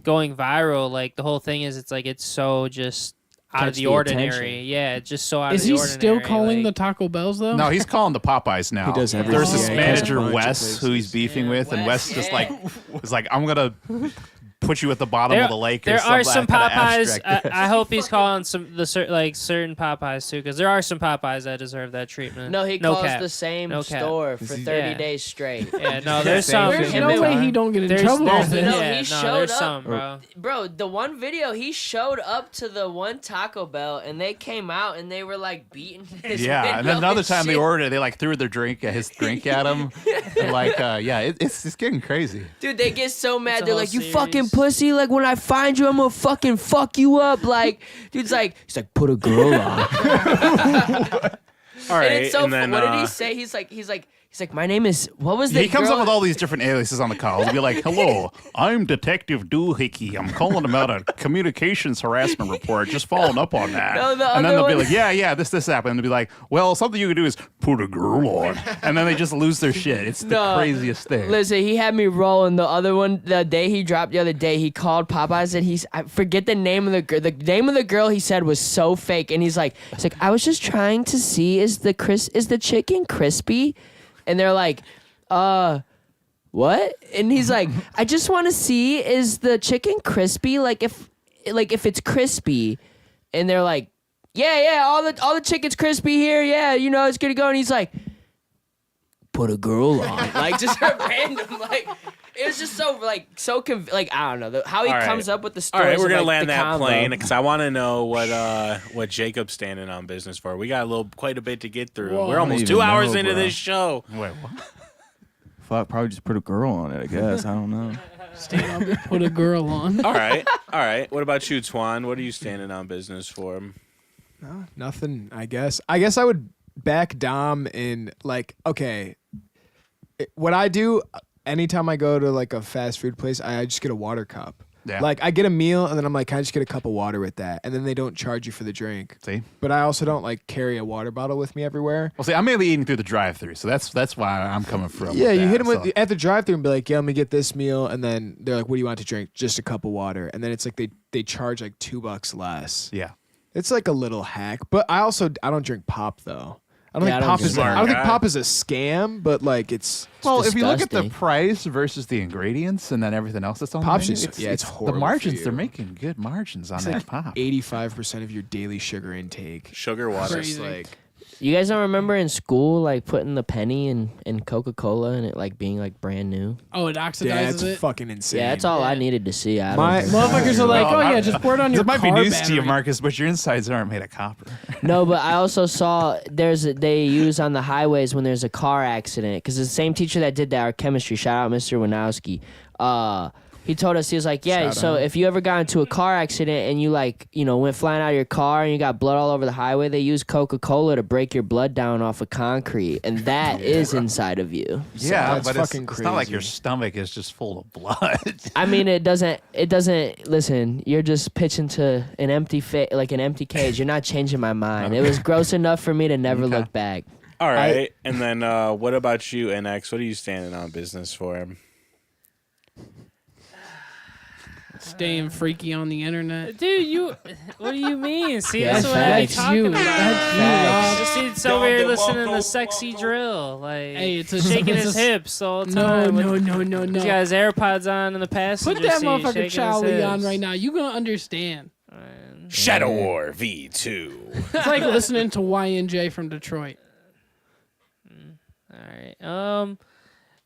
going viral. Like the whole thing is, it's like it's so just out of Catch the the ordinary. attention. Yeah, it's just so out Is of the he ordinary. still calling the like, Taco Bells though? No, he's calling the Popeyes now. He does everything. There's this Yeah, he manager calls a bunch of Wes who he's places. beefing Yeah, with, and Wes, Wes just yeah. like was like, I'm gonna put you at the bottom There, of the lake. there or are some some kinda Popeyes. abstract- I hope he's calling some certain Popeyes too, because there are some Popeyes that deserve that treatment. No, he calls cap. the same No cap. store for 30 Yeah. days straight. Yeah, no, there's Same some. shit. There's him no and way Tom. he don't get in There's, trouble there's, off this. No, yeah, he showed there's up. some, bro. Bro, the one video, he showed up to the one Taco Bell, and they came out, and they were like beating his Yeah, and then window another time they shit. ordered it, they like threw their drink at his drink at him. And, like, yeah, it's getting crazy. Dude, they get so mad. a They're whole like, "You series. fucking pussy! Like when I find you, I'm gonna fucking fuck you up!" Like, dude's like, he's like, "Put a girl on." All right, And it's so. and then what did he say? He's like, "My name is." What was the? He comes girl? up with all these different aliases on the call. He'll be like, "Hello, I'm Detective Doohickey. I'm calling about a communications harassment report. Just following up on that." No, the and then other they'll be one- like, "Yeah, this happened." And they'll be like, "Well, something you can do is put a girl on." And then they just lose their shit. It's the No. craziest thing. Listen, he had me rolling. The other one, the day he dropped the other day, he called Popeyes and I forget the name of the girl. The name of the girl he said was so fake, and he's like, I was just trying to see is the chicken crispy, and they're like, what? And he's like, I just want to see is the chicken crispy, like if it's crispy, and they're like, yeah, all the chicken's crispy here, yeah, you know it's gonna go, and he's like, put a girl on. Like, just random. Like, it was just so like I don't know how he All comes right. up with the stories. All right, we're of, gonna like, land the that combo. plane because I want to know what Jacob's standing on business for. We got quite a bit to get through. Whoa. We're almost I don't 2 even hours know, into bro. this show. Wait, what? Fuck, probably just put a girl on it. I guess I don't know. Stand up, put a girl on. All right. What about you, Twan? What are you standing on business for? No, nothing. I guess I would back Dom in like okay. What I do anytime I go to like a fast food place, I just get a water cup. Yeah. Like I get a meal and then I'm like, can I just get a cup of water with that? And then they don't charge you for the drink. See? But I also don't like carry a water bottle with me everywhere. Well, see, I'm mainly eating through the drive-through, so that's why I'm coming from. Yeah, with you that, hit them so. at the drive-thru and be like, yeah, let me get this meal, and then they're like, what do you want to drink? Just a cup of water, and then it's like they charge like $2 less. Yeah. It's like a little hack, but I don't drink pop though. I don't Yeah, think I don't pop drink is. pop. I don't think Smart pop is a scam, but like it's. Well, if you look at the disgusting. price versus the ingredients and then everything else that's on Pop's the menu, just- it's horrible the for margins. you. They're making good margins on that pop. 85% of your daily sugar intake. Sugar water. Crazy. Just like You guys don't remember in school like putting the penny in Coca-Cola and it like being like brand new? Oh, it oxidizes yeah, it's it. fucking insane. Yeah, that's all I needed to see. I don't My- think- Motherfuckers are like, Well, oh yeah, just pour it on your It might car be news battery. to you, Marcus, but your insides aren't made of copper. No, but I also saw they use on the highways when there's a car accident because the same teacher that did that, our chemistry, shout out Mr. Winowski. He told us, he was like, yeah, Shout so out. if you ever got into a car accident and you like, went flying out of your car and you got blood all over the highway, they use Coca-Cola to break your blood down off of concrete, and that is inside of you. Yeah, that's but fucking it's not like crazy. your stomach is just full of blood. I mean, it doesn't. Listen, you're just pitching to an empty like an empty cage. You're not changing my mind. It was gross enough for me to never Okay. look back. All right. And then what about you, Innexh? What are you standing on business for? Staying freaky on the internet. Dude, what do you mean? See, Yeah, that's what I'm facts. talking about. Facts. This dude's over here listening to sexy drill, like Hey, it's a- shaking it's his a- hips all the No, time. no, with- no, no, He's got his AirPods on in the passenger Put that seat, motherfucker shaking his Charlie on hips. right now. You gonna understand. Shadow War V2. It's like listening to YNJ from Detroit. All right.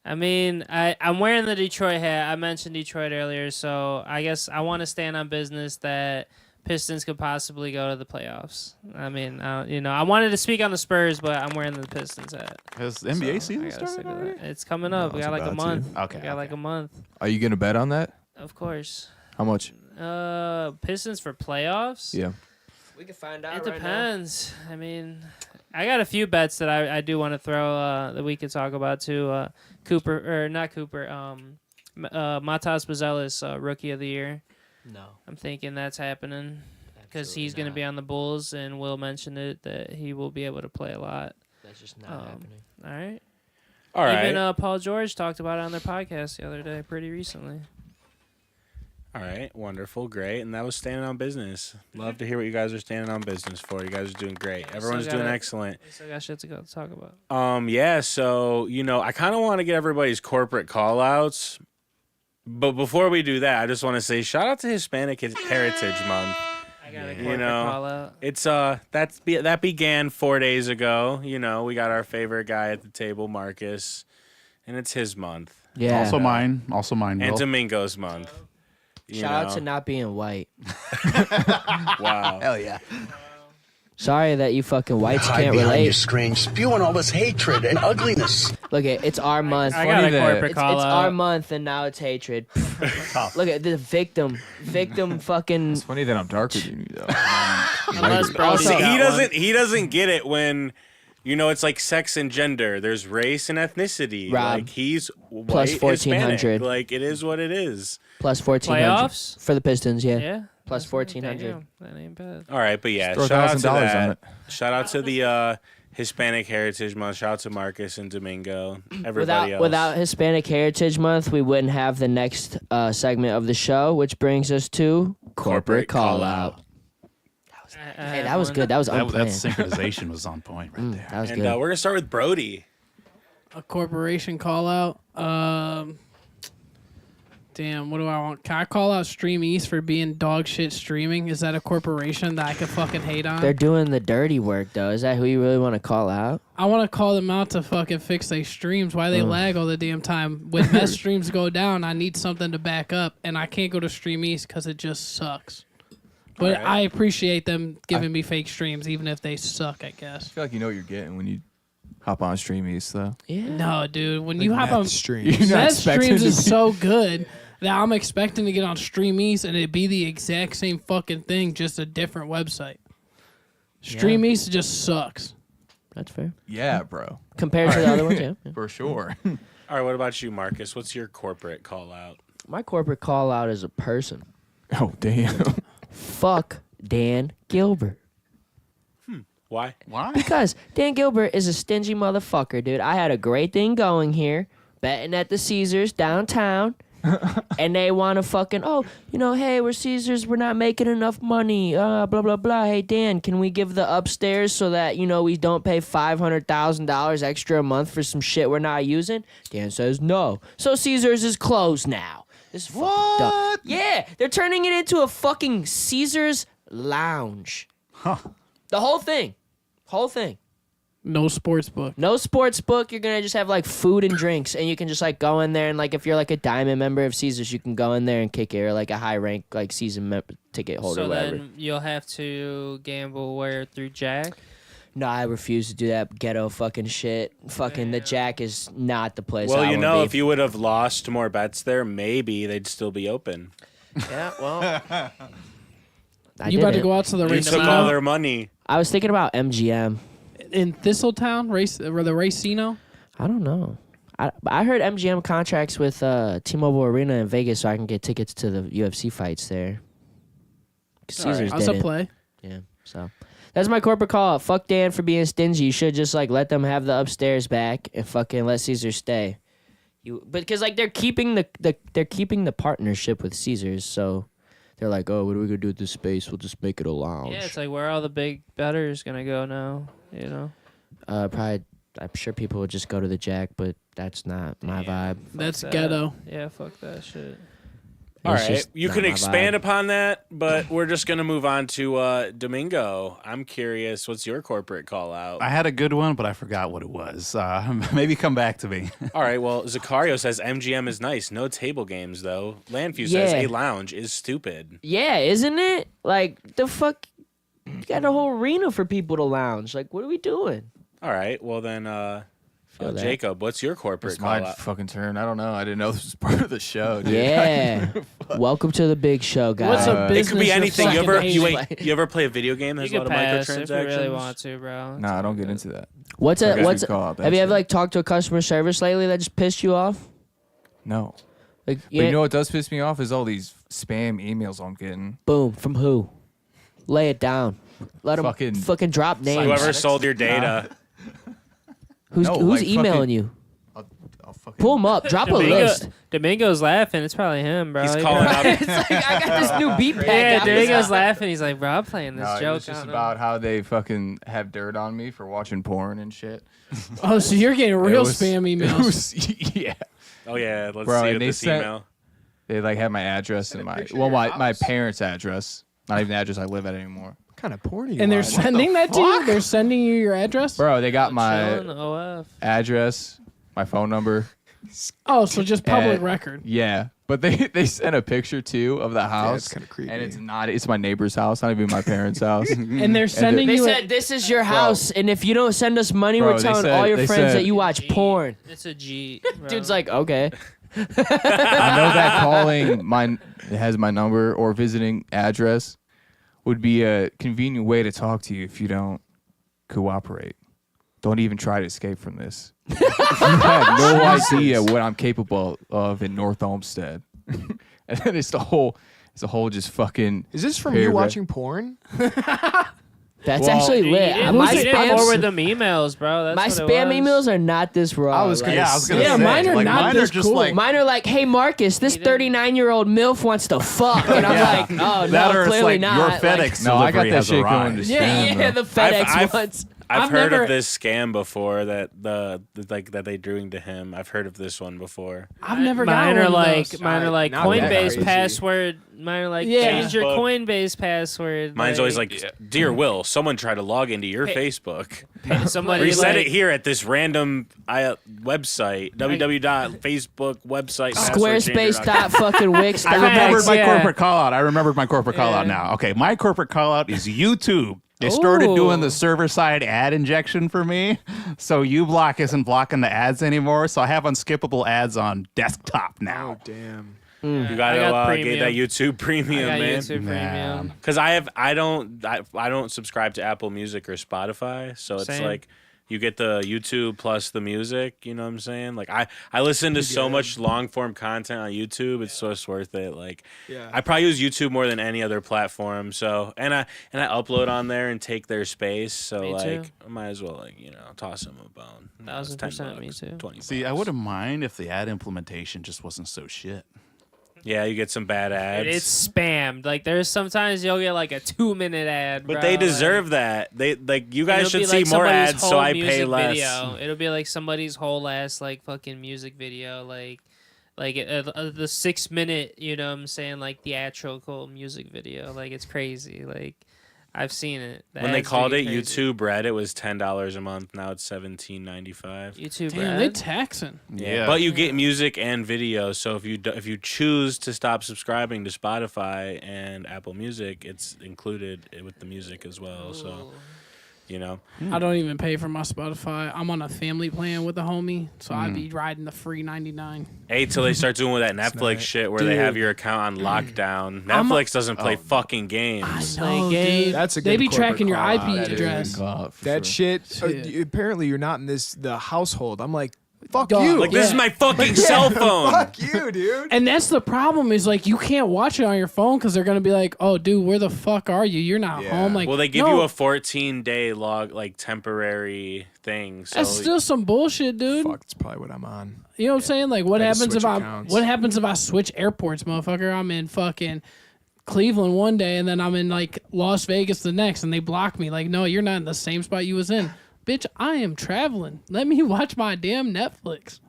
I mean, I'm wearing the Detroit hat. I mentioned Detroit earlier, so I guess I want to stand on business that Pistons could possibly go to the playoffs. I mean, I wanted to speak on the Spurs, but I'm wearing the Pistons hat. Has the NBA So, I season gotta started stick with already? that. It's coming up. No, we it's got like a about to. month. Okay, We got like okay. a month. Are you gonna bet on that? Of course. How much? Pistons for playoffs? Yeah. We can find out. It depends. I mean, I got a few bets that I do want to throw that we could talk about too. Matas Buzelis, Rookie of the Year. No. I'm thinking that's happening because he's going to be on the Bulls, and Will mentioned it that he will be able to play a lot. That's just not happening. All right. All right. Even Paul George talked about it on their podcast the other day, pretty recently. All right. Wonderful. Great. And that was standing on business. Love to hear what you guys are standing on business for. You guys are doing great. Yeah, Everyone's still doing gotta- excellent. We still got shit to go talk about. Yeah, so, I kind of want to get everybody's corporate call-outs. But before we do that, I just want to say shout out to Hispanic Heritage Month. I got a You corporate know, call out. It's that began 4 days ago. We got our favorite guy at the table, Marcus, and it's his month. Yeah. Also mine. And Will. Domingo's month. Shout out to not being white. Wow. Hell yeah. Sorry that you fucking whites Hide can't behind your relate. screen, spewing all this hatred and ugliness. Look at it's our month. I got a funny that- corporate It's call our out. month and now it's hatred. Look at the victim fucking. It's funny that I'm darker than you though. Unless Brody Also- See, got one. he doesn't get it when it's like sex and gender. There's race and ethnicity. Rob, Like he's white, plus Hispanic. 1400. Like it is what it is. Plus 1400 Playoffs? for the Pistons, yeah. Yeah. Plus 1400. Damn, that ain't bad. All right, but yeah, Throw shout out to $1,000 that. on it. Shout out to the Hispanic Heritage Month. Shout out to Marcus and Domingo. Everybody else. Without Hispanic Heritage Month, we wouldn't have the next segment of the show, which brings us to Corporate Call Out. Hey, that was good. That was That unplanned. synchronization was on point right there. That was And good. we're gonna start with Brody. A corporation call out. Damn, what do I want? Can I call out Stream East for being dog shit streaming? Is that a corporation that I could fucking hate on? They're doing the dirty work, though. Is that who you really want to call out? I want to call them out to fucking fix their streams. Why they lag all the damn time? When best streams go down, I need something to back up, and I can't go to Stream East because it just sucks. But I appreciate them giving me fake streams, even if they suck, I guess. I feel like you know what you're getting when you hop on Stream East, though. Yeah. No, dude. When you hop on streams. You're not Meth expecting streams to is be- so good that I'm expecting to get on Stream East and it be the exact same fucking thing, just a different website. Stream East just sucks. That's fair. Yeah, bro. Compared to the other ones, yeah. For sure. All right, what about you, Marcus? What's your corporate call out? My corporate call out is a person. Oh, damn. Fuck Dan Gilbert. Why? Why? Because Dan Gilbert is a stingy motherfucker, dude. I had a great thing going here, betting at the Caesars downtown. And they want to fucking, hey, we're Caesars, we're not making enough money, blah, blah, blah. Hey, Dan, can we give the upstairs so that, we don't pay $500,000 extra a month for some shit we're not using? Dan says no. So Caesars is closed now. This is fucking dumb. Yeah, they're turning it into a fucking Caesars lounge. Huh. The whole thing. Whole thing. No sports book. No sports book. You're going to just have like food and drinks, and you can just like go in there and like if you're like a diamond member of Caesars, you can go in there and kick it, or like a high rank like season ticket holder. So whatever. then you'll have to gamble where through Jack. No, I refuse to do that ghetto fucking shit. Fucking the Jack is not the place. Well, I you wanna know, be. if you would have lost more bets there, maybe they'd still be open. Yeah, well, You about to go out to the You race took all their money. I was thinking about MGM. in Thistletown, or the Racino? I don't know. I heard MGM contracts with T-Mobile Arena in Vegas, so I can get tickets to the UFC fights there. Caesars That's a didn't. play. Yeah, so that's my corporate call. Fuck Dan for being stingy. You should just like let them have the upstairs back and fucking let Caesars stay. Because like they're keeping the partnership with Caesars, so they're like, oh, what are we gonna do with this space? We'll just make it a lounge. Yeah, it's like where are all the big bettors gonna go now? Probably. I'm sure people would just go to the Jack, but that's not my vibe. That's that. ghetto. Yeah, fuck that shit. All It's right, just you not can my expand vibe. upon that, but we're just gonna move on to Domingo. I'm curious, what's your corporate call out? I had a good one, but I forgot what it was. Maybe come back to me. All right, well, Zakario says MGM is nice. No table games though. Landview says Yeah. a lounge is stupid. Yeah, isn't it? Like the fuck, you got a whole arena for people to lounge. Like, what are we doing? All right, well then, Feel that. Jacob, what's your corporate It's call my out? fucking turn. I don't know. I didn't know this was part of the show, dude. Yeah. Welcome to the big show, guys. What's a It business? could be you're anything. You fucking ever hating? you ever play a video game that You has a can lot of pass if you microtransactions? really want to, bro. Nah, I don't get into that. What's I a guess what's? we call it that Have you ever shit. like talked to a customer service lately that just pissed you off? No. Like, But you know what does piss me off is all these spam emails I'm getting. boom, from who? Lay it down. Let them Fucking- fucking drop names. Whoever sold your data. Who's No, who's like emailing fucking- you? I'll fucking Pull them up. Drop a list. Domingo's laughing. It's probably him, bro. He's He calling probably- out. It's like I got this new beat pack. Yeah, out. Domingo's laughing. He's like, bro, I'm playing this No, it joke. was I just don't know. about how they fucking have dirt on me for watching porn and shit. Oh, so you're getting real It was- spam it emails. was- yeah. Oh yeah, let's Bro, see and they this sent- email. They like have my address and my picture well of your my house? parents' address. Not even the address I live at anymore. What kind of porn are you And they're watching? sending that to you? They're sending you your address? Bro, they got Chillin', my OF. address, my phone number. Oh, so just public And- record. Yeah. But they sent a picture too of the house. that's kinda creepy. And it's my neighbor's house, not even my parents' house. And they're sending They you said this is your house, and if you don't send us money, Bro, we're they telling said- all your they friends said- that you watch porn. It's a G. Bro. Dude's like, okay. I know that calling has my number or visiting address would be a convenient way to talk to you if you don't cooperate. Don't even try to escape from this. You have no idea what I'm capable of in North Olmsted. And then it's a whole just fucking. Is this from you paragraph. watching porn? That's Well, actually lit. You My didn't forward spam, them emails, bro. That's my what it spam was. emails are not this raw. I was gonna Yeah, I was gonna Yeah, say. mine are like, not mine this are just cool. like Mine are like, hey Marcus, this 39-year-old MILF wants to fuck, and I'm like, oh that, no, or it's clearly like not. your Like, FedEx No, I got delivery that has shit going arrived. to yeah, spam, yeah, bro. the FedEx I've- ones. I've heard never- of this scam before that that they're doing to him. I've heard of this one before. I've never Mine gotten are one of like those. mine are like Not that Coinbase crazy. password. Mine are like Yeah. change your Facebook. Coinbase password. Mine's always like, "Dear Will, someone tried to log into your Hey, Facebook. somebody Reset like, it here at this random website, www.facebook website. Squarespace dot fucking Wix. I dot remembered my yeah. corporate call out. I remembered my corporate call out Yeah. now. Okay, my corporate call out is YouTube. They started Ooh. doing the server side ad injection for me. So uBlock isn't blocking the ads anymore. So I have unskippable ads on desktop Oh now. damn. You I gotta got get premium. that YouTube Premium, I got man. YouTube Premium. Because I don't subscribe to Apple Music or Spotify, so it's Same. like you get the YouTube plus the music. You know what I'm saying? Like I listen to so much long form content on YouTube. It's just worth it. Like Yeah. I probably use YouTube more than any other platform. So and I upload on there and take their space. So Me like too. I might as well toss them a bone. You know, it's 1000% me $10, too. 20 See, I bucks. wouldn't mind if the ad implementation just wasn't so shit. Yeah, you get some bad ads. It's spammed. Like there's sometimes you'll get like a 2-minute ad. But bro. they Like, deserve that. They like you guys it'll be should see like more somebody's ads, so whole I pay music less. Video. It'll be like somebody's whole ass like fucking music video, like the 6-minute. You know what I'm saying, like theatrical music video. Like it's crazy. Like I've seen it. The When they ads do called get it crazy. YouTube Red, it was $10 a month. Now it's $17.95. YouTube. Damn, they Red. taxing. Yeah. But you get music and video. So if you choose to stop subscribing to Spotify and Apple Music, it's included with the music as well. So you know, I don't even pay for my Spotify. I'm on a family plan with a homie, so I'd be riding the free 99. till they start doing with that Netflix shit where they have your account on lockdown. Netflix doesn't play fucking games. No, game. dude. That's a They good be corporate tracking your call IP out, dude. address. That shit. Shit. Apparently, you're not in the household. I'm like, fuck Dog. you. Like this is my fucking cell phone. Fuck you, dude. And that's the problem is like you can't watch it on your phone because they're gonna be like, "Oh, dude, where the fuck are you? You're not Yeah. home." Like, Well, they give no, you a 14-day temporary thing. So That's still some bullshit, dude. Fuck, that's probably what I'm on. You know what I'm saying? Like, what Gotta happens if switch I accounts. what happens if I switch airports, motherfucker? I'm in fucking Cleveland one day and then I'm in like Las Vegas the next, and they block me. Like, no, you're not in the same spot you was in, bitch. I am traveling. Let me watch my damn Netflix.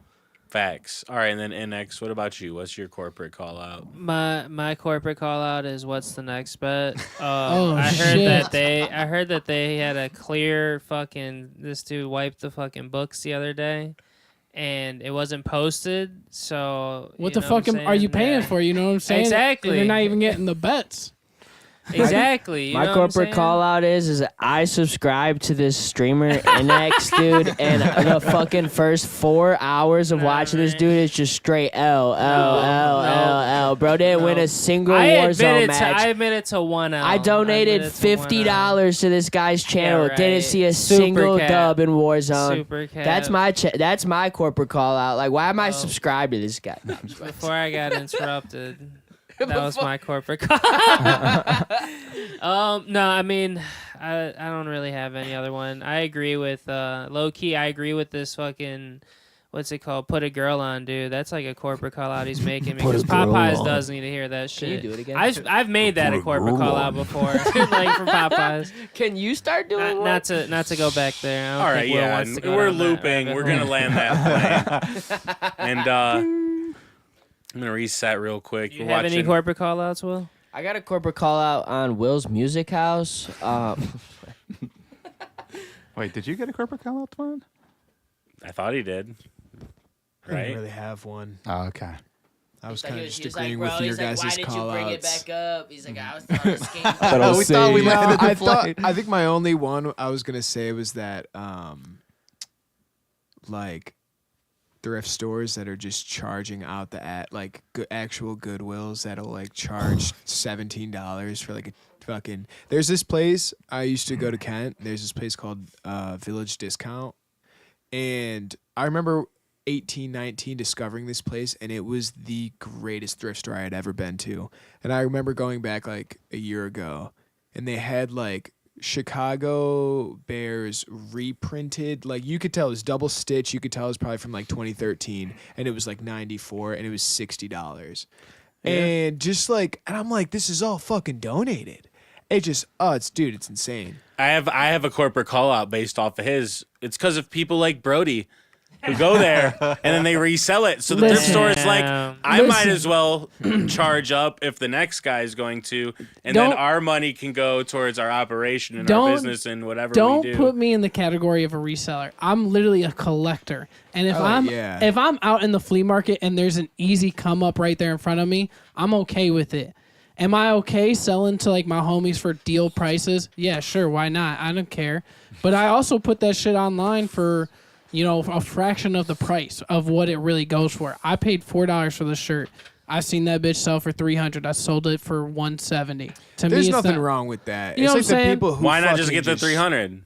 Facts. All right, and then Innexh, what about you? What's your corporate call out? My corporate call out is what's the next bet? Oh, I heard shit. that they had a clear fucking this dude wiped the fucking books the other day, and it wasn't posted. So What you the know fuck I'm are you saying? paying Yeah. for? You know what I'm saying? Exactly. And you're not even getting the bets. Exactly. You My know what I'm corporate saying? call out is I subscribe to this streamer Innexh, dude, and the fucking first 4 hours of watching this dude is just straight L. Bro didn't win a single Warzone match. I admitted to 1 L. I donated admitted to 1 L. $50 to this guy's channel. right. Didn't see a Super single cat. dub in Warzone. Super cat. That's my corporate call out. Like, why am I subscribed to this guy? No, I'm just Before I got interrupted, that was my corporate call. No, I mean, I don't really have any other one. I agree with low key. I agree with this fucking what's it called? Put a girl on, dude. That's like a corporate call out he's making because Popeyes does need to hear that shit. you do it again? I've made that a corporate call out before, like from Popeyes. Can you start doing one? Not to go back there. I don't All right, think Will yeah, wants to go we're down that looping. rabbit We're hole. gonna land that plane. And I'm gonna reset real quick. Do you have any corporate call outs, Will? I got a corporate call out on Will's Music House. Wait, did you get a corporate call out, Twan? I thought he did. I didn't Right? really have one. Oh, okay. I was kind of just agreeing with your guys' call outs. up? He's like, I was throwing a skate. We thought we landed the flight. I think my only one I was gonna say was that like thrift stores that are just charging out the actual Goodwills that'll like charge $17 for like a fucking. There's this place I used to go to Kent. There's this place called Village Discount, and I remember 18, 19 discovering this place, and it was the greatest thrift store I had ever been to. And I remember going back like a year ago, and they had like Chicago Bears reprinted. Like you could tell it was double stitch. You could tell it was probably from like 2013, and it was like 94, and it was $60. And just like, and I'm like, this is all fucking donated. it's insane. I have a corporate call out based off of his. It's because of people like Brody who go there and then they resell it. So the thrift store is like, I might as well charge up if the next guy is going to, and then our money can go towards our operation and our business and whatever we do. Don't put me in the category of a reseller. I'm literally a collector. And if I'm out in the flea market and there's an easy come up right there in front of me, I'm okay with it. Am I okay selling to like my homies for deal prices? Yeah, sure. Why not? I don't care. But I also put that shit online for, a fraction of the price of what it really goes for. I paid $4 for the shirt. I've seen that bitch sell for $300. I sold it for $170. There's nothing wrong with that. You know it's what like I'm the people who Why not just get the $300?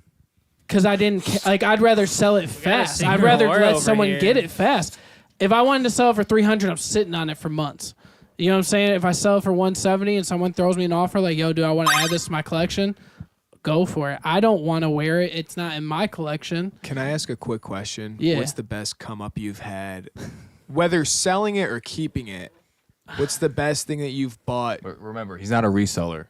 Because I didn't I'd rather sell it fast. I'd rather let someone get it fast. If I wanted to sell it for $300, I'm sitting on it for months. You know what I'm saying? If I sell it for $170 and someone throws me an offer like, yo, do I want to add this to my collection? Go for it. I don't want to wear it. It's not in my collection. Can I ask a quick question? Yeah. What's the best come up you've had? Whether selling it or keeping it, what's the best thing that you've bought? But remember, he's not a reseller.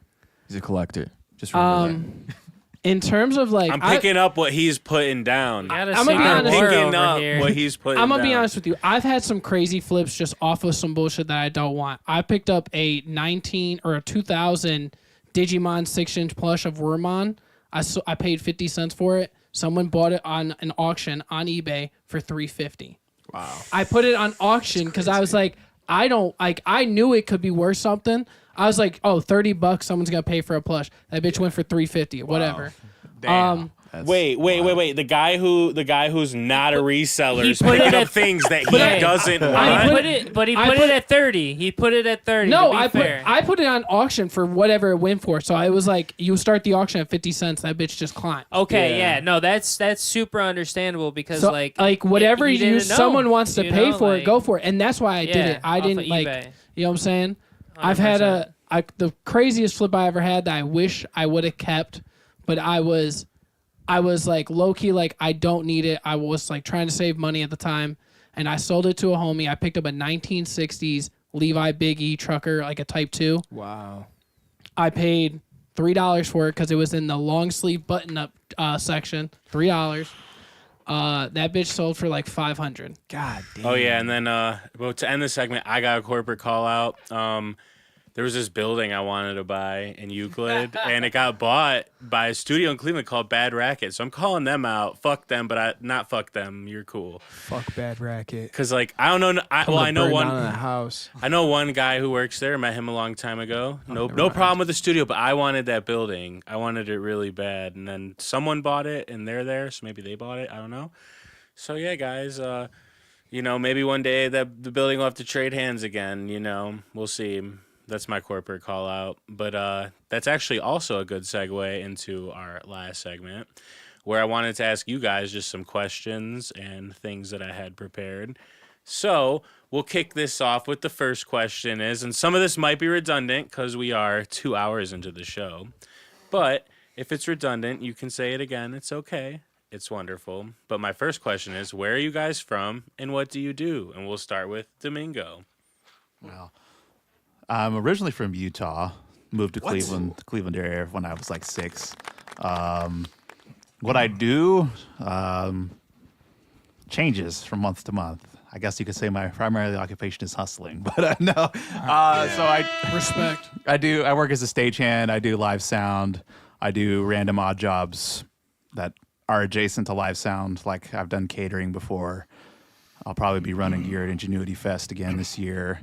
He's a collector. Just remember that. In terms of like, I'm picking up what he's putting down. I'm gonna be honest. Picking up what he's putting down. I'm gonna be honest with you. I've had some crazy flips just off of some bullshit that I don't want. I picked up a 2000 Digimon 6-inch plush of Wormmon. I paid 50 cents for it. Someone bought it on an auction on eBay for $350. Wow. I put it on auction because I was like, I knew it could be worth something. I was like, oh, $30 someone's gonna pay for a plush. That bitch went for $350, whatever. Damn. Wait. The guy who's not a reseller is put picking it up at- things that he doesn't want. He put it at 30. He put it at 30. No, to be fair. I put it on auction for whatever it went for. So I was like, you start the auction at 50 cents. That bitch just climbed. Okay, yeah. No, that's super understandable because So, like whatever he didn't know, someone wants to you pay know, for like- it, go for it. And that's why I did Yeah, it. I off didn't of like, eBay. you know what I'm saying? I've had the craziest flip I ever had that I wish I would have kept, but I was like low key, like I don't need it. I was like trying to save money at the time, and I sold it to a homie. I picked up a 1960s Levi Big E trucker, like a Type 2. Wow. I paid $3 for it because it was in the long sleeve button up section. $3. That bitch sold for like $500. God damn. Oh yeah, and then well, to end the segment, I got a corporate call out. There was this building I wanted to buy in Euclid, and it got bought by a studio in Cleveland called Bad Racket. So I'm calling them out. Fuck them, but not fuck them. You're cool. Fuck Bad Racket. Cause like I don't know. I know one. Down in the house. I know one guy who works there. Met him a long time ago. No problem with the studio, but I wanted that building. I wanted it really bad, and then someone bought it, and they're there, so maybe they bought it. I don't know. So yeah, guys. Maybe one day that the building will have to trade hands again. We'll see. That's my corporate call out. But that's actually also a good segue into our last segment, where I wanted to ask you guys just some questions and things that I had prepared. So we'll kick this off with the first question and some of this might be redundant because we are 2 hours into the show. But if it's redundant, you can say it again. It's okay. It's wonderful. But my first question is, where are you guys from and what do you do? And we'll start with Domingo. Well, I'm originally from Utah. Moved to Cleveland area when I was like 6. What I do changes from month to month. I guess you could say my primary occupation is hustling, but no. So I Respect. I work as a stagehand. I do live sound. I do random odd jobs that are adjacent to live sound. Like I've done catering before. I'll probably be running gear at Ingenuity Fest again this year.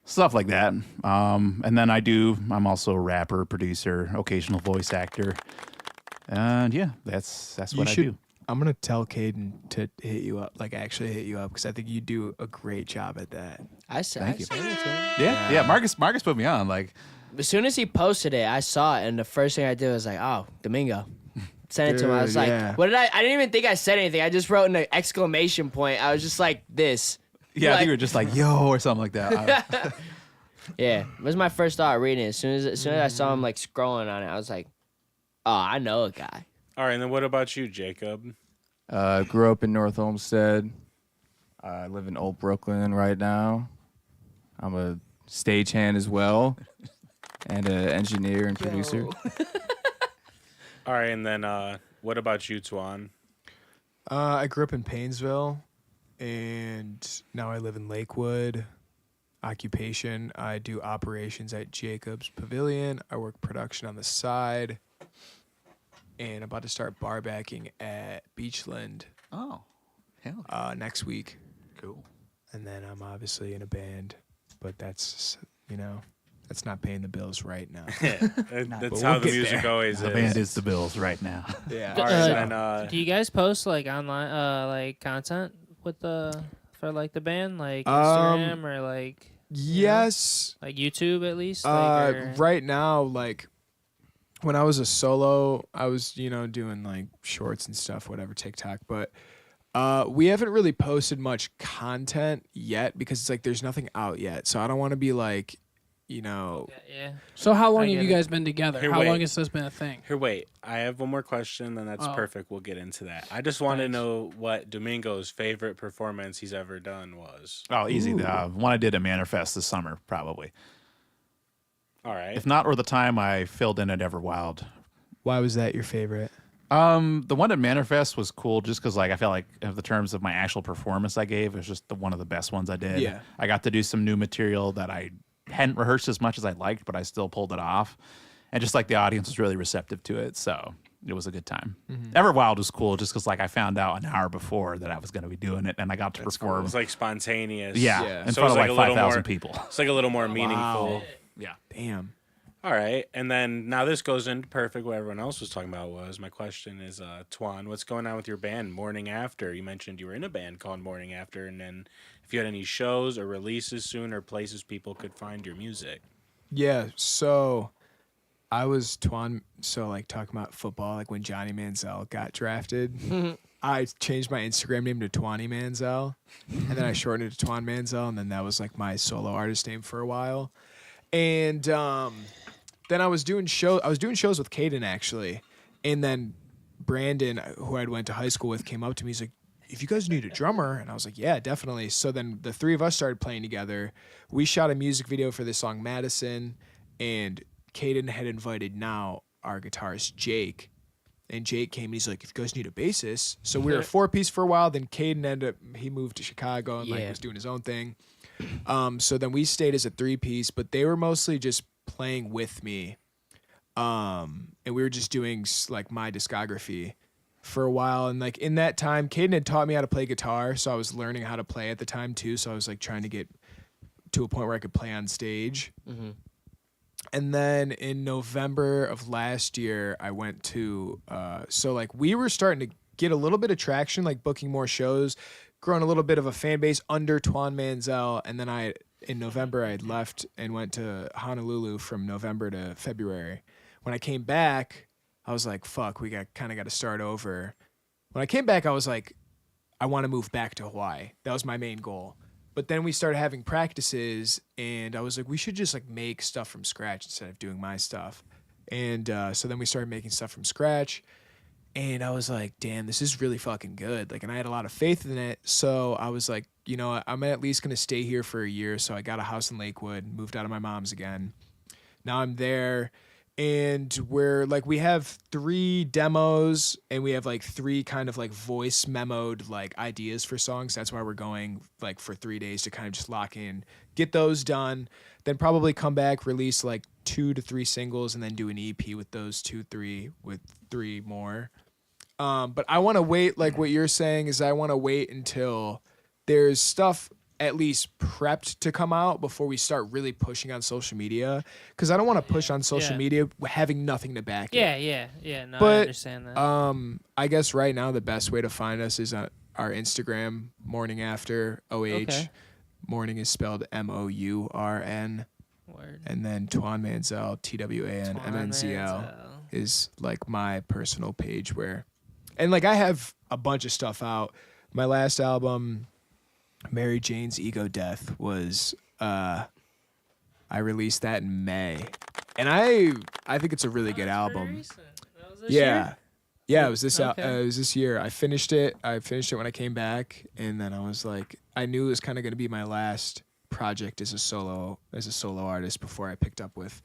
Stuff like that. And then I'm also a rapper, producer, occasional voice actor. And yeah, that's what I do. I'm going to tell Caden to hit you up, actually hit you up, because I think you do a great job at that. I said it to him. Yeah. Marcus put me on. Like, As soon as he posted it, I saw it, and the first thing I did was like, oh, Domingo. Sent it to him. I was like, what did I didn't even think I said anything. I just wrote an exclamation point. I was just like, this. yeah, I think you were just like, yo, or something like that. Yeah, it was my first thought reading it. As soon as I saw him like scrolling on it, I was like, oh, I know a guy. All right, and then what about you, Jacob? Grew up in North Olmsted. I live in Old Brooklyn right now. I'm a stagehand as well. and an engineer and producer. All right, and then what about you, Twan? I grew up in Painesville, and now I live in Lakewood. Occupation, I do operations at Jacob's Pavilion. I work production on the side, and I'm about to start bar backing at Beachland Oh, hell, next week. cool. And then I'm obviously in a band, but that's, that's not paying the bills right now. That's how the music always The is. band is the Bills right now. Yeah. All right, and Do you guys post like online, like content with for like the band, like Um, Instagram or like Yes. like YouTube at least? Like, or- Right now, like when I was a solo, I was, doing like shorts and stuff, whatever, TikTok. But we haven't really posted much content yet because it's like there's nothing out yet. So I don't want to be like, Yeah. So how long I have get you it. guys been together? Here, how wait. long has this been a thing? Here, wait. I have one more question, then that's Oh. perfect. We'll get into that. I just want to Thanks. know what Domingo's favorite performance he's ever done was. Oh, easy. The one I did at Manifest this summer, probably. All right. If not, or the time I filled in at Everwild. Why was that your favorite? The one at Manifest was cool just because, like, I felt like, of the terms of my actual performance I gave, it was just one of the best ones I did. Yeah. I got to do some new material that I hadn't rehearsed as much as I liked, but I still pulled it off. And just like the audience was really receptive to it, so it was a good time. Everwild was cool just because, like, I found out an hour before that I was going to be doing it, and I got to It perform. was like spontaneous. Yeah, Yeah. in So front it of was like like a little 5,000 more- people. It's like a little more meaningful. Yeah. Damn. All right. And then now this goes into perfect what everyone else was talking about was my question is, Twan, what's going on with your band Morning After? You mentioned you were in a band called Morning After, and then if you had any shows or releases soon or places people could find your music. Yeah. So I was talking about football, like when Johnny Manziel got drafted. I changed my Instagram name to TwanMnzl, and then I shortened it to TwanMnzl, and then that was like my solo artist name for a while. And then I was doing shows with Caden actually, and then Brandon, who I went to high school with, came up to me. He's like, "If you guys need a drummer," and I was like, "Yeah, definitely." So then the three of us started playing together. We shot a music video for the song Madison, and Caden had invited now our guitarist Jake, and Jake came and he's like, "If you guys need a bassist," so we were a 4-piece for a while. Then Caden he moved to Chicago and like was doing his own thing. So then we stayed as a 3-piece, but they were mostly just playing with me. And we were just doing like my discography for a while. And like in that time, Caden had taught me how to play guitar. So I was learning how to play at the time too. So I was like trying to get to a point where I could play on stage. And then in November of last year, I went to, so like we were starting to get a little bit of traction, like booking more shows, growing a little bit of a fan base under TwanMnzl. And then in November, I had left and went to Honolulu from November to February. When I came back, I was like, fuck, we kind of got to start over. When I came back, I was like, I want to move back to Hawaii. That was my main goal. But then we started having practices, and I was like, we should just like make stuff from scratch instead of doing my stuff. And so then we started making stuff from scratch, and I was like, damn, this is really fucking good. Like, and I had a lot of faith in it. So I was like, you know what, I'm at least gonna stay here for a year. So I got a house in Lakewood, moved out of my mom's again. Now I'm there. And we have 3 demos, and we have like 3 kind of like voice memoed like ideas for songs. That's why we're going like for 3 days to kind of just lock in, get those done, then probably come back, release like 2 to 3 singles, and then do an EP with those 2-3 with 3 more. But I want to wait, like what you're saying is I want to wait until there's stuff at least prepped to come out before we start really pushing on social media, because I don't want to push on social media having nothing to back it. Yeah. No, I But understand that. I guess right now the best way to find us is on our Instagram, Morning After OH. Okay. Morning is spelled MOURN, Word. and then TwanMnzl, TwanMnzl is like my personal page where, and like I have a bunch of stuff out. My last album, Mary Jane's Ego Death, was I released that in May, and I think it's a really good album. Yeah, it was this it was this year. I finished it when I came back, and then I was like, I knew it was kind of going to be my last project as a solo artist before I picked up with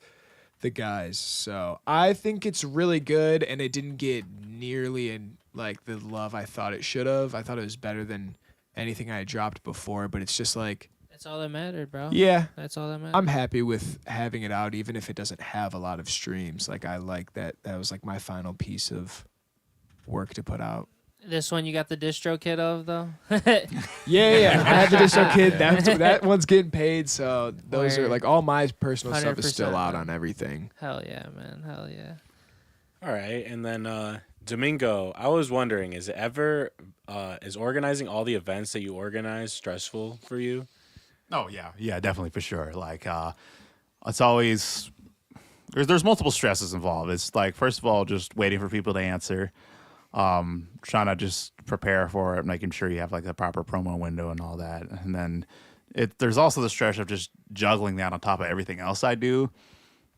the guys. So I think it's really good, and it didn't get nearly in like the love I thought it should have. I thought it was better than anything I had dropped before, but it's just like, That's all that mattered, bro. yeah, That's all that mattered. I'm happy with having it out, even if it doesn't have a lot of streams. Like I like that. That was like my final piece of work to put out. This one you got the distro kit of, though? Yeah. I have the distro kid. That one's getting paid. So those are Word. like all my personal stuff is still 100%, out man. on everything. Hell yeah, man. Hell yeah. All right, and then Domingo, I was wondering, is organizing all the events that you organize stressful for you? Oh yeah, definitely for sure. Like, it's always there's multiple stresses involved. It's like, first of all, just waiting for people to answer, trying to just prepare for it, making sure you have like the proper promo window and all that, and then there's also the stress of just juggling that on top of everything else I do.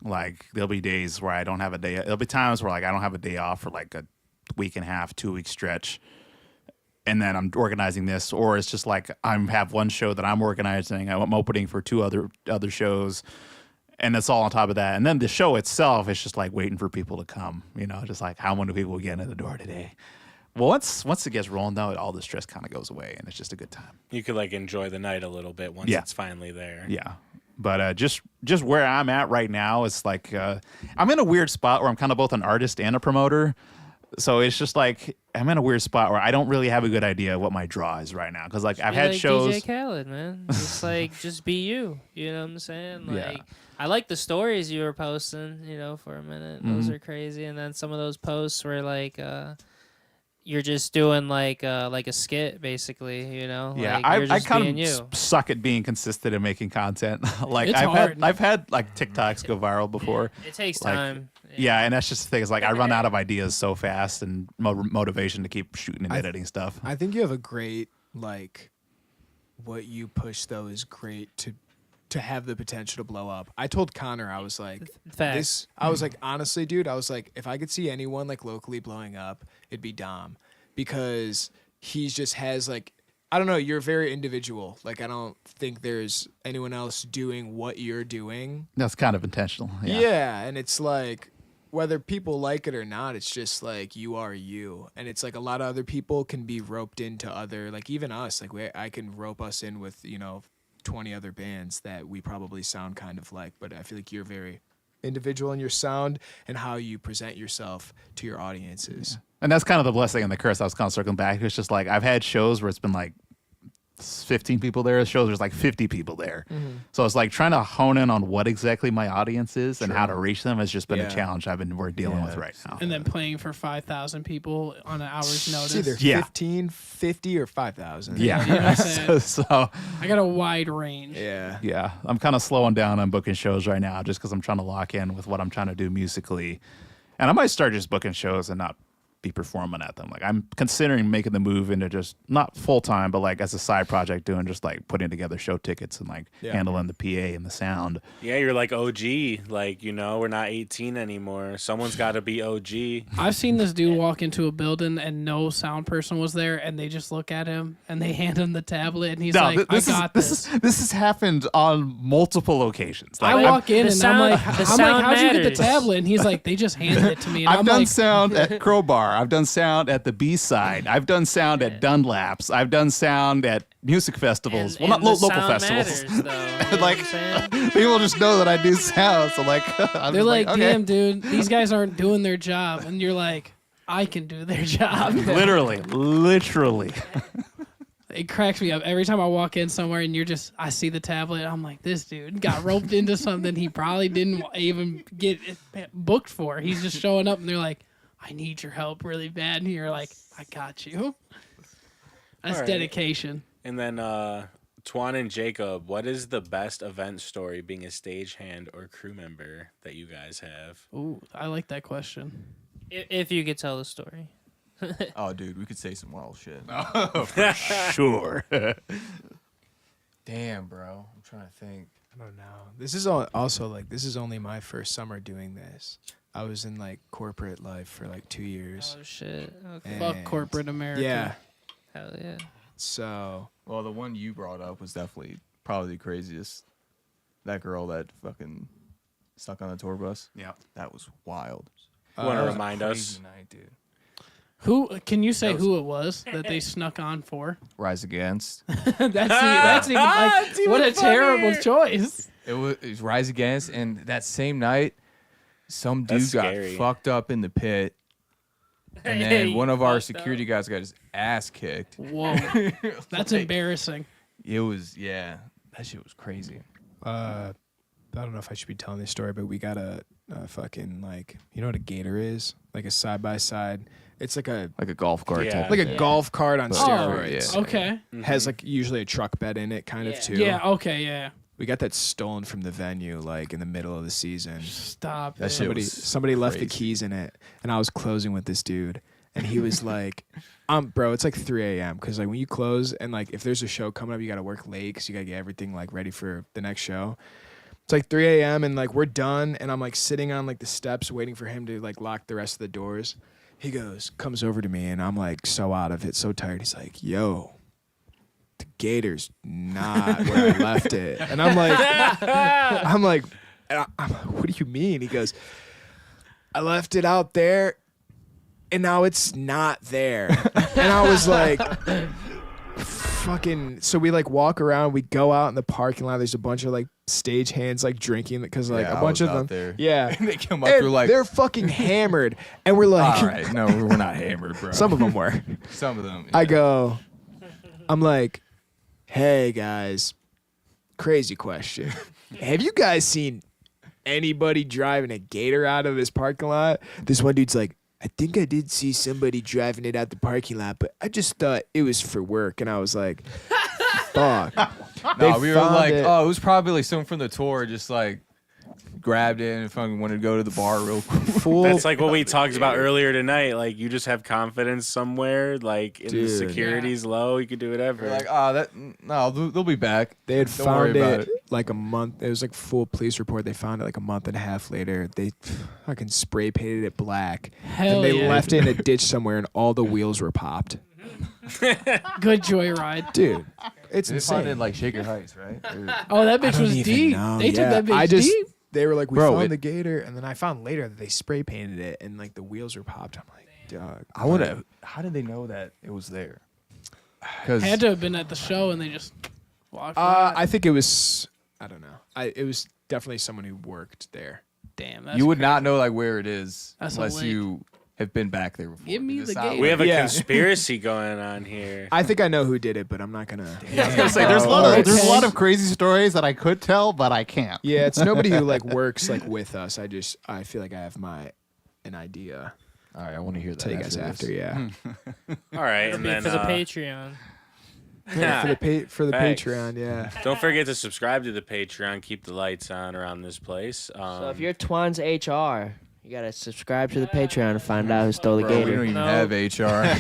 Like, there'll be days where I don't have a day. There'll be times where like I don't have a day off for like a week and a half, 2 week stretch. And then I'm organizing this, or it's just like I have one show that I'm organizing. I'm opening for 2 other shows, and it's all on top of that. And then the show itself is just like waiting for people to come. You know, just like how many people will get in the door today. Well, once it gets rolling, though, all the stress kind of goes away, and it's just a good time. You could like enjoy the night a little bit once Yeah. it's finally there. Yeah. But just where I'm at right now, it's like I'm in a weird spot where I'm kind of both an artist and a promoter. So it's just like I'm in a weird spot where I don't really have a good idea what my draw is right now. Because like I've had like shows. DJ Khaled, man. Just like, just be you. You know what I'm saying? Like, Yeah. I like the stories you were posting, for a minute. Those Mm-hmm. are crazy. And then some of those posts were like, you're just doing like a skit, basically. Yeah, like, I you're just kind being of you. suck at being consistent and making content. Like It's I've hard. had like TikToks go viral before. It takes like, time. Yeah, and that's just the thing. Is like I run out of ideas so fast and motivation to keep shooting and editing stuff. I think you have a great like what you push though is great to have the potential to blow up. I told Connor, I was like, Facts. I was like, honestly, dude, I was like, if I could see anyone like locally blowing up, it'd be Dom, because he just has like, I don't know, you're very individual. Like I don't think there's anyone else doing what you're doing. That's kind of intentional. Yeah, and it's like whether people like it or not, it's just like you are you. And it's like a lot of other people can be roped into other, like even us, like I can rope us in with, 20 other bands that we probably sound kind of like, but I feel like you're very individual in your sound and how you present yourself to your audiences. And that's kind of the blessing and the curse. I was kind of circling back. It's just like I've had shows where it's been like 15 people there. Shows there's like 50 people there. So it's like trying to hone in on what exactly my audience is and how to reach them has just been a Yeah. challenge we're dealing with right now. And then playing for 5,000 people on an hour's notice. It's either Yeah. 15, 50, or 5,000. You know what I'm Yeah. saying? so I got a wide range. Yeah. yeah, I'm kind of slowing down on booking shows right now just because I'm trying to lock in with what I'm trying to do musically. And I might start just booking shows and not be performing at them. Like I'm considering making the move into just not full time, but like as a side project, doing just like putting together show tickets and like handling the PA and the sound. Yeah, you're like OG. Like, we're not 18 anymore. Someone's got to be OG. I've seen this dude walk into a building and no sound person was there, and they just look at him and they hand him the tablet, and he's like, "I got this." This has happened on multiple occasions. Like, I walk in the and sound- I'm the like, sound "How'd you get the matters." tablet?" And he's like, "They just handed it to me." And I've I'm done like, sound at Crowbar. I've done sound at the B-side. I've done sound at Dunlap's. I've done sound at music festivals. And not the local sound festivals. matters, though, you know Like, what I'm saying? people just know that I do sound. So like, I'm they're just like, okay. "Damn, dude, these guys aren't doing their job," and you're like, "I can do their job." Literally. It cracks me up every time I walk in somewhere and I see the tablet. I'm like, this dude got roped into something he probably didn't even get booked for. He's just showing up and they're like, "I need your help really bad." And you're like, "I got you." That's All right. dedication. And then Twan and Jacob, what is the best event story being a stagehand or crew member that you guys have? Ooh, I like that question. If you could tell the story. Oh, dude, we could say some wild shit. Sure. Damn, bro. I'm trying to think. I don't know. This is also like, this is only my first summer doing this. I was in like corporate life for like 2 years. Oh shit. Okay. Fuck And- corporate America. Yeah. Hell yeah. So Well, the one you brought up was definitely probably the craziest. That girl that fucking stuck on the tour bus. Yeah. That was wild. Want to That was a remind us? crazy night, dude. Who can you say who it was that they snuck on for? Rise Against. That's even like what a terrible choice. It was Rise Against, and that same night, some dude That's got scary. fucked up in the pit, and then one of our security guys got his ass kicked. Whoa, that's embarrassing. It was, yeah, that shit was crazy. I don't know if I should be telling this story, but we got a fucking like, you know what a gator is? Like a side by side. It's like a golf cart Yeah. type. like of a thing. golf cart on Oh, steroids. yeah. Okay. Has like usually a truck bed in it, kind of too. Yeah. Okay. Yeah. We got that stolen from the venue, like in the middle of the season. Stop. That it. shit was Somebody left the crazy. keys in it, and I was closing with this dude, and he was like, bro, it's like 3 a.m. because like when you close and like if there's a show coming up, you got to work late because you got to get everything like ready for the next show. It's like 3 a.m. and like we're done, and I'm like sitting on like the steps waiting for him to like lock the rest of the doors. He comes over to me, and I'm like so out of it, so tired. He's like, yo, the gator's not where I left it. And I'm like, what do you mean? He goes, I left it out there, and now it's not there. And I was like, fucking. So we like walk around, we go out in the parking lot. There's a bunch of like stage hands like drinking because like Yeah, a bunch I was of them. out there. Yeah. And they come up And through like, they're fucking hammered, and we're like, all right, no, we're not hammered, bro. some of them were. Some of them. I'm like, hey guys, crazy question. Have you guys seen anybody driving a gator out of this parking lot? This one dude's like, I think I did see somebody driving it out the parking lot, but I just thought it was for work. And I was like, fuck. No, They we were found like, it. oh, it was probably like someone from the tour just like grabbed it and fucking wanted to go to the bar real quick. Full, That's like what we talked about earlier tonight. Like you just have confidence somewhere, like in the Dude. security's low, you could do whatever. We're like, oh, no, they'll be back. they had Don't worry found about it like a month. It was like full police report. They found it like a month and a half later. They fucking spray painted it black. Hell and they yeah. left it in a ditch somewhere, and all the wheels were popped. Good joyride. Dude, it's They found it in insane. like Shaker Heights, right? Or- Oh, that bitch I don't was even deep. know. They took Yeah, that bitch I just, deep. They were like, we Bro, found it- the gator, and then I found later that they spray painted it, and like the wheels were popped. I'm like, dog. I would have. How did they know that it was there? Because Had to have been at the show and they just walked by. I think it was. I don't know. It was definitely someone who worked there. Damn, that's you would crazy. not know like where it is That's unless lit. you have been back there before. Give me It's the not gator. we have a Yeah. conspiracy going on here. I think I know who did it, but I'm not gonna. I was gonna say there's a lot of Okay. there's a lot of crazy stories that I could tell, but I can't. Yeah, it's nobody who like works like with us. I feel like I have an idea. All right, I want to hear that. Tell you guys after. this. Yeah. All right, and then for the Patreon. Yeah, for the Facts. Patreon. Yeah. don't forget to subscribe to the Patreon. Keep the lights on around this place. So if you're Twan's HR, you gotta subscribe to the Patreon to find out who stole the Bro, we don't gator. even No. have HR.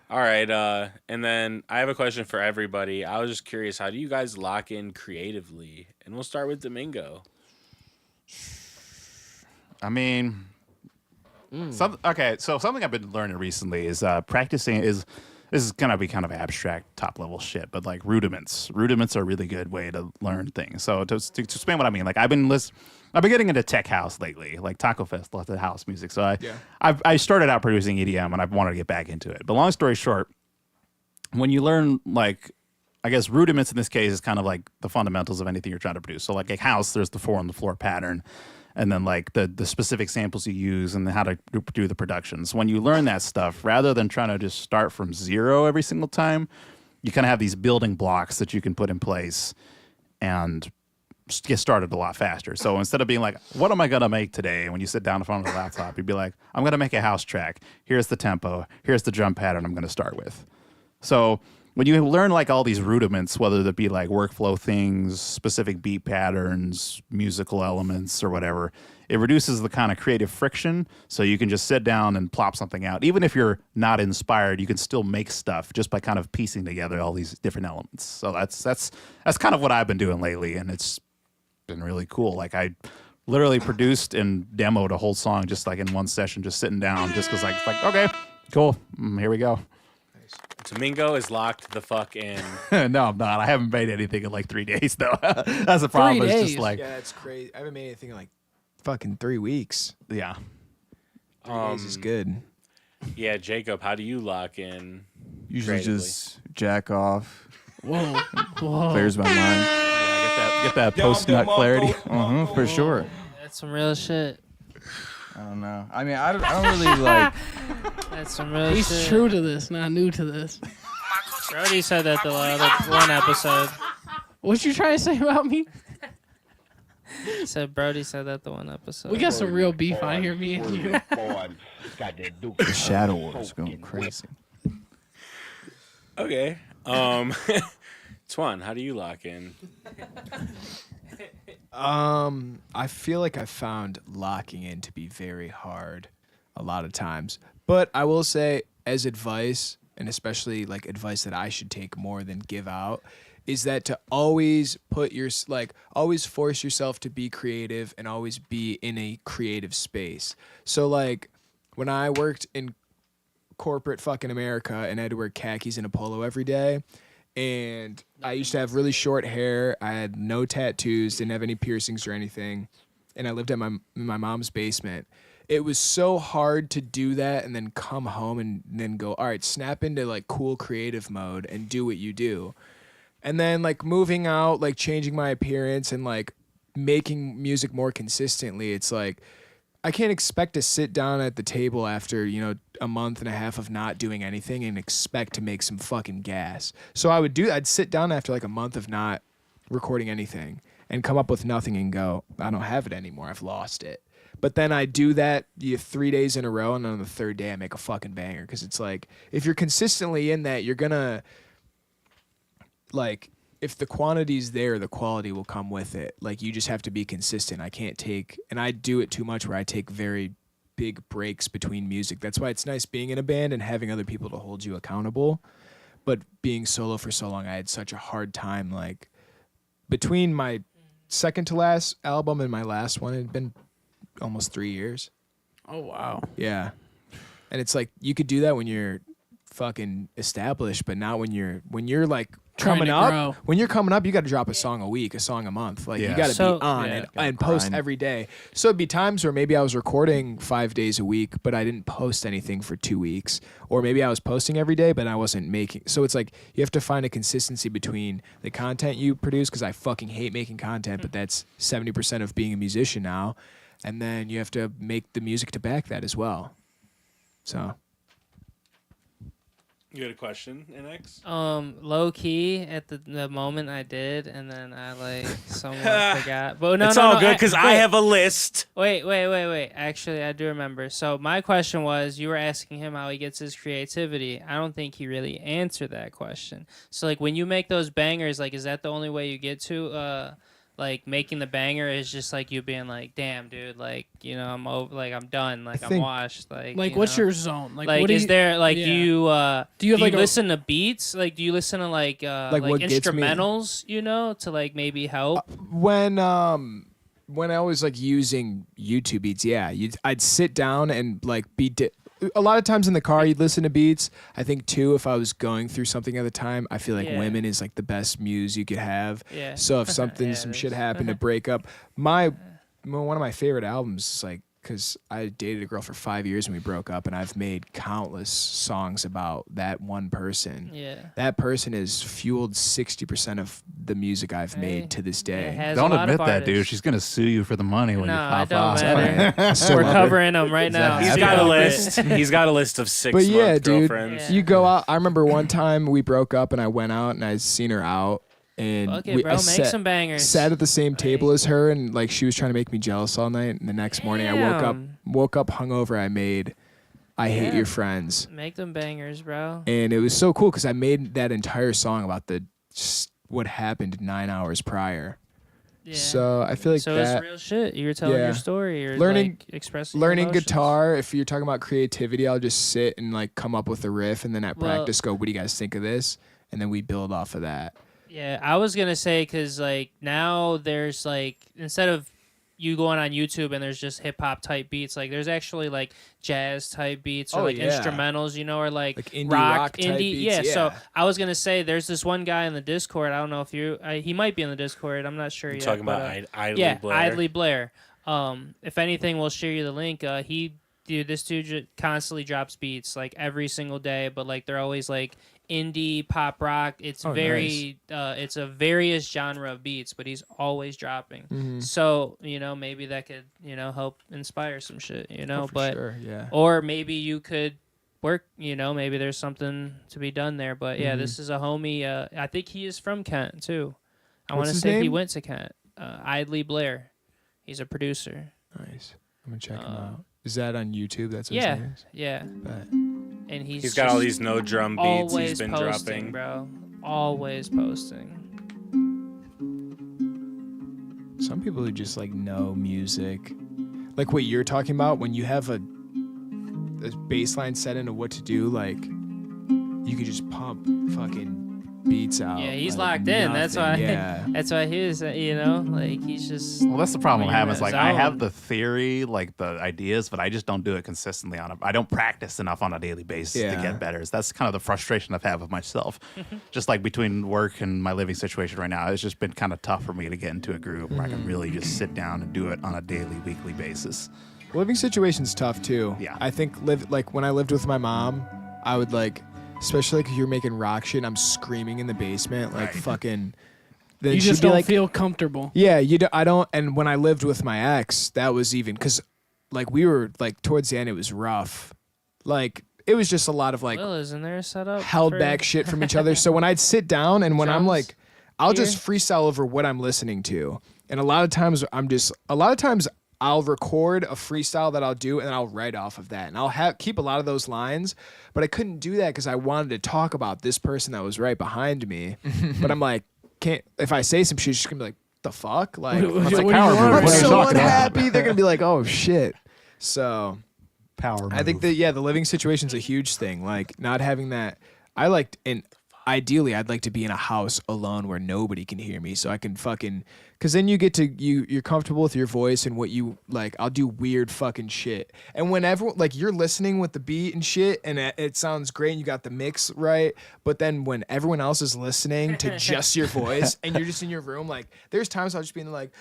all right, and then I have a question for everybody. I was just curious, how do you guys lock in creatively? And we'll start with Domingo. I mean, so something I've been learning recently is practicing is. This is gonna be kind of abstract, top level shit, but like rudiments. Rudiments are a really good way to learn things. So to explain what I mean, like I've been getting into tech house lately, like Taco Fest, lots of house music. So I started out producing EDM and I wanted to get back into it. But long story short, when you learn like, I guess rudiments in this case is kind of like the fundamentals of anything you're trying to produce. So like a house, there's the 4 on the floor pattern. And then like the specific samples you use and how to do the productions. When you learn that stuff, rather than trying to just start from zero every single time, you kind of have these building blocks that you can put in place and get started a lot faster. So instead of being like, what am I going to make today? When you sit down in front of the laptop, you'd be like, I'm going to make a house track. Here's the tempo. Here's the drum pattern I'm going to start with. So when you learn like all these rudiments, whether that be like workflow things, specific beat patterns, musical elements, or whatever, it reduces the kind of creative friction. So you can just sit down and plop something out. Even if you're not inspired, you can still make stuff just by kind of piecing together all these different elements. So that's kind of what I've been doing lately, and it's been really cool. Like I literally produced and demoed a whole song just like in one session, just sitting down, just because like okay, cool, here we go. Domingo is locked the fuck in. No, I'm not. I haven't made anything in like 3 days though. That's the problem. 3 It's days? just like Yeah, that's crazy. I haven't made anything in like fucking 3 weeks. yeah. 3 days is good. Yeah, Jacob, how do you lock in? Usually creatively? just jack off, Whoa. Whoa. clears my mind. Yeah, get that post nut clarity. For sure. That's some real shit. I don't know. I mean, I don't really like. That's some real He's shit. true to this, not new to this. Brody said that the other one episode. What you trying to say about me? He said Brody said that the one episode. We got some real beef on here, me and you. The Shadow Wars going crazy. Okay. Twan, how do you lock in? I feel like I found locking in to be very hard a lot of times. But I will say, as advice, and especially like advice that I should take more than give out, is that to always always force yourself to be creative and always be in a creative space. So like when I worked in corporate fucking America and I had to wear khakis and a polo every day, and I used to have really short hair, I had no tattoos, didn't have any piercings or anything, and I lived at in my mom's basement. It was so hard to do that and then come home and then go, all right, snap into like cool creative mode and do what you do. And then like moving out, like changing my appearance and like making music more consistently, it's like I can't expect to sit down at the table after, a month and a half of not doing anything and expect to make some fucking gas. So I'd sit down after like a month of not recording anything and come up with nothing and go, I don't have it anymore. I've lost it. But then I do that 3 days in a row, and on the third day I make a fucking banger. Because it's like, if you're consistently in that, you're gonna, like, if the quantity's there, the quality will come with it. Like, you just have to be consistent. And I do it too much where I take very big breaks between music. That's why it's nice being in a band and having other people to hold you accountable. But being solo for so long, I had such a hard time, like, between my second to last album and my last one, it had been almost 3 years. Oh, wow. Yeah. And it's like, you could do that when you're fucking established, but not when you're like Trying coming to up. grow. When you're coming up, you got to drop a song a week, a song a month. Like, Yeah. you got to So- be on yeah. and post grind. every day. So it'd be times where maybe I was recording 5 days a week, but I didn't post anything for 2 weeks. Or maybe I was posting every day, but I wasn't making. So it's like, you have to find a consistency between the content you produce, because I fucking hate making content, but that's 70% of being a musician now. And then you have to make the music to back that as well. So You had a question, Innexh? Low key at the moment I did, and then I like somewhat forgot. But no, It's no, all no, good because I wait. have a list. Wait. Actually, I do remember. So my question was, you were asking him how he gets his creativity. I don't think he really answered that question. So like, when you make those bangers, like, is that the only way you get to like making the banger? Is just like you being like, damn, dude, like, I'm over, like, I'm done, like, I'm think- washed, like. What's your zone? Like, what do is you, there like yeah. do you have, like, a- listen to beats? Like, do you listen to like what gets me- instrumentals? To like maybe help. when I was like using YouTube beats, yeah, I'd sit down and like a lot of times in the car you'd listen to beats. I think too, if I was going through something at the time, I feel like Yeah. Women is like the best muse you could have. Yeah. So if something, Yeah, some it shit is. happened to break up, one of my favorite albums is like, because I dated a girl for 5 years and we broke up, and I've made countless songs about that one person. Yeah. That person has fueled 60% of the music I've made to this day. It has a Don't lot admit of that, dude. artists. She's gonna sue you for the money when No, you it pop don't off. matter. Still We're love her. covering them right now. He's happy? got a Yeah. list. He's got a list of 6 But yeah, month dude, girlfriends. you go out. I remember one time we broke up and I went out and I seen her out, and Fuck it, bro. I Make some bangers. sat at the same table as her, and like she was trying to make me jealous all night. And the next morning I woke up hungover. I made "I Hate Yeah. Your Friends," Make them bangers, bro. and it was so cool because I made that entire song about what happened 9 hours prior. Yeah. So I feel like so that it's real shit. You were telling yeah. your story. You're Learning- like, expressing learning emotions. guitar, if you're talking about creativity, I'll just sit and like come up with a riff, and then at Well- practice go, what do you guys think of this? And then we build off of that. Yeah, I was gonna say, because like now there's like, instead of you going on YouTube and there's just hip hop type beats. Like there's actually like jazz type beats or like instrumentals, you know, or like indie rock type indie. beats, So I was gonna say there's this one guy in the Discord. I don't know if he might be in the Discord. I'm not sure yet. Talking about Idly Blair. Idly Blair. If anything, we'll share you the link. This dude constantly drops beats like every single day, but like they're always like indie pop rock. It's it's a various genre of beats, but he's always dropping. So maybe that could help inspire some shit. Sure, yeah. Or maybe you could work. Maybe there's something to be done there. But yeah, this is a homie. I think he is from Kent too. I want to say he went to Kent. Idly Blair. He's a producer. Nice. I'm gonna check him out. Is that on YouTube? That's what his name is? Yeah. Bet. And he's got all these no drum beats he's been posting, dropping. Bro. Always posting. Some people who just like know music, like what you're talking about, when you have a bass line set into what to do, like you could just pump fucking beats out. Yeah, he's like locked in. That's why. Yeah. That's why he was. Like he's just. Well, that's the problem I'm having. Is like I zone. have the theory, like the ideas, but I just don't do it consistently I don't practice enough on a daily basis to get better. So that's kind of the frustration I've had with myself. Just like between work and my living situation right now, it's just been kind of tough for me to get into a groove where I can really just sit down and do it on a daily, weekly basis. Living situation's tough too. Yeah. I think like when I lived with my mom, I would like. Especially like if you're making rock shit, I'm screaming in the basement, like fucking. Then You just she'd be don't like, feel comfortable. Yeah, I don't. And when I lived with my ex, that was even because, like, we were like towards the end, it was rough. Like it was just a lot of like Will, isn't there a setup held back shit from each other. So when I'd sit down and when I'm Drums like, I'll here? just freestyle over what I'm listening to, and a lot of times I'll record a freestyle that I'll do and I'll write off of that. And I'll keep a lot of those lines, but I couldn't do that because I wanted to talk about this person that was right behind me. But I'm like, if I say some shit, she's going to be like, the fuck? Like, What like do you power want? move. I'm What are you so talking about? unhappy. They're going to be like, oh shit. So Power move. I think that, the living situation's a huge thing. Like not having that, ideally, I'd like to be in a house alone where nobody can hear me, so I can fucking. Because then you get to you're comfortable with your voice and what you like. I'll do weird fucking shit, and whenever like you're listening with the beat and shit, and it sounds great, and you got the mix right. But then when everyone else is listening to just your voice, and you're just in your room, like there's times I'll just be like,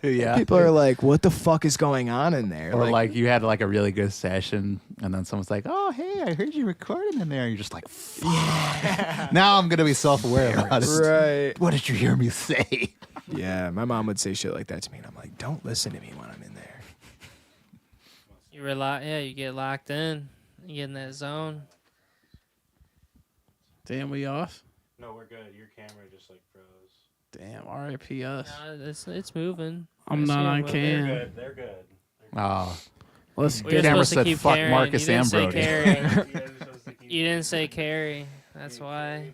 Yeah. people are like, what the fuck is going on in there? Or like you had like a really good session, and then someone's like, "Oh, hey, I heard you recording in there." And you're just like, "Fuck." Now I'm gonna be self-aware about it. right. What did you hear me say? Yeah, my mom would say shit like that to me, and I'm like, don't listen to me when I'm in there. You get locked in. You get in that zone. Damn, we off? No, we're good. Your camera just like froze. Damn, R.I.P. us. It's moving. I'm I see not it on moving. cam. They're good. Oh, Let's Well, you're get Camera supposed to said, keep "Fuck carrying." Marcus You didn't and say Brody. carry. You didn't say carry. That's why.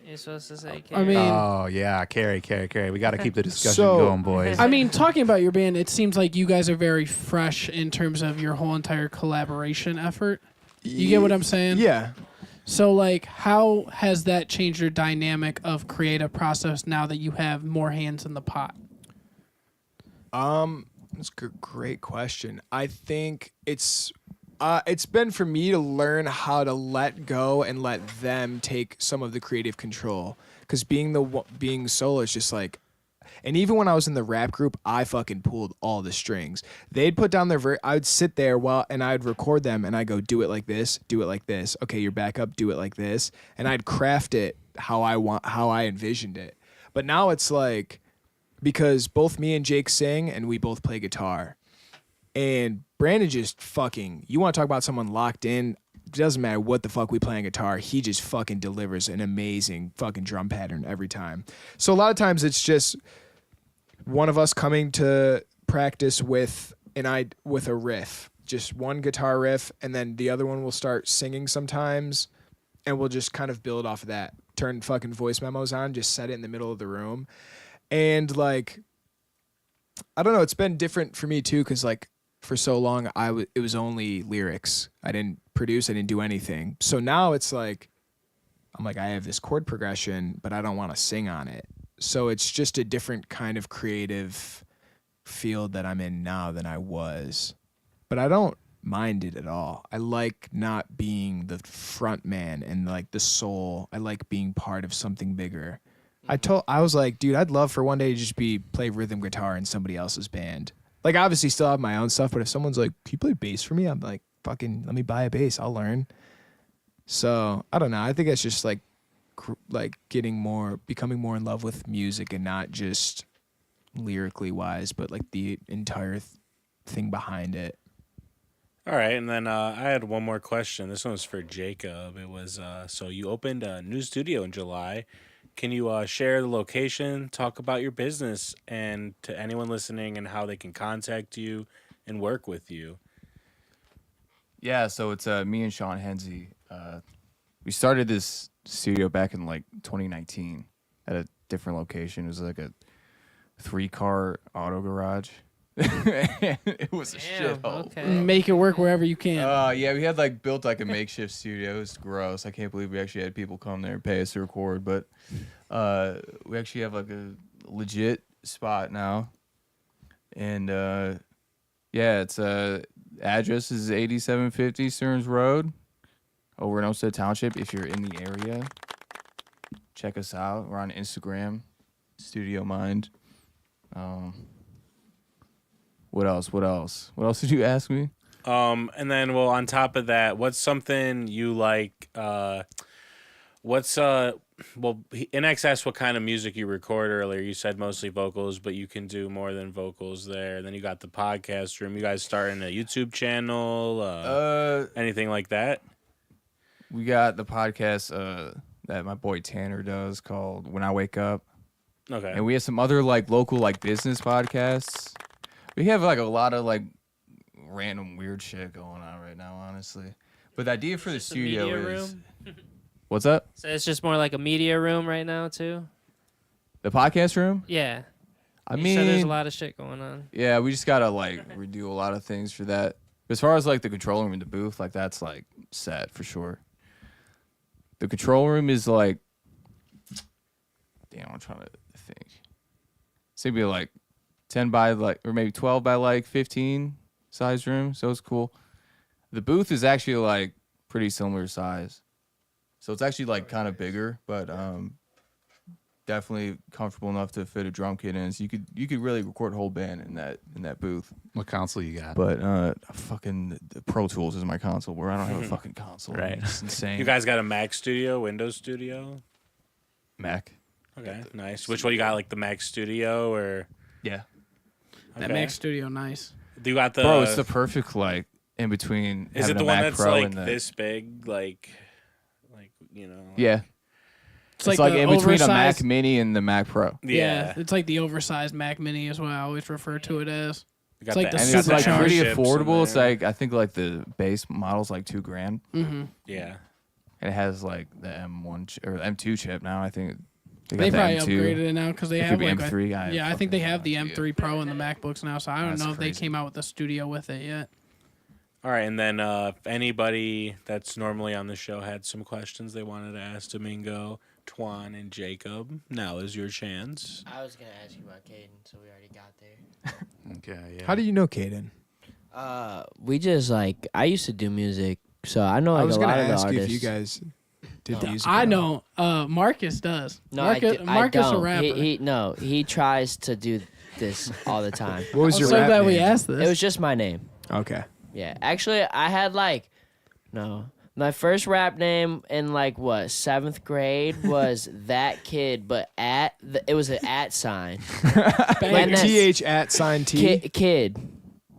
You're supposed to say carry. I mean, oh yeah, carry. We got to keep the discussion So- going, boys. I mean, talking about your band, it seems like you guys are very fresh in terms of your whole entire collaboration effort. You get what I'm saying? Yeah. So, like, how has that changed your dynamic of creative process now that you have more hands in the pot? That's a great question. I think it's been for me to learn how to let go and let them take some of the creative control. Because being solo is just like, and even when I was in the rap group, I fucking pulled all the strings. They'd put down their I would sit there and I'd record them and I go, do it like this, do it like this. Okay, you're back up, do it like this, and I'd craft it how I envisioned it. But now it's like, because both me and Jake sing and we both play guitar. And Brandon just fucking, you want to talk about someone locked in, it doesn't matter what the fuck we play on guitar, he just fucking delivers an amazing fucking drum pattern every time. So a lot of times it's just one of us coming to practice with a riff, just one guitar riff, and then the other one will start singing sometimes, and we'll just kind of build off of that. Turn fucking voice memos on, just set it in the middle of the room. And like, I don't know, it's been different for me too, because like for so long it was only lyrics. I didn't produce, I didn't do anything. So now it's like, I'm like, I have this chord progression, but I don't want to sing on it. So it's just a different kind of creative field that I'm in now than I was. But I don't mind it at all. I like not being the front man and like the soul. I like being part of something bigger. I was like, dude, I'd love for one day to just play rhythm guitar in somebody else's band. Like, obviously still have my own stuff, but if someone's like, can you play bass for me? I'm like, fucking, let me buy a bass. I'll learn. So I don't know. I think it's just like becoming more in love with music and not just lyrically wise, but like the entire thing behind it. All right, and then I had one more question. This one was for Jacob. It was so you opened a new studio in July. Can you share the location, talk about your business, and to anyone listening, and how they can contact you and work with you? Yeah, so it's me and SHAWN. We started this studio back in like 2019 at a different location. It was like a 3-car auto garage. It was a shithole. Okay. Make it work wherever you can. Yeah, we had like built like a makeshift studio. It was gross. I can't believe we actually had people come there and pay us to record, but we actually have like a legit spot now. And yeah, it's address is 8750 Stearns Road over in Olmsted Township. If you're in the area, check us out. We're on Instagram, Studio Mind. What else did you ask me? And then, well, on top of that, what's something you like? Innexh asked what kind of music you record earlier. You said mostly vocals, but you can do more than vocals there. Then you got the podcast room. You guys starting a YouTube channel? Anything like that? We got the podcast that my boy Tanner does called When I Wake Up. Okay. And we have some other like local like business podcasts. We have like a lot of like random weird shit going on right now, honestly. But the idea for the studio is what's up? So it's just more like a media room right now too. The podcast room? Yeah. I You mean, said there's a lot of shit going on. yeah, we just gotta like redo a lot of things for that. As far as like the control room and the booth, like that's like set for sure. The control room is like, damn, I'm trying to think. It's gonna be like 10 by like, or maybe 12 by like 15 size room. So it's cool. The booth is actually like pretty similar size. So it's actually like kind of bigger, but definitely comfortable enough to fit a drum kit in. So you could really record a whole band in that booth. What console you got? But fucking the Pro Tools is my console, where I don't have a fucking console. Right. It's insane. You guys got a Mac studio, Windows studio? Mac. Okay, nice. Which one you got, like the Mac Studio or? Yeah. That Mac Studio, nice. Do you got the? Bro, it's the perfect like in between. Is it having the a one Mac that's Pro like and the, this big, like you know? Yeah. It's It's like like the in between a Mac oversized- Mini and the Mac Pro. Yeah, it's like the oversized Mac Mini is what I always refer to it as. You got It's like the And Super it's like Super pretty chips in affordable. It's there. like I think like the base model's like $2,000, and Yeah. it has like the M1 or M2 chip now. I think They got the probably M2. upgraded it now because they It have could be like M3 guy. yeah, I think they have the fucking M3 Pro and the MacBooks now. So I don't That's know if they crazy. came out with the studio with it yet. All right, and then if anybody that's normally on the show had some questions they wanted to ask Domingo, Twan, and Jacob, now is your chance. I was gonna ask you about Caden, so we already got there. Okay, yeah. How do you know Caden? We just like I used to do music, so I know like I was a gonna lot of the ask you artists. if you guys did music. I at all. know. Marcus does. No, Marcus, I Marcus don't. a rapper. He tries to do this all the time. What was I'm your so rap glad we name? asked this. It was just my name. Okay. Yeah, actually, I had like, no, my first rap name in like what 7th grade was that kid, but it was an at sign. Like And then- TH at sign T. Kid.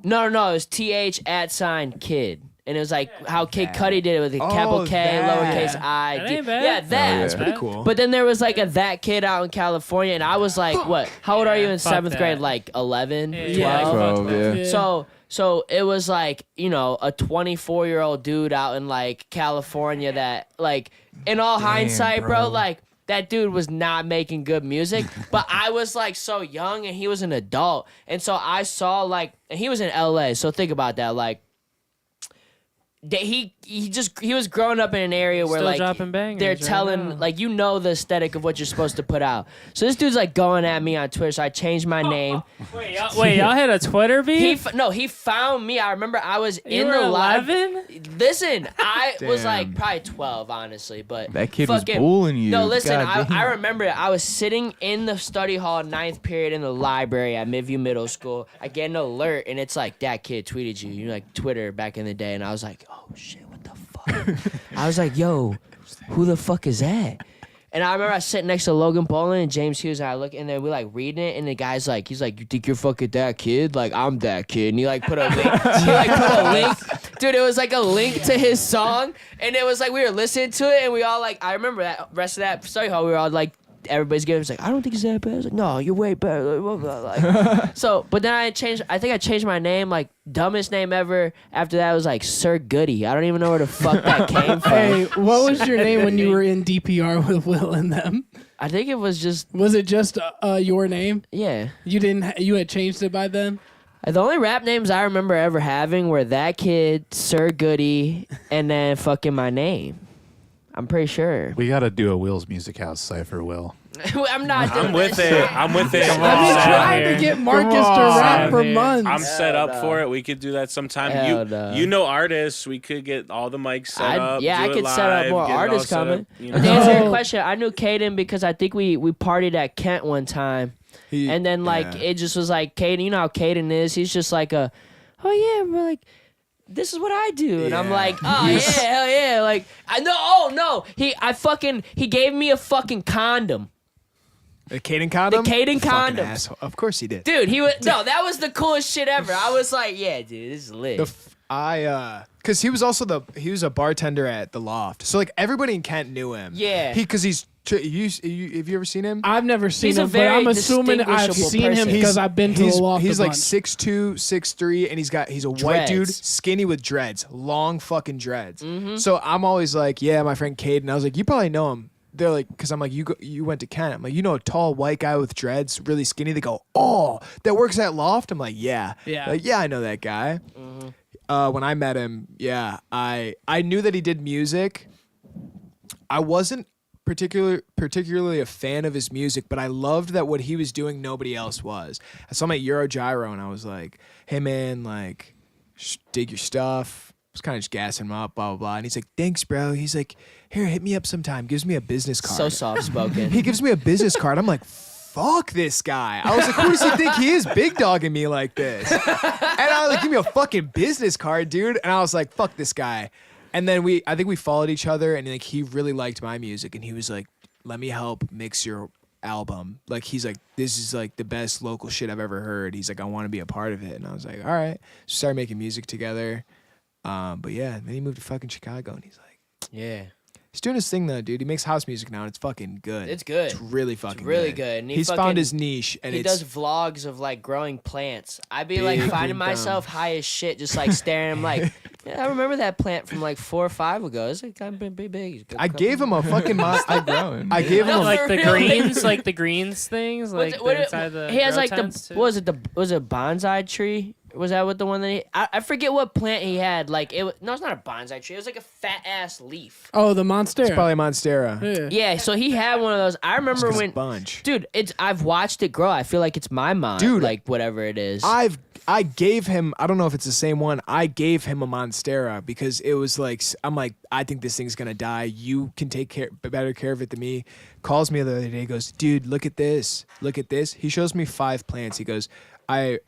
No, it was TH at sign kid. And it was like how Kid Cudi did it with a capital K, that. lowercase I. That D. ain't bad. Yeah, that. yeah. That's pretty cool. But then there was like a that kid out in California, and I was like, what? How old are you in fuck 7th grade? that. Like 11, 12? Yeah, 12, yeah. Yeah. So it was like, you know, a 24-year-old dude out in like California that like in all hindsight, bro, like that dude was not making good music, but I was like so young and he was an adult. And so I saw like, and he was in LA. So think about that. Like he was growing up in an area where Still like dropping bangers they're right telling now. like the aesthetic of what you're supposed to put out. So this dude's like going at me on Twitter. So I changed my name. Wait, y'all had a Twitter beef? He found me. I remember I was You in were the live. 11? Listen, I was Damn. like probably 12, honestly, but That kid was fucking- bullying you. No, listen, God damn. I remember it. I was sitting in the study hall, 9th period in the library at Midview Middle School. I get an alert, and it's like, that kid tweeted you. You know, like Twitter back in the day, and I was like, oh shit, what the fuck? I was like, yo, who the fuck is that? And I remember I sat next to Logan Bolin and James Hughes, and I look, and then we like reading it, and the guy's like, he's like, you think you're fucking that kid? Like, I'm that kid. And he like put a link. Dude, it was like a link to his song, and it was like we were listening to it, and we all like, I remember that rest of that study hall, we were all like, everybody's giving us like, I don't think it's that bad. I was like, no, you're way better. Blah, blah, blah. Like, so, but then I think I changed my name, like dumbest name ever. After that was like Sir Goody. I don't even know where the fuck that came from. Hey, what was your name when you were in DPR with Will and them? I think it was just, Was it just your name? yeah. You had changed it by then? The only rap names I remember ever having were that kid, Sir Goody, and then fucking my name. I'm pretty sure. We got to do a Will's Music House cipher, Will. I'm not doing I'm with that it. I'm with it. I've been trying to get Marcus to rap for man. months. I'm set up for it. We could do that sometime. Hell no. You know artists. We could get all the mics set up. Yeah, I do it could set up live, more get it all artists set up, coming. you But know. to answer your Oh. question, I knew Caden because I think we partied at Kent one time. And then like yeah. it just was like Caden, you know how Caden is. He's just like oh yeah, we're like, this is what I do, and I'm Yeah. like, oh yeah, hell yeah, like I know. Oh no, he gave me a fucking condom, The Caden condom? The Caden Fucking condom. asshole. Of course he did. dude. That was the coolest shit ever. I was like, yeah, dude, this is lit. Because he was also he was a bartender at the Loft, so like everybody in Kent knew him. Yeah. Because have you ever seen him? I've never seen He's a him, but very I'm assuming I've distinguishable seen him person. because I've been to the loft. He's a like bunch. 6'2", 6'3", and he's a white dude, Dreads. skinny with dreads, long fucking dreads. Mm-hmm. So I'm always like, yeah, my friend Caden. I was like, you probably know him. They're like, because I'm like, you went to Kent. I'm like, you know, a tall white guy with dreads, really skinny. They go, oh, that works at Loft. I'm like, yeah, Yeah. like, yeah, I know that guy. When I met him, yeah, I knew that he did music. I wasn't particularly a fan of his music, but I loved that what he was doing, nobody else was. I saw him at Eurogyro, and I was like, hey man, like, dig your stuff. I was kind of just gassing him up, blah blah blah. And he's like, thanks, bro. He's like, here, hit me up sometime. Gives me a business card. So soft spoken. He gives me a business card. I'm like, fuck this guy. I was like, who does he think he is, big dogging me like this? And I was like, give me a fucking business card, dude. And I was like, fuck this guy. And then I think we followed each other, and like he really liked my music, and he was like, let me help mix your album. Like he's like, this is like the best local shit I've ever heard. He's like, I want to be a part of it. And I was like, all right. So started making music together. But yeah, then he moved to fucking Chicago, and he's like, Yeah. he's doing his thing though, dude. He makes house music now, and it's fucking good. It's good. It's really fucking really good. And He's found his niche, and he it's does vlogs of like growing plants. I'd be Big like green finding thumb. myself high as shit, just like staring. I'm like, yeah, I remember that plant from like 4 or 5 ago. It's like kind of been pretty big. I gave him a fucking Still growing. I gave him No, a Like the For real? greens, like the greens things, like the inside the he has grow like tents, too? what was it? Was it bonsai tree? Was that what the one that I forget what plant he had? Like no, it's not a bonsai tree. It was like a fat ass leaf. Oh, the Monstera. It's probably a Monstera. Yeah. Yeah, so he had one of those. I remember Just 'cause when, it's a bunch. dude. I've watched it grow. I feel like it's my mom, Dude, like whatever it is. I gave him, I don't know if it's the same one. I gave him a Monstera because it was like, I'm like, I think this thing's gonna die. You can take better care of it than me. Calls me the other day, goes, dude, look at this. Look at this. He shows me 5 plants. He goes, I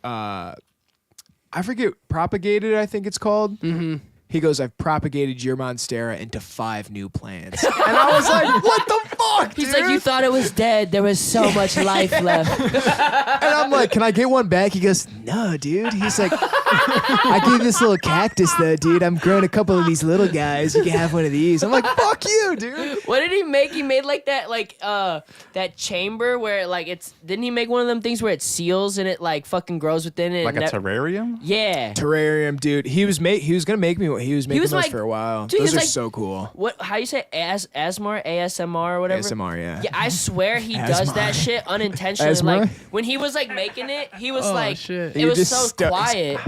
forget, propagated, I think it's called. Mm-hmm. He goes, I've propagated your Monstera into 5 new plants. And I was like, what the fuck, He's dude? like, you thought it was dead. There was so much life left. And I'm like, can I get one back? He goes, no, dude. He's like, I gave this little cactus though, dude. I'm growing a couple of these little guys. You can have one of these. I'm like, fuck you, dude. What did he make? He made like that chamber where like didn't he make one of them things where it seals and it like fucking grows within it? Like and a terrarium? Yeah. Terrarium, dude. He was gonna make me. He was making was those like- for a while. dude, he Those was are like- so cool. What? How you say ASMR or whatever? ASMR, yeah. Yeah, I swear he does that shit unintentionally. ASMR? Like when he was like making it, he was Oh, like, shit. it You was just so quiet.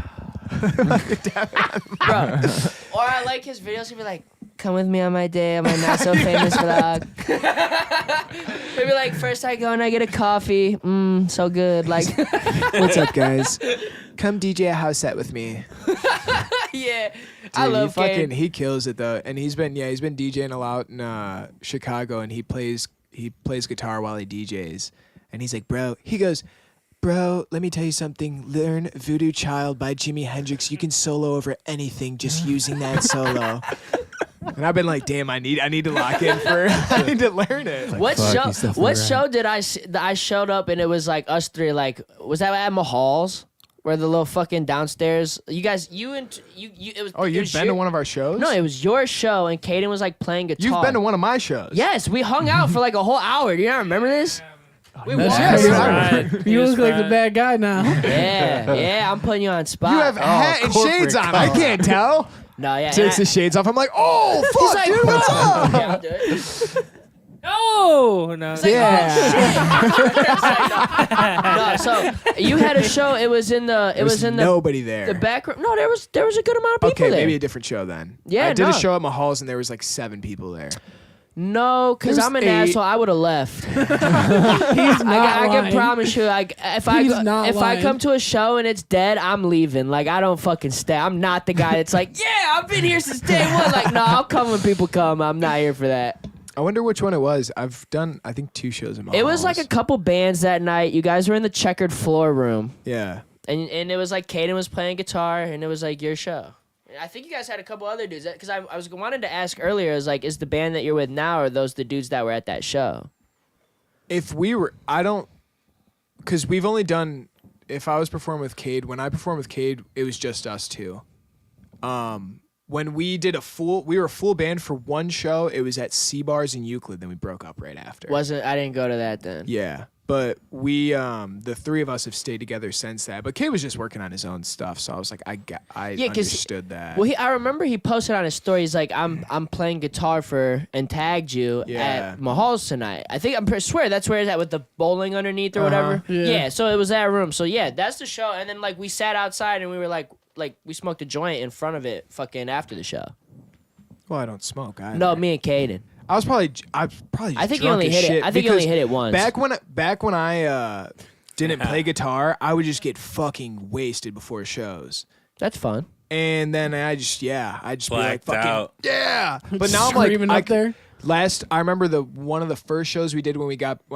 Bro. Or I like his videos. He'd be like, come with me on my day on my not so famous vlog. Maybe like first I go and I get a coffee. So good. Like, What's up, guys? Come DJ a house set with me. yeah. Dude, I love he kills it though, and he's been DJing a lot in Chicago, and he plays guitar while he DJs, and he's like, bro, let me tell you something. Learn Voodoo Child by Jimi Hendrix. You can solo over anything just using that solo. And I've been like, damn, I need to lock in for. I need to learn it. What show did I showed up and it was like us three? Like, was that at Mahal's? Where the little fucking downstairs, you guys, it was. Oh, you've been to one of our shows? No, it was your show, and Caden was like playing guitar. You've been to one of my shows. Yes, we hung out for like a whole hour. Do you not remember this? We That's walked crazy. around. You look like the bad guy now. Yeah, I'm putting you on spot. You have a hat and shades on. I can't tell. No, yeah. Takes the shades off. I'm like, oh, fuck, He's like, dude, what's bro. up? Yeah, I'll do it. No, no. It's like, no, so you had a show. It was in the. It was in the. Nobody there. The back room. No, there was a good amount of people Okay, there. maybe a different show then. Yeah, I did no. a show at Mahal's and there was like 7 people there. No, because There's I'm an 8. asshole. I would have left. He's not I can lying. promise you. If I come to a show and it's dead, I'm leaving. Like, I don't fucking stay. I'm not the guy that's like, yeah, I've been here since day one. Like, no, I'll come when people come. I'm not here for that. I wonder which one it was. I've done, I think, 2 shows at Mahal's. It was like a couple bands that night. You guys were in the checkered floor room. Yeah. And it was like Caden was playing guitar, and it was like your show. And I think you guys had a couple other dudes. Because I was wanted to ask earlier, is like, is the band that you're with now, or are those the dudes that were at that show? Because we've only done, if I was performing with Cade, when I performed with Cade, it was just us 2. When we did we were a full band for one show, it was at C-Bars in Euclid, then we broke up right after. I didn't go to that then. Yeah. But we, the 3 of us have stayed together since that. But Cade was just working on his own stuff, so I was like, I understood that. Well, I remember he posted on his story. He's like, I'm playing guitar and tagged you Yeah. at Mahal's tonight. I swear that's where it's at with the bowling underneath or whatever. Yeah. So it was that room. So yeah, that's the show. And then like we sat outside and we were like we smoked a joint in front of it, fucking after the show. Well, I don't smoke either. No, me and Caden. I was probably I think you drunk only as hit shit it. I think you only because hit it once. Back when I didn't play guitar, I would just get fucking wasted before shows. That's fun. And then I just be like Blacked fucking out. yeah. But now I'm like Screaming up there. I remember one of the first shows we did when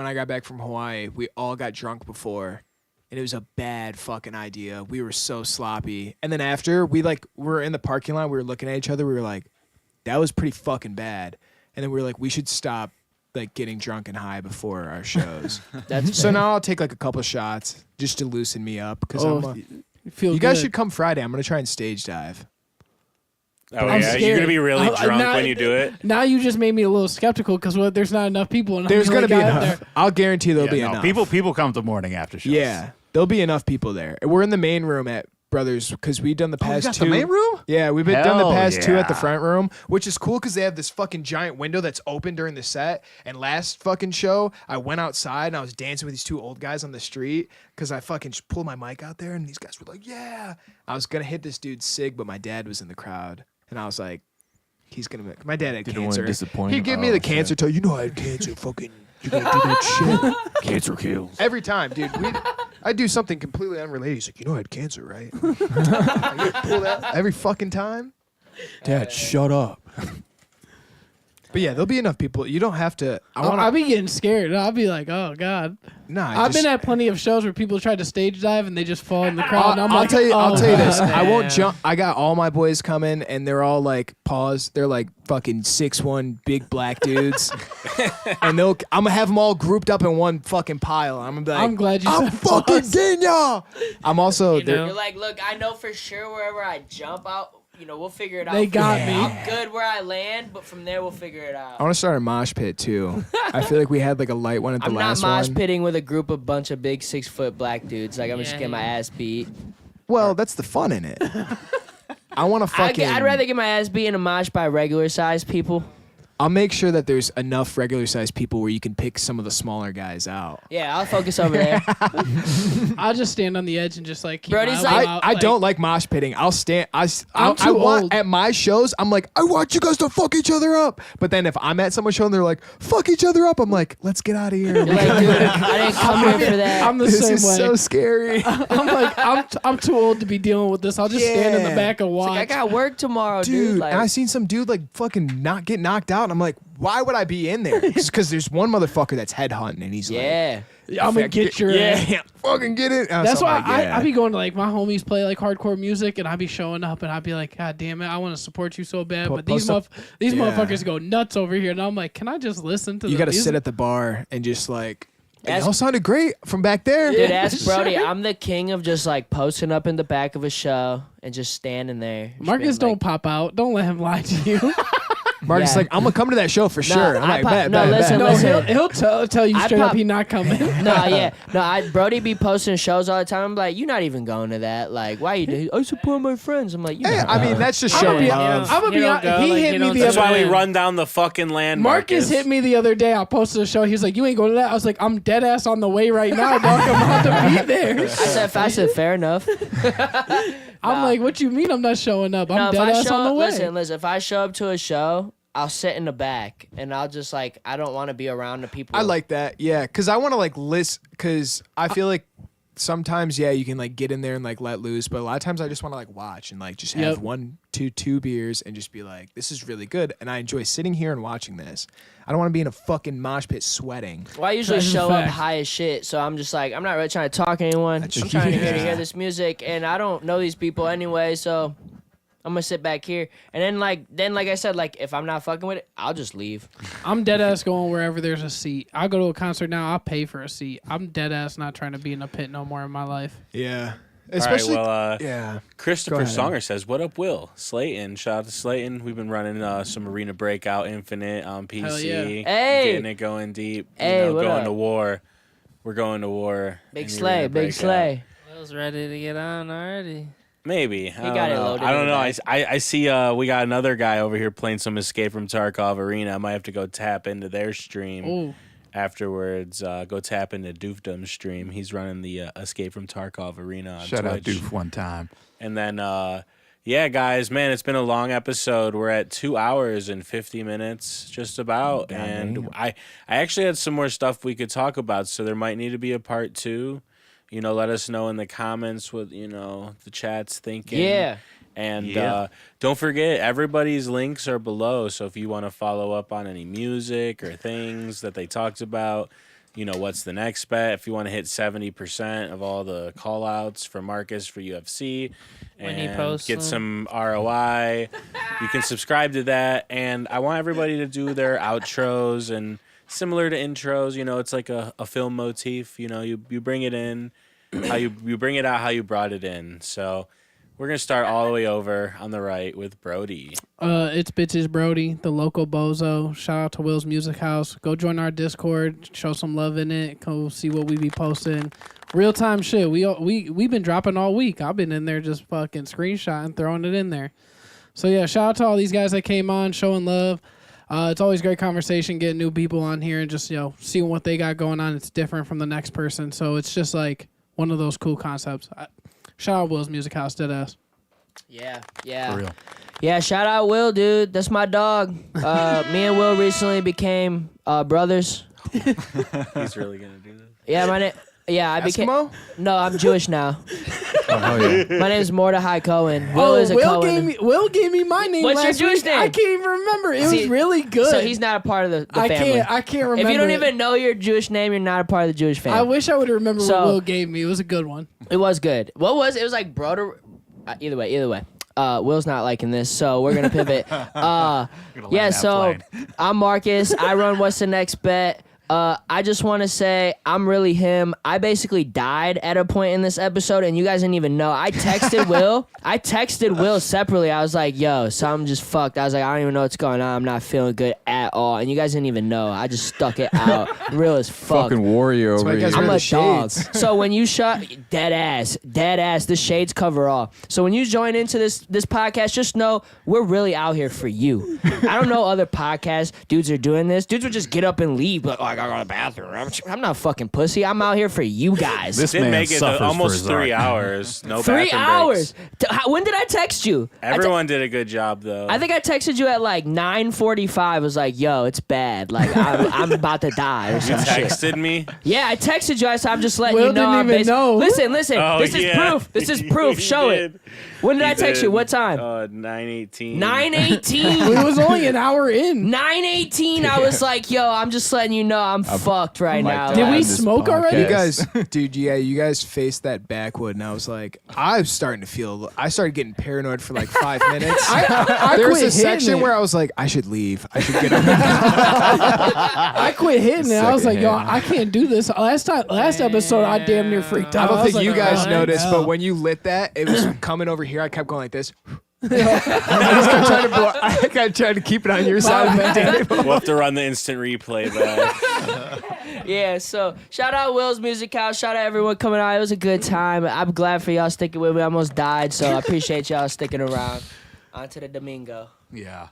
I got back from Hawaii, we all got drunk before. And it was a bad fucking idea. We were so sloppy. And then after we were in the parking lot, we were looking at each other, we were like, that was pretty fucking bad. And then we were like, we should stop getting drunk and high before our shows. So now I'll take a couple shots just to loosen me up because you guys should come Friday. I'm gonna try and stage dive. Oh, I'm yeah, scared. you're gonna be really drunk now- when you do it. Now you just made me a little skeptical because there's not enough people. And There's I'm gonna the be only guy up enough. there. I'll guarantee there'll be enough. People come the morning after shows. Yeah, there'll be enough people there. We're in the main room at Brothers because we've done the past 2. the main room? Yeah, we've done the Hell past 2 at the yeah. front room, which is cool because they have this fucking giant window that's open during the set. And last fucking show, I went outside and I was dancing with these 2 old guys on the street because I fucking just pulled my mic out there and these guys were like, yeah. I was gonna hit this dude's cig, but my dad was in the crowd, and I was like, he's gonna make. My dad had Didn't want to cancer. disappoint He'd him. give me Oh, the shit. cancer toe. You know I had cancer. Fucking, you gonna do that shit? Cancer kills. Every time, dude. I do something completely unrelated. He's like, you know I had cancer, right? I get pulled out every fucking time. Dad, shut up. But yeah, there'll be enough people. You don't have to. I'll be getting scared. I'll be like, oh god. Nah, I've been at plenty of shows where people try to stage dive and they just fall in the crowd. And I'm I'll like, tell you. I'll tell you this. God. I won't jump. I got all my boys coming, and they're all like paws. They're like fucking 6'1" big black dudes, and I'm gonna have them all grouped up in one fucking pile. I'm gonna be like, I'm glad you I'm said fucking paws. getting y'all. I'm also. You're like, look, I know for sure wherever I jump out, we'll figure it out. They got from me. there. I'm good where I land, but from there we'll figure it out. I want to start a mosh pit too. I feel like we had a light one at the I'm not last mosh one. pitting with a group of bunch of big 6-foot black dudes. Like I'm just Yeah, getting my yeah. ass beat. Well, that's the fun in it. I want to fucking. I'd rather get my ass beat in a mosh by regular sized people. I'll make sure that there's enough regular sized people where you can pick some of the smaller guys out. Yeah, I'll focus over there. I'll just stand on the edge and just like keep Brody's my like- elbow out, I don't like mosh pitting. I'll stand. I too want old. at my shows. I'm like, I want you guys to fuck each other up. But then if I'm at someone's show and they're like, fuck each other up, I'm like, let's get out of here. You're like, dude, I didn't come here for that. I'm the This same is way. so scary. I'm like I'm too old to be dealing with this. I'll just stand in the Yeah. back and watch. Like, I got work tomorrow, dude. Dude, Like, and I seen some dude like fucking not get knocked out. And I'm like, why would I be in there? Because there's one motherfucker that's headhunting and he's yeah. I'm gonna get your ass. yeah, fucking get it. That's So why I'm like, I be going to like my homies play like hardcore music and I be showing up and I be like, God damn it, I want to support you so bad, but these post up- these Yeah. motherfuckers go nuts over here and I'm like, can I just listen to you the got to music? sit at the bar and just like, That's- it all sounded great from back there. Dude, ask Brody. I'm the king of just like posting up in the back of a show and just standing there. Just Marcus, being don't pop out. Don't let him lie to you. Mark's Yeah. like, I'm gonna come to that show for sure. I'm I like, pop- bet, no, bet, listen, bet. No, listen. he'll tell you I straight up pop- he not coming. Brody be posting shows all the time. I'm like, you're not even going to that. Like, why you do? I support my friends. I'm like, you Hey, know. I mean, that's just I'm gonna showing be, love. I'm gonna You be don't hon- go, he like, hit you me don't the That's other why we day. run down the fucking land. Marcus hit me the other day. I posted a show. He was like, "You ain't going to that." I was like, "I'm dead ass on the way right now, dog. I'm about to be there." I said, fair enough. I'm like, "What you mean I'm not showing up? I'm No, if dead I ass show on the up, way." listen. If I show up to a show, I'll sit in the back and I'll just like, I don't want to be around the people. I like that. Yeah, because I want to like list. Because I feel like sometimes, yeah, you can like get in there and like let loose, but a lot of times I just want to like watch and like just have Yep. two beers and just be like, this is really good, and I enjoy sitting here and watching this. I don't want to be in a fucking mosh pit sweating. Well, I usually That's a show up fact. high as shit, so I'm just like, I'm not really trying to talk to anyone. I'm trying to hear this music, and I don't know these people anyway, so I'm gonna sit back here. And then like I said, like if I'm not fucking with it, I'll just leave. I'm dead ass going wherever there's a seat. I'll go to a concert now. I'll pay for a seat. I'm dead ass not trying to be in a pit no more in my life. Yeah, All right, especially. well, yeah, Christopher Go ahead. Songer says, "What up, Will? Slayton. Shout out to Slayton. We've been running some Arena Breakout Infinite on PC. Hell yeah. Hey! Getting it going deep. Hey, what going up? to war. We're going to war. Big in the Slay, Arena big Breakout. Slay. Will's ready to get on already. Maybe. I don't got it know. loaded I don't in the know. bag. I see we got another guy over here playing some Escape from Tarkov Arena. I might have to go tap into their stream Oh, afterwards. Go tap into Doofdom's stream. He's running the Escape from Tarkov Arena on Shout out Twitch. Doof one time. And then, yeah, guys, man, it's been a long episode. We're at 2 hours and 50 minutes, just about. And I actually had some more stuff we could talk about, so there might need to be a part 2. You know, let us know in the comments what, you know, the chat's thinking. Yeah. And don't forget, everybody's links are below. So if you want to follow up on any music or things that they talked about, you know, what's the next bet? If you want to hit 70% of all the call outs for Marcus for UFC When he and posts get them. some ROI, you can subscribe to that. And I want everybody to do their outros and similar to intros, you know, it's like a film motif. You know, you bring it in, how you bring it out, how you brought it in. So we're gonna start all the way over on the right with Brody. it's bitches Brody, the local bozo. Shout out to Will's Music House. Go join our Discord. Show some love in it. Go see what we be posting. Real time shit. We been dropping all week. I've been in there just fucking screenshotting, throwing it in there. So yeah, shout out to all these guys that came on, showing love. It's always great conversation, getting new people on here and just, you know, seeing what they got going on. It's different from the next person. So it's just like one of those cool concepts. Shout out Will's Music House, deadass. Yeah. For real. Yeah, shout out Will, dude. That's my dog. Me and Will recently became brothers. He's really gonna do this. Yeah, I became. Eskimo? No, I'm Jewish now. Oh, hell yeah. My name is Mordechai Cohen. Will is a Cohen. Will gave me my name What's your last Jewish week. name? I can't even remember. It See, was really good. So he's not a part of the I family. can't remember. If you don't it. even know your Jewish name, you're not a part of the Jewish family. I wish I would remember So- what Will gave me. It was a good one. It was good. What was it? It was like brother. Either way. Will's not liking this, so we're gonna pivot. Yeah, that so plane. I'm Marcus. I run What's the Next Bet. I just want to say I'm really him. I basically died at a point in this episode, and you guys didn't even know. I texted Will. I texted Will separately. I was like, yo, something just fucked. I was like, I don't even know what's going on. I'm not feeling good at all. And you guys didn't even know. I just stuck it out. Real as fuck. Fucking warrior over why you here. guys I'm wear a the dog. shades. So when you dead ass, the shades cover all. So when you join into this podcast, just know we're really out here for you. I don't know other podcasts. Dudes are doing this. Dudes would just get up and leave. Like, oh, I gotta go to the bathroom. I'm not fucking pussy. I'm out here for you guys. This Did man make it suffers for almost his 3 art. hours. No 3 bathroom hours. breaks. When did I text you? Everyone did a good job though. I think I texted you at like 9:45. I was like, yo, it's bad. Like, I'm about to die or you some shit. texted me. Yeah, I texted you. I said, I'm just letting Will you know. didn't even know. Listen. Oh, this is yeah. proof. This is He proof. Show did. it. When did I text you? What time? 9:18. 9:18. It was only an hour in. 9:18. I was like, yo, I'm just letting you know I'm fucked right like now. that. Did Like, we This smoke already? You podcast. guys, dude, yeah, you guys faced that backwood, and I was like, I was starting to feel. I started getting paranoid for like 5 minutes. I there was quit a section hitting it. where I was like, I should leave. I should get up. I quit hitting it. I was like, yo, Secondhand. I can't do this. Last episode, I damn near freaked out. I don't was think like, you guys oh, noticed, hell. but when you lit that, it was coming over here. I kept going like this. I just kept trying to blow. I kept trying to keep it on your side of the table. We'll have to run the instant replay back. yeah, so shout out Will's Music House. Shout out everyone coming out. It was a good time. I'm glad for y'all sticking with me. I almost died, so I appreciate y'all sticking around. On to the Domingo. Yeah,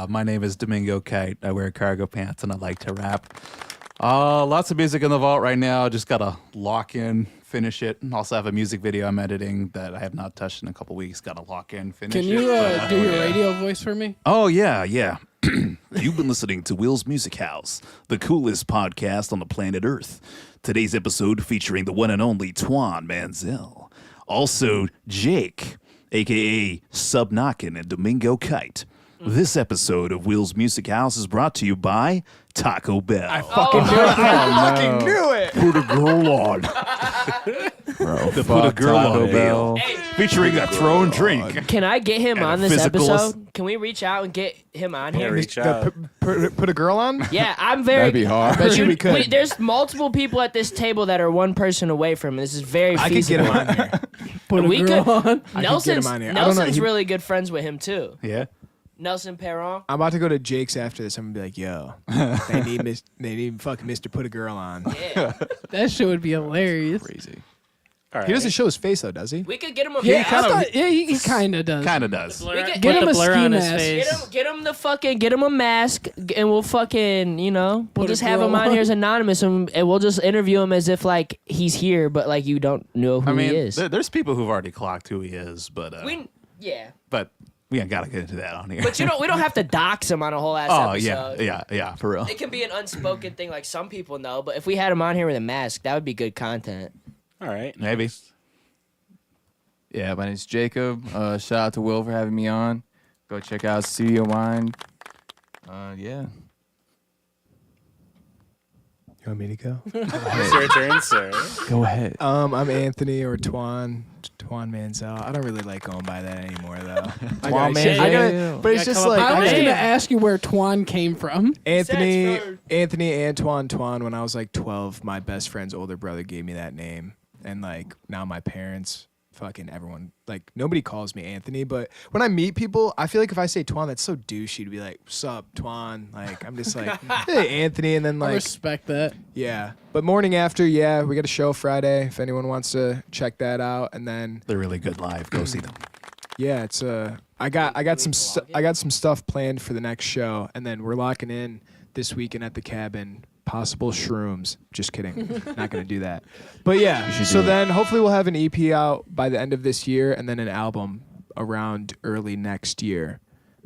my name is Domingo Kite. I wear cargo pants and I like to rap. Lots of music in the vault right now. Just gotta lock in, finish it. Also have a music video I'm editing that I have not touched in a couple weeks. Gotta lock in, finish Can it. you do your radio voice for me? Oh, yeah. You've been listening to Will's Music House, the coolest podcast on the planet Earth. Today's episode featuring the one and only TwanMnzl. Also, Jake, a.k.a. SUBKNOCKIN and Domingo Kite. This episode of Will's Music House is brought to you by Taco Bell. I fucking knew it. I fucking knew it. Put a girl on. Bro, The Put a fuck Girl Taco on Bell. ale. Featuring a thrown drink. Can I get him And on a this physical episode? Can we reach out and get him on Yeah, here? reach out. Put a girl on? Yeah, I'm very. That'd be hard. Bet you we could. There's multiple people at this table that are one person away from me. This is very I could get feasible. him on here. Put a We girl could- on. I could get Nelson's, him on here. I don't know. Nelson's really good friends with him too. Yeah. Nelson Perron. I'm about to go to Jake's after this. I'm gonna be like, yo, they need fucking Mr. Put a Girl on. Yeah. That shit would be hilarious. Crazy. All right. He doesn't show his face though, does he? We could get him a Yeah, mask. he kind of does. Kind of does. Blur, get- put get him the a blur ski on his mask. face. Get him a mask, and we'll fucking, we'll Put a just have him girl on here on. as anonymous, and we'll just interview him as if like he's here, but like you don't know who I mean, he is. there's people who've already clocked who he is, but Yeah, we ain't gotta get into that on here. but we don't have to dox him on a whole ass oh episode. yeah, for real. It can be an unspoken thing, like some people know. But if we had him on here with a mask, that would be good content. All right. Maybe. Yeah, my name's Jacob. Shout out to Will for having me on. Go check out Studio Wine. Yeah. You want me to go? It's your turn, sir. Go ahead. I'm Anthony or TwanMnzl. I don't really like going by that anymore though. TwanMnzl. But it's You gotta just come up like I with was a gonna name. ask you where Twan came from. Anthony Sex Twan. When I was like 12, my best friend's older brother gave me that name, and like now my parents, fucking everyone, like nobody calls me Anthony. But when I meet people, I feel like if I say Twan, that's so douchey to be like, "Sup, Twan?" Like I'm just like, "Hey, Anthony," and then I like, respect that. yeah. But morning after, yeah, we got a show Friday. If anyone wants to check that out, and then They're really good live. Go see them. yeah, it's I got some stuff planned for the next show, and then we're locking in this weekend at the cabin. Possible shrooms. Just kidding. Not gonna do that. But yeah. So then hopefully we'll have an EP out by the end of this year, and then an album around early next year.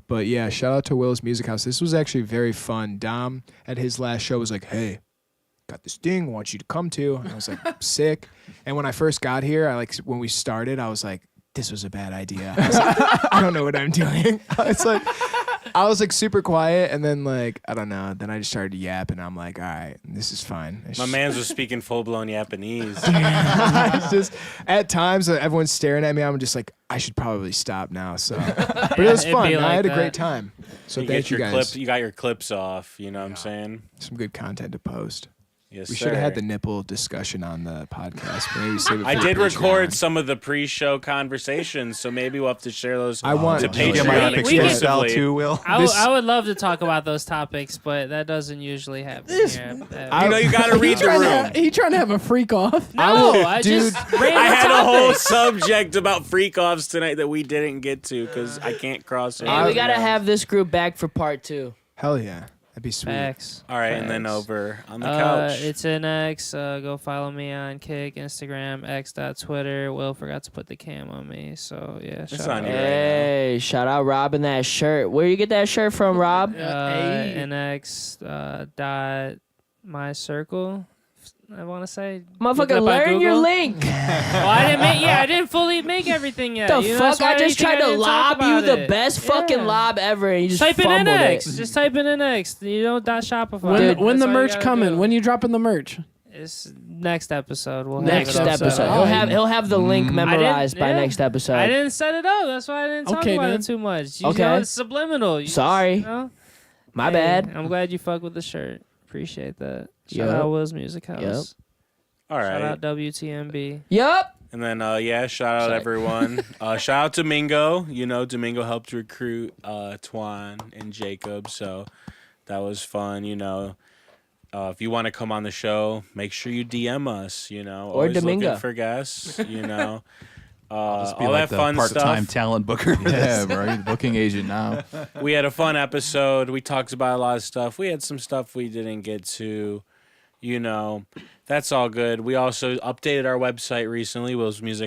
But yeah, shout out to Will's Music House. This was actually very fun. Dom at his last show was like, "Hey, got this thing I want you to come to," and I was like, "Sick." And when I first got here, when we started, I was like, this was a bad idea. I was like, I don't know what I'm doing. I was like super quiet, and then like I don't know. Then I just started to yap, and I'm like, all right, this is fine. My man's was speaking full blown Japanese. It's just at times everyone's staring at me. I'm just like, I should probably stop now. So, but it was it'd fun. be I like had a that. great time. So You thank get you your guys. clip. You got your clips off. You know what I'm saying? Some good content to post. Yes, We should have had sir. the nipple discussion on the podcast. But maybe save it for I the did Patreon. record some of the pre-show conversations, so maybe we'll have to share those I want to to Did you get Patreon my We- we- epic style exclusively. too, Will? I would love to talk about those topics, but that doesn't usually happen here. You know, you got to read the room. He trying to have a freak off. No, I dude, just ran I had a whole topics. subject about freak offs tonight that we didn't get to because I can't cross over. Hey, we gotta have this group back for part 2. Hell yeah, that'd be sweet. Facts. All right, and then Facts. over on the couch. It's Innexh. Go follow me on Kick, Instagram, x.twitter. Will forgot to put the cam on me, so yeah. It's shout on out. you right Hey, shout out Rob in that shirt. Where you get that shirt from, Rob? Hey. Innexh dot my circle. I want to say. Look Motherfucker, up on learn your Google. link. I didn't fully make everything yet. The You know, fuck? that's why I just you think tried to didn't talk lob you about the it. best fucking Yeah. lob ever, and you just Type in fumbled Innexh. it. Just type in Innexh. You know, .shopify. When, Dude, when the That's all you merch gotta coming? do. When you dropping the merch? It's next episode. We'll Next have it up. episode. Oh, He'll have the link memorized by yeah. next episode. I didn't set it up. That's why I didn't talk Okay, about then. it too much. You Okay. know, it's subliminal. Sorry. You know? My Hey, bad. I'm glad you fuck with the shirt. Appreciate that. Shout Yup. out Will's Music House. All Shout right. out WTMB. Yup. And then, shout out everyone. Shout out Domingo. You know, Domingo helped recruit Twan and Jacob, so that was fun. You know, if you want to come on the show, make sure you DM us. You know, Or always Domingo. looking for guests. You know, Just be all like that the fun part-time stuff. talent booker. Yeah, bro. You're the booking agent now. We had a fun episode. We talked about a lot of stuff. We had some stuff we didn't get to. You know, that's all good. We also updated our website recently,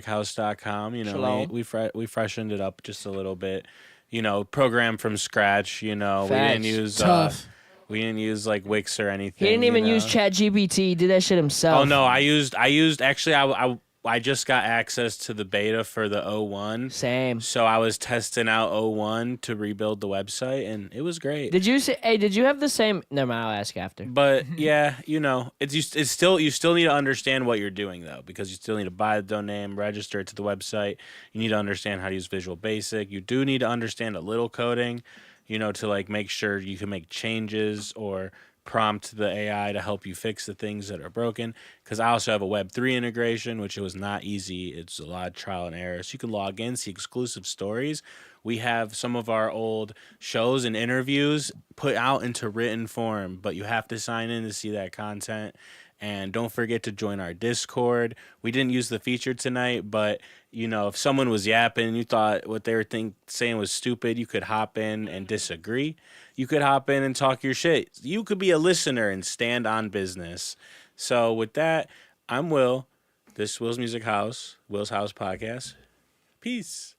willsmusichouse.com. You know, Shalom. we freshened it up just a little bit. You know, program from scratch. You know, Facts. we didn't use Tough. we didn't use like Wix or anything. He didn't even you use know? ChatGPT. He did that shit himself. Oh no, I used actually I just got access to the beta for the 01. Same. So I was testing out 01 to rebuild the website and it was great. Did you say? Hey, did you have the same? Never mind. I'll ask after. But yeah, you know, it's still you still need to understand what you're doing though, because you still need to buy the domain, register it to the website. You need to understand how to use Visual Basic. You do need to understand a little coding, you know, to like make sure you can make changes or prompt the AI to help you fix the things that are broken. Because I also have a Web3 integration, which it was not easy. It's a lot of trial and error. So you can log in, see exclusive stories. We have some of our old shows and interviews put out into written form, but you have to sign in to see that content. And don't forget to join our Discord. We didn't use the feature tonight, but you know, if someone was yapping and you thought what they were saying was stupid, you could hop in and disagree. You could hop in and talk your shit. You could be a listener and stand on business. So with that, I'm Will. This is Will's Music House, Will's House Podcast. Peace.